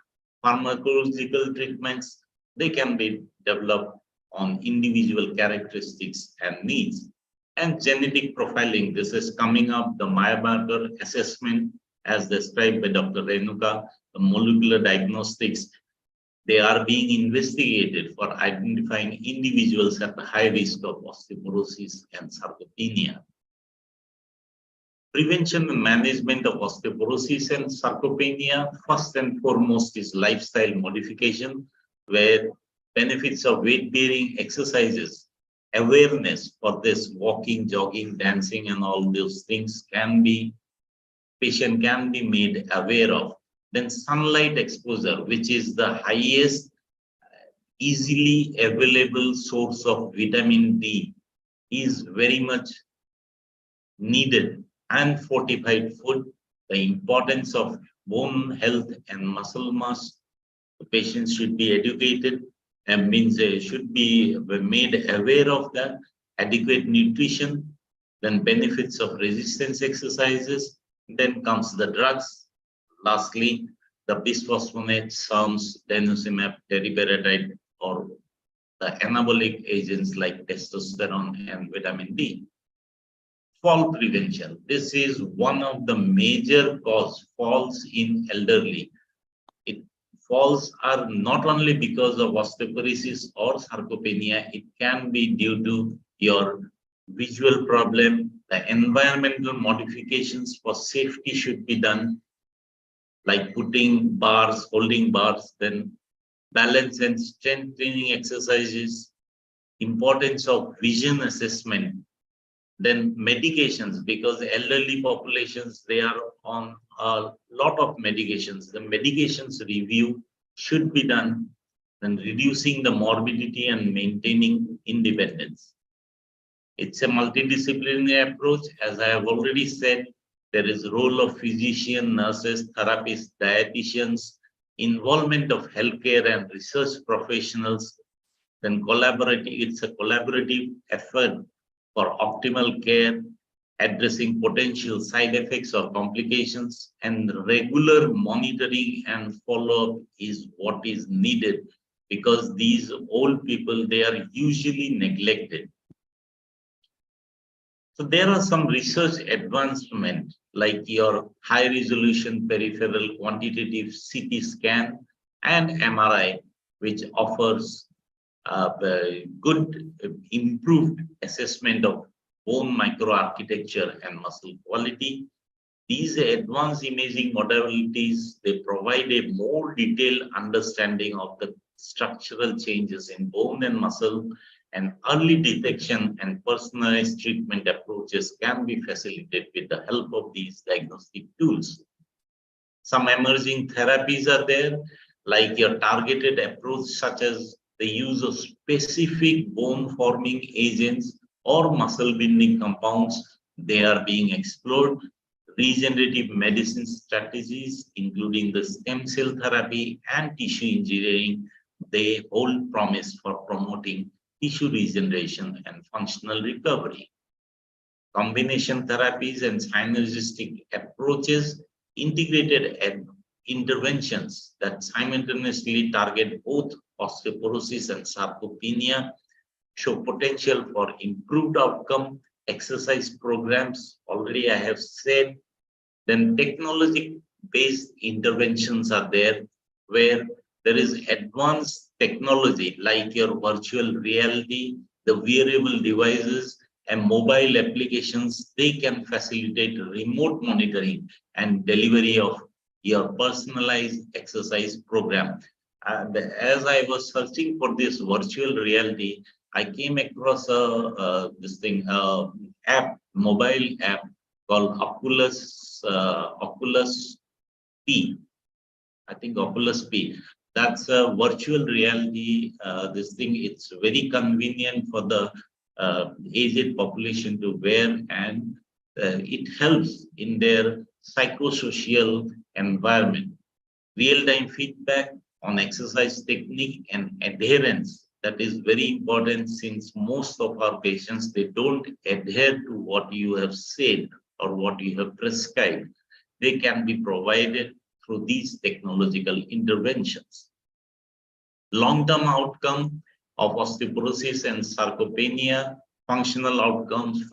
pharmacological treatments. They can be developed on individual characteristics and needs. And genetic profiling, this is coming up, the biomarker assessment as described by Dr. Renuka, the molecular diagnostics, they are being investigated for identifying individuals at high risk of osteoporosis and sarcopenia. Prevention and management of osteoporosis and sarcopenia, first and foremost, is lifestyle modification, where benefits of weight-bearing exercises, awareness for this walking, jogging, dancing, and all those things patient can be made aware of. Then sunlight exposure, which is the highest easily available source of vitamin D, is very much needed. And fortified food, the importance of bone health and muscle mass. The patients should be educated and means they should be made aware of that. Adequate nutrition, then benefits of resistance exercises, then comes the drugs. Lastly, the bisphosphonates, SERMs, denosumab, teriparatide, or the anabolic agents like testosterone and vitamin D. Fall prevention. This is one of the major cause falls in elderly. Falls are not only because of osteoporosis or sarcopenia, it can be due to your visual problem. The environmental modifications for safety should be done, like putting bars, holding bars, then balance and strength training exercises, importance of vision assessment, then medications, because elderly populations, they are on a lot of medications. The medications review should be done, and reducing the morbidity and maintaining independence. It's a multidisciplinary approach. As I have already said, there is role of physician, nurses, therapists, dietitians, involvement of healthcare and research professionals, then it's a collaborative effort for optimal care, addressing potential side effects or complications, and regular monitoring and follow-up is what is needed, because these old people, they are usually neglected. So there are some research advancements like your high-resolution peripheral quantitative CT scan and MRI, which offers good improved assessment of bone microarchitecture and muscle quality. These advanced imaging modalities, they provide a more detailed understanding of the structural changes in bone and muscle, and early detection and personalized treatment approaches can be facilitated with the help of these diagnostic tools. Some emerging therapies are there, like your targeted approach, such as the use of specific bone-forming agents or muscle-binding compounds. They are being explored. Regenerative medicine strategies, including the stem cell therapy and tissue engineering, they hold promise for promoting tissue regeneration and functional recovery. Combination therapies and synergistic approaches, integrated interventions that simultaneously target both osteoporosis and sarcopenia, show potential for improved outcome. Exercise programs, already I have said. Then technology-based interventions are there, where there is advanced technology like your virtual reality, the wearable devices, and mobile applications. They can facilitate remote monitoring and delivery of your personalized exercise program. And as I was searching for this virtual reality, I came across mobile app called Oculus P. I think Oculus P. That's a virtual reality. It's very convenient for the aged population to wear, and it helps in their psychosocial environment. Real-time feedback on exercise technique and adherence. That is very important, since most of our patients, they don't adhere to what you have said or what you have prescribed. They can be provided through these technological interventions. Long-term outcome of osteoporosis and sarcopenia, functional outcomes,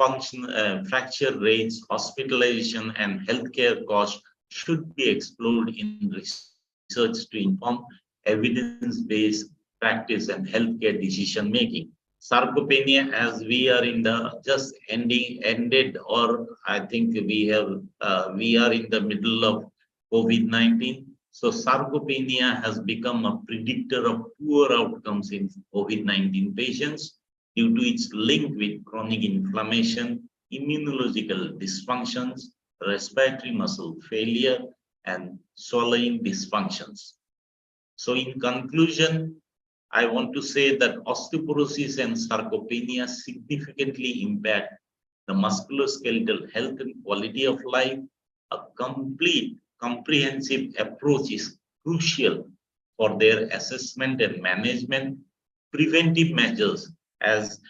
fracture rates, hospitalization, and healthcare costs should be explored in research to inform evidence-based practice and healthcare decision making. Sarcopenia, as we are in the just ended, or I think we are in the middle of COVID-19. So sarcopenia has become a predictor of poor outcomes in COVID-19 patients due to its link with chronic inflammation, immunological dysfunctions, respiratory muscle failure, and swallowing dysfunctions. So in conclusion, I want to say that osteoporosis and sarcopenia significantly impact the musculoskeletal health and quality of life. A complete, comprehensive approach is crucial for their assessment and management. Preventive measures, as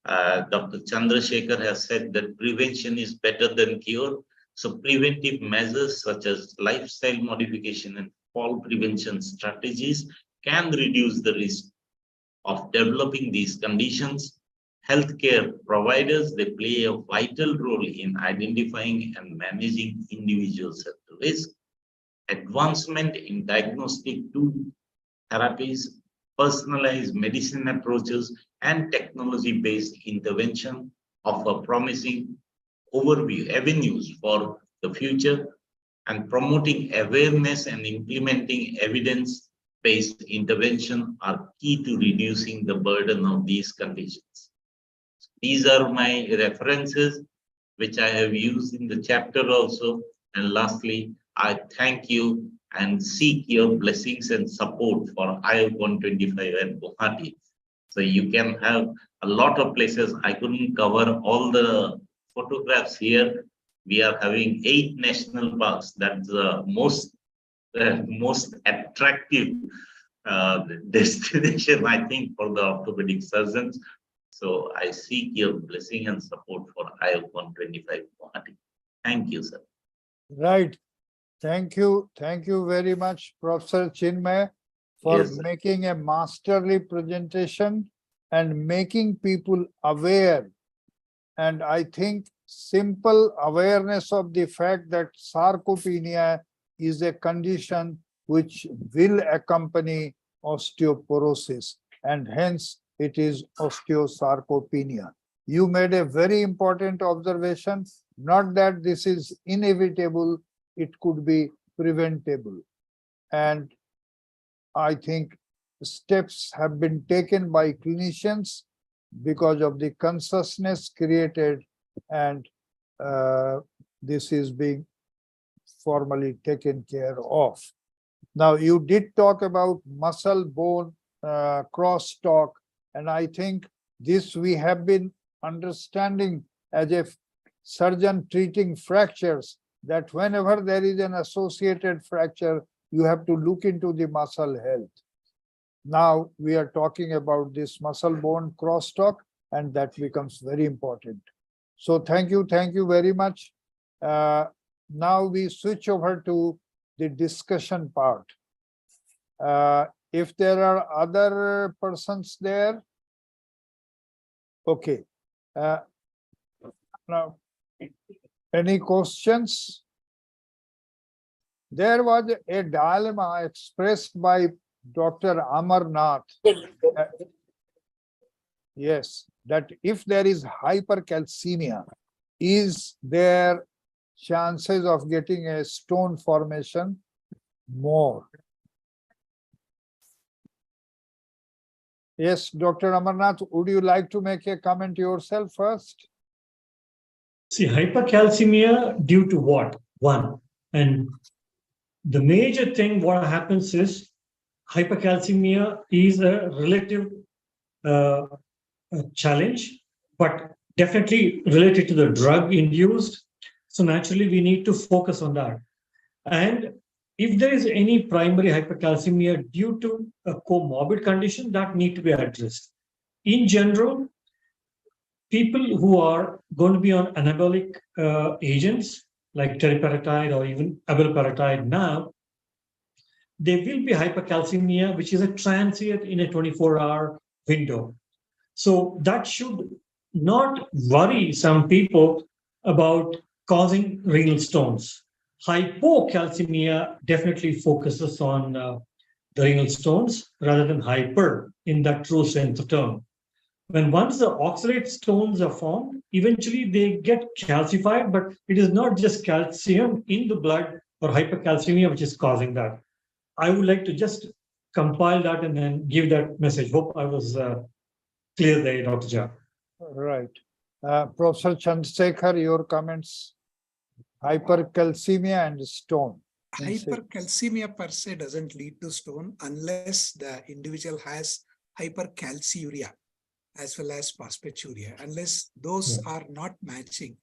Dr. Chandrashekhara has said, that prevention is better than cure. So preventive measures such as lifestyle modification and fall prevention strategies can reduce the risk of developing these conditions. Healthcare providers, they play a vital role in identifying and managing individuals at risk. Advancement in diagnostic tool therapies, personalized medicine approaches, and technology-based intervention offer promising overview avenues for the future, and promoting awareness and implementing evidence-based intervention are key to reducing the burden of these conditions. These are my references, which I have used in the chapter also. And lastly, I thank you and seek your blessings and support for IO 125 at Guwahati. So you can have a lot of places. I couldn't cover all the photographs here. We are having 8 national parks. That's the most attractive destination, I think, for the orthopedic surgeons. So I seek your blessing and support for IO 125 Guwahati. Thank you, sir. Right. Thank you. Thank you very much, Professor Chinmoy, for Yes, sir. making a masterly presentation and making people aware. And I think simple awareness of the fact that sarcopenia is a condition which will accompany osteoporosis, and hence it is Osteo-Sarcopenia. You made a very important observation, not that this is inevitable, it could be preventable. And I think steps have been taken by clinicians because of the consciousness created, and this is being formally taken care of. Now, you did talk about muscle-bone crosstalk, and I think this we have been understanding as a surgeon treating fractures, that whenever there is an associated fracture, you have to look into the muscle health. Now we are talking about this muscle-bone crosstalk, and that becomes very important. So thank you very much. Now we switch over to the discussion part. If there are other persons there, okay. Now, any questions? There was a dilemma expressed by Dr. Amarnath. Yes, that if there is hypercalcemia, is there chances of getting a stone formation more? Yes, Dr. Amarnath, would you like to make a comment yourself first? See, hypercalcemia due to what? One, and the major thing what happens is hypercalcemia is a relative challenge, but definitely related to the drug induced. So naturally, we need to focus on that. And if there is any primary hypercalcemia due to a comorbid condition, that need to be addressed. In general, people who are going to be on anabolic agents like teriparatide or even abaloparatide now, there will be hypercalcemia, which is a transient in a 24-hour window. So that should not worry some people about causing renal stones. Hypocalcemia definitely focuses on the renal stones rather than hyper in that true sense of term. When once the oxalate stones are formed, eventually they get calcified, but it is not just calcium in the blood or hypercalcemia which is causing that. I would like to just compile that and then give that message. Hope I was clear there, Dr. Jha. Right. Professor Chandrashekhara, your comments? Hypercalcemia and stone. Hypercalcemia per se doesn't lead to stone unless the individual has hypercalciuria as well as phosphaturia. Unless those are not matching,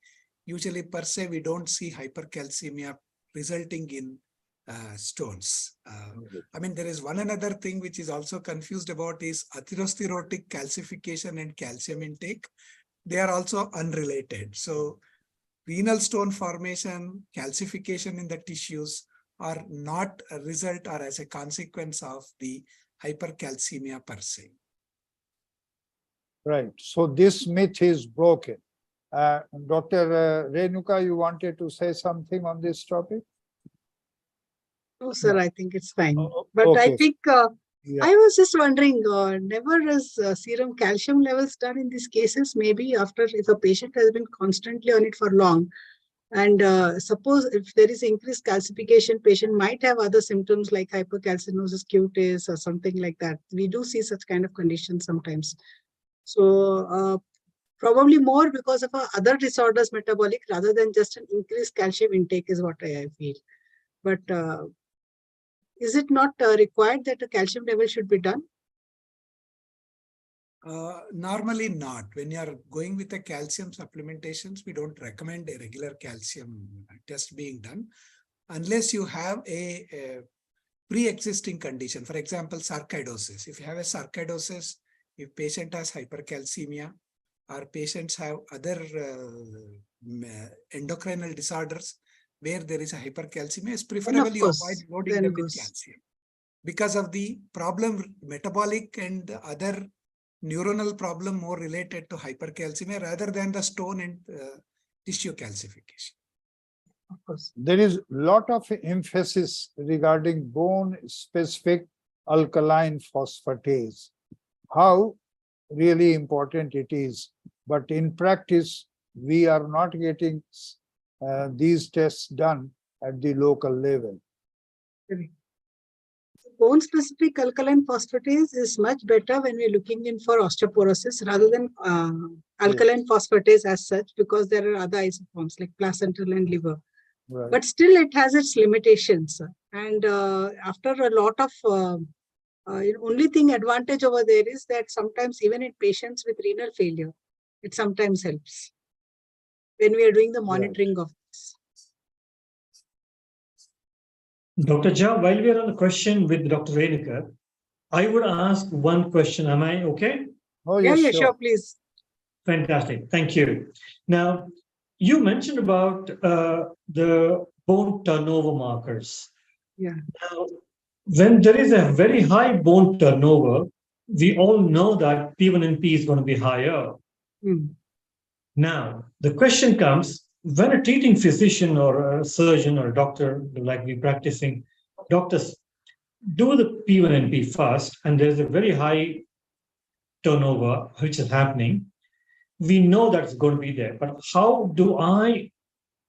usually per se we don't see hypercalcemia resulting in stones. I mean, there is one another thing which is also confused about is atherosclerotic calcification and calcium intake. They are also unrelated. So renal stone formation, calcification in the tissues are not a result or as a consequence of the hypercalcemia per se. Right. So this myth is broken. Dr. Renuka, you wanted to say something on this topic? No, sir, No. I think it's fine. Oh, But I okay. think Yeah. I was just wondering, never is serum calcium levels done in these cases? Maybe after, if a patient has been constantly on it for long, and suppose if there is increased calcification, patient might have other symptoms like hypercalcinosis cutis or something like that. We do see such kind of conditions sometimes. So probably more because of other disorders metabolic rather than just an increased calcium intake is what I feel. But is it not required that a calcium level should be done? Normally not. When you are going with the calcium supplementations, we don't recommend a regular calcium test being done unless you have a pre-existing condition. For example, sarcoidosis. If you have a sarcoidosis, if patient has hypercalcemia, or patients have other endocrinal disorders where there is a hypercalcemia, it's preferable you avoid loading them with calcium because of the problem, metabolic and other neuronal problem more related to hypercalcemia rather than the stone and tissue calcification. Of course. There is a lot of emphasis regarding bone-specific alkaline phosphatase, how really important it is. But in practice, we are not getting these tests done at the local level. Bone-specific alkaline phosphatase is much better when we're looking in for osteoporosis rather than alkaline phosphatase as such, because there are other isoforms like placental and liver. Right. But still it has its limitations. And after a lot of, only thing advantage over there is that sometimes even in patients with renal failure, it sometimes helps when we are doing the monitoring of this. Dr. Jha, while we are on the question with Dr. Renuka, I would ask one question. Am I okay? Oh, Yeah, yes, yeah, sure, please. Fantastic. Thank you. Now, you mentioned about the bone turnover markers. Yeah. Now, when there is a very high bone turnover, we all know that P1NP is going to be higher. Now, the question comes, when a treating physician or a surgeon or a doctor, like we practicing doctors, do the P1NP first, and there's a very high turnover which is happening, we know that's going to be there. But how do I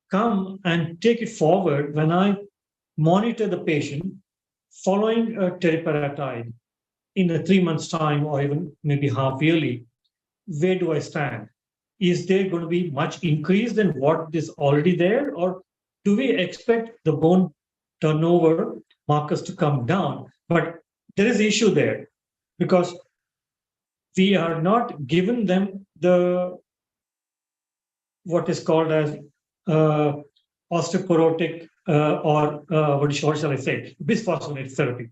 come and take it forward when I monitor the patient following a teriparatide in a 3 months' time or even maybe half yearly? Where do I stand? Is there going to be much increase than what is already there? Or do we expect the bone turnover markers to come down? But there is an issue there because we are not giving them the what is called as osteoporotic or what shall I say, bisphosphonate therapy.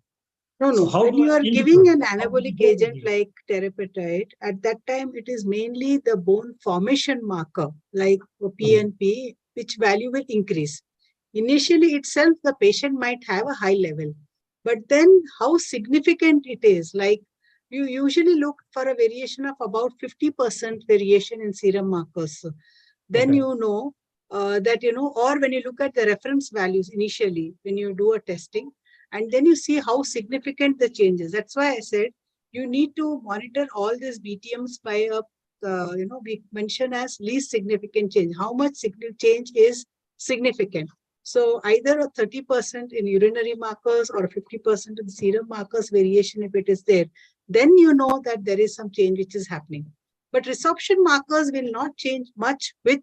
No, So no. how When do you I are integrate? giving an How do anabolic we agent integrate? like teriparatide, at that time it is mainly the bone formation marker like PNP, which value will increase. Initially itself, the patient might have a high level, but then how significant it is, like you usually look for a variation of about 50% variation in serum markers. Then Okay. you know that, or when you look at the reference values initially, when you do a testing, and then you see how significant the change is. That's why I said you need to monitor all these BTMs by a, we mention as least significant change. How much change is significant? So either a 30% in urinary markers or 50% in serum markers variation, if it is there, then you know that there is some change which is happening. But resorption markers will not change much with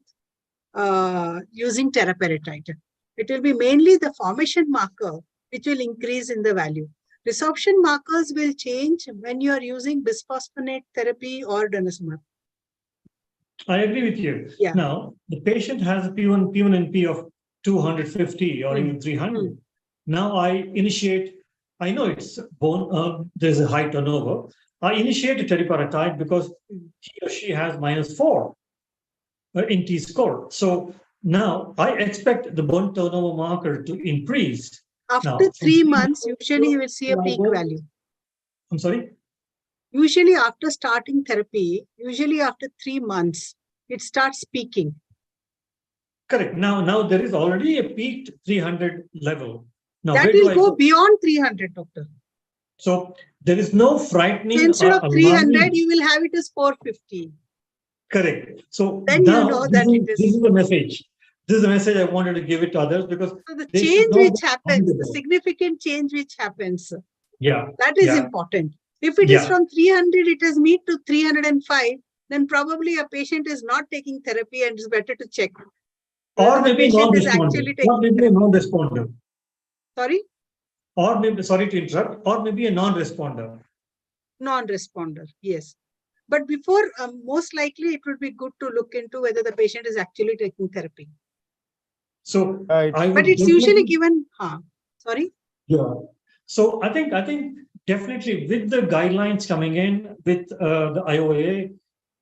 using teriparatide. It will be mainly the formation marker which will increase in the value. Resorption markers will change when you are using bisphosphonate therapy or denosumab. I agree with you. Yeah. Now, the patient has a P1NP of 250 or even 300. Now I initiate, I know it's bone, there's a high turnover. I initiate a teriparatide because he or she has -4 in T-score. So now I expect the bone turnover marker to increase. After Now, 3 months, usually you will see a peak value. I'm sorry? Usually after starting therapy, usually after 3 months, it starts peaking. Correct. Now there is already a peaked 300 level. Now, That where do will I go go? beyond 300, doctor. So there is no frightening So instead or of 300, alarming. you will have it as 450. Correct. So Then you now know that it this is. is the message. This is the message I wanted to give it to others, because So the they should change not which be happens, the vulnerable. significant change which happens, Yeah. that is Yeah. important. If it is Yeah. from 300, it has moved to 305, then probably a patient is not taking therapy and it's better to check. Or whether the maybe patient is non-responder. actually Or taking maybe a therapy. non-responder. Sorry? Or maybe, sorry to interrupt, or maybe a non-responder. Non-responder, yes. But before, most likely it would be good to look into whether the patient is actually taking therapy. So Right. I would But it's usually definitely- given, sorry? Yeah. So I think definitely with the guidelines coming in with the IOA,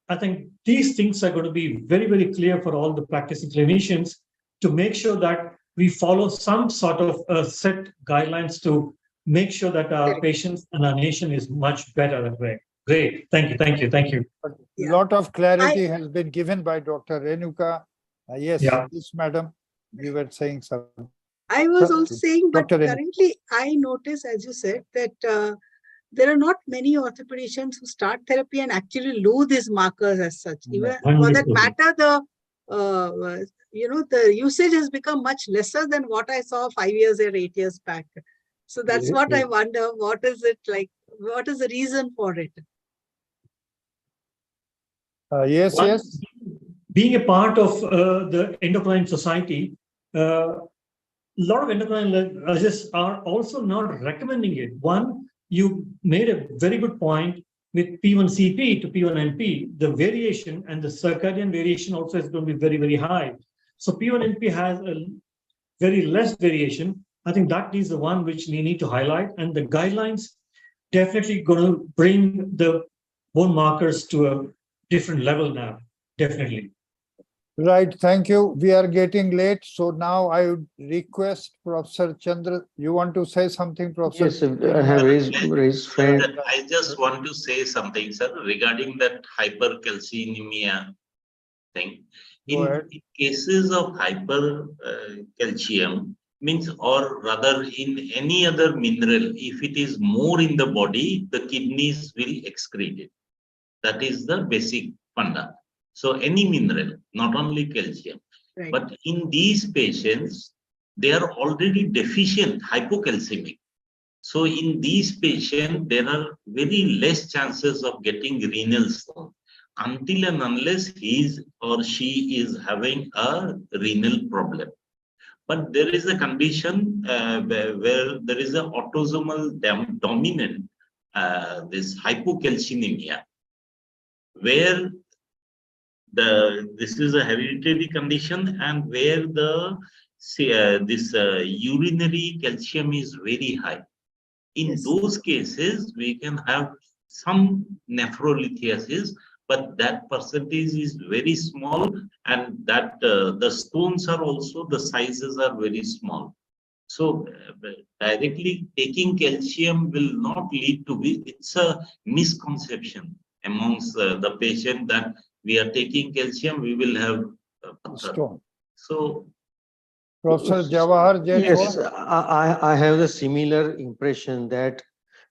I think these things are going to be very, very clear for all the practicing clinicians to make sure that we follow some sort of set guidelines to make sure that our Correct. patients and our nation is much better that way. Great. Thank you. Thank you. Thank you. A Yeah. lot of clarity has been given by Dr. Renuka. Yes, Yeah. yes, madam, you were saying something. I was also saying, but Dr. Renuka. currently I notice, as you said, that there are not many orthopedicians who start therapy and actually lose these markers as such. Even for that 100%. matter, the usage has become much lesser than what I saw 5 years or 8 years back. So that's Yeah, what I yeah. wonder. What is it like? What is the reason for it? Yes, One, yes. being a part of the endocrine society, a lot of endocrinologists are also not recommending it. One, you made a very good point with P1CP to P1NP, the variation and the circadian variation also is going to be very, very high. So P1NP has a very less variation. I think that is the one which we need to highlight, and the guidelines definitely going to bring the bone markers to a different level now, definitely. Right, thank you. We are getting late, so now I would request Professor Chandra. You want to say something, Professor? Yes, I have raised hand. I just want to say something, sir, regarding that hypercalcemia thing. Go ahead. In cases of hypercalcium, means, or rather in any other mineral, if it is more in the body, the kidneys will excrete it. That is the basic funda. So any mineral, not only calcium, Right. but in these patients, they are already deficient, hypocalcemic. So in these patients, there are very less chances of getting renal stone until and unless he is or she is having a renal problem. But there is a condition where there is an autosomal dominant, this hypocalcemia, where this is a hereditary condition, and where this urinary calcium is very high. In Yes. those cases, we can have some nephrolithiasis, but that percentage is very small, and that the stones are also, the sizes are very small. So directly taking calcium will not lead to it's a misconception amongst the patient that we are taking calcium, we will have Stone. So Professor Jawahar Yes, Jetwa. I have the similar impression that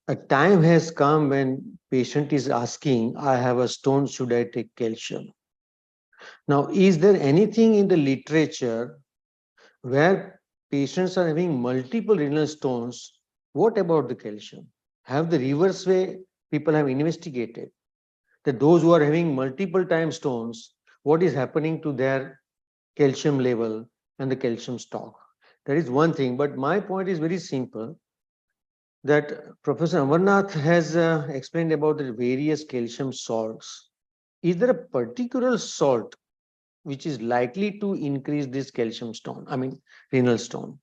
a time has come when patient is asking, I have a stone, should I take calcium? Now, is there anything in the literature where patients are having multiple renal stones? What about the calcium? Have the reverse way people have investigated that those who are having multiple time stones, what is happening to their calcium level and the calcium stock? That is one thing, but my point is very simple, that Professor Amarnath has explained about the various calcium salts. Is there a particular salt which is likely to increase this calcium stone, renal stone?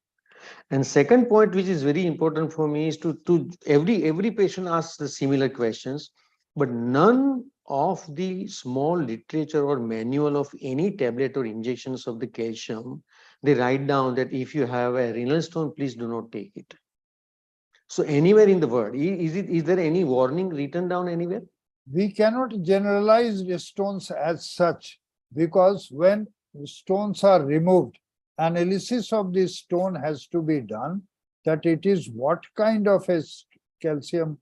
And second point, which is very important for me, is to every patient asks the similar questions, but none of the small literature or manual of any tablet or injections of the calcium, they write down that if you have a renal stone, please do not take it. So anywhere in the world, is there any warning written down anywhere? We cannot generalize the stones as such, because when stones are removed, analysis of the stone has to be done, that it is what kind of a calcium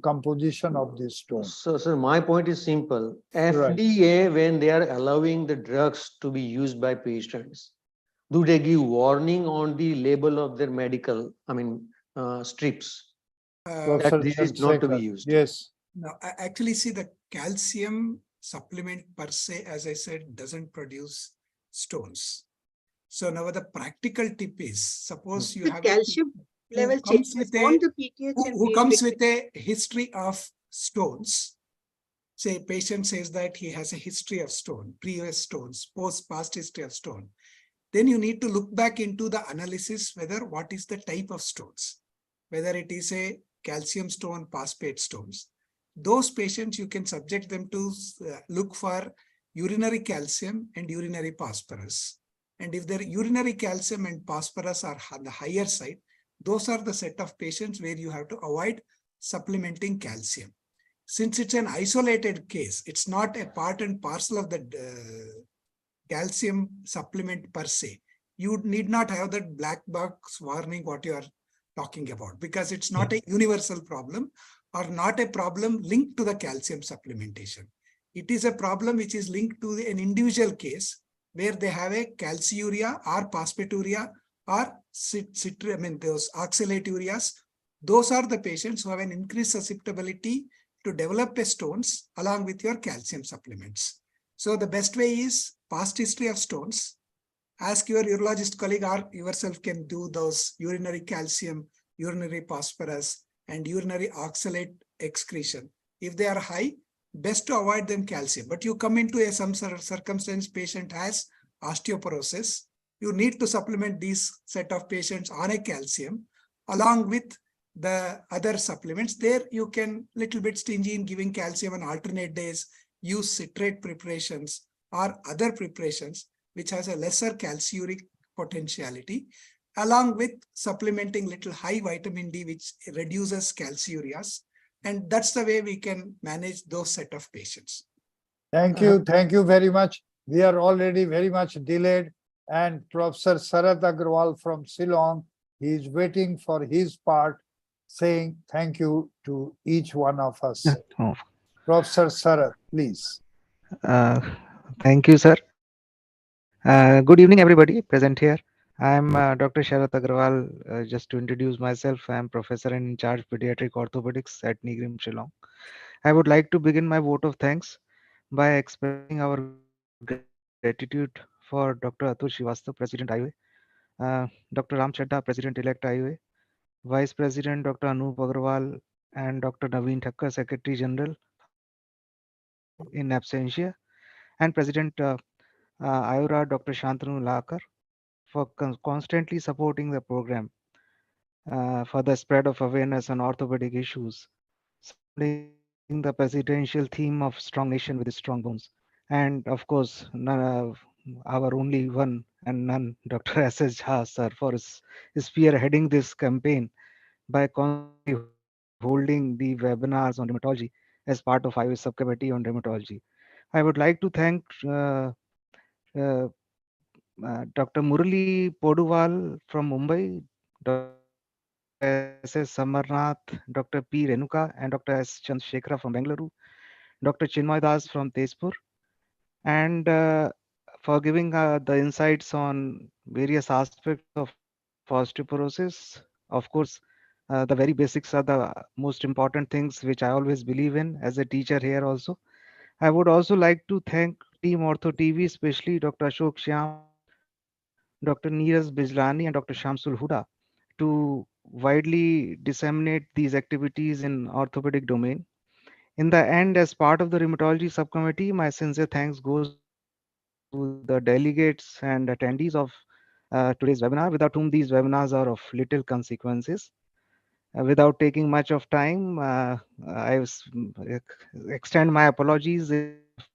composition of the stone. So, sir, my point is simple. FDA, when they are allowing the drugs to be used by patients, do they give warning on the label of their medical, strips, that this is not to be used? Yes. Now, I actually see the calcium supplement per se, as I said, doesn't produce stones. So now the practical tip is, suppose you The have calcium level who comes changes with on a the PTH and who comes PTH. with a history of stones. Say patient says that he has a history of stone, previous stones, past history of stone. Then you need to look back into the analysis whether what is the type of stones, whether it is a calcium stone, phosphate stones. Those patients, you can subject them to look for urinary calcium and urinary phosphorus. And if their urinary calcium and phosphorus are on the higher side, those are the set of patients where you have to avoid supplementing calcium. Since it's an isolated case, it's not a part and parcel of the calcium supplement per se. You need not have that black box warning what you are talking about, because it's not a universal problem or not a problem linked to the calcium supplementation. It is a problem which is linked to an individual case where they have a calciuria or phosphaturia or those oxalate urias. Those are the patients who have an increased susceptibility to develop a stones along with your calcium supplements. So the best way is past history of stones. Ask your urologist colleague or yourself can do those urinary calcium, urinary phosphorus, and urinary oxalate excretion. If they are high, best to avoid them calcium. But you come into some circumstance, patient has osteoporosis. You need to supplement these set of patients on a calcium along with the other supplements. There you can little bit stingy in giving calcium on alternate days, use citrate preparations or other preparations which has a lesser calciuric potentiality, along with supplementing little high vitamin D, which reduces calciurias. And that's the way we can manage those set of patients. Thank you. Thank you very much. We are already very much delayed. And Professor Sarath Agrawal from Shillong, he is waiting for his part, saying thank you to each one of us. Oh, Professor Sarath, please. thank you, sir. Good evening, everybody present here. I'm Dr. Sharath Agrawal. Just to introduce myself, I'm professor and in charge pediatric orthopedics at NIGRIM Shillong. I would like to begin my vote of thanks by expressing our gratitude for Dr. Atul Srivastava, President IOA, Dr. Ram Chaddha, President-elect IOA, Vice President Dr. Anup Agrawal, and Dr. NAVIN THAKKAR, Secretary General in absentia, and President IORA Dr. Shantanu Lahkar for constantly supporting the program for the spread of awareness on orthopedic issues, surrounding the presidential theme of strong nation with strong bones. And of course, our only one and none, Dr. S Jha, sir, for spearheading this campaign by constantly holding the webinars on rheumatology as part of IOS subcommittee on rheumatology. I would like to thank uh, Dr. Murali Poduval from Mumbai, Dr. S Amarnath, Dr. P Renuka, and Dr. S Chandrashekhara from Bengaluru, Dr. Chinmoy Das from Tezpur, and for giving the insights on various aspects of osteoporosis. Of course, the very basics are the most important things which I always believe in as a teacher here also. I would also like to thank Team Ortho TV, especially Dr. Ashok Shyam, Dr. Neeraj Bijlani, and Dr. Shamsul Huda to widely disseminate these activities in orthopedic domain. In the end, as part of the rheumatology subcommittee, my sincere thanks goes to the delegates and attendees of today's webinar, without whom these webinars are of little consequences. Without taking much of time, extend my apologies if I have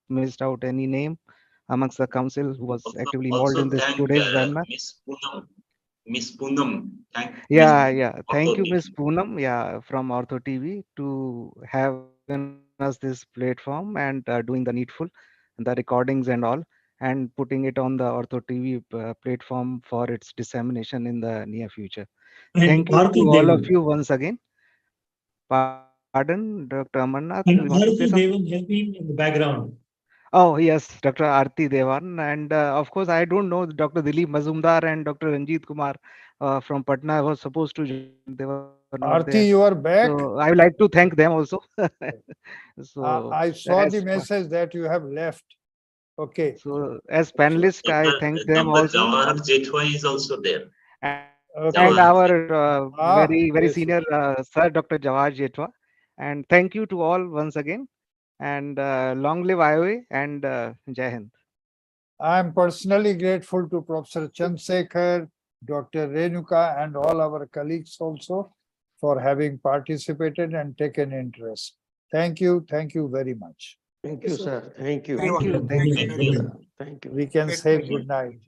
missed out any name amongst the council who was actively involved in this Also thank today's webinar. Miss Poonam. Miss Poonam. Thank Yeah, Miss yeah. Thank you, Ortho Miss team. Poonam, yeah, from Ortho TV to have given us this platform and doing the needful, the recordings and all, and putting it on the Ortho TV platform for its dissemination in the near future. And Thank you to Bharati all of Devan. you once again. Pardon, Dr. Amarnath, you want to say And something? Bharati Devan has been in the background. Oh, yes, Dr. Aarti Devan. And of course, I don't know Dr. Dilip Mazumdar and Dr. Ranjit Kumar from Patna was supposed to join. They were not there. Aarti, you are back. So I would like to thank them also. So I saw the message that you have left. Okay. so as panelist, I thank them Dr. also. Jawahar Jethwa is also there. And Okay. Jawahar our very yes. senior sir, Dr. Jawahar Jetwa. And thank you to all once again. And long live IOA and Jai Hind. I am personally grateful to Professor Chandrashekhara, Dr. Renuka, and all our colleagues also for having participated and taken interest. Thank you very much. Thank you, sir. Thank you. Thank you. Thank you Thank very you. much. Thank you. We can Great say pleasure. good night.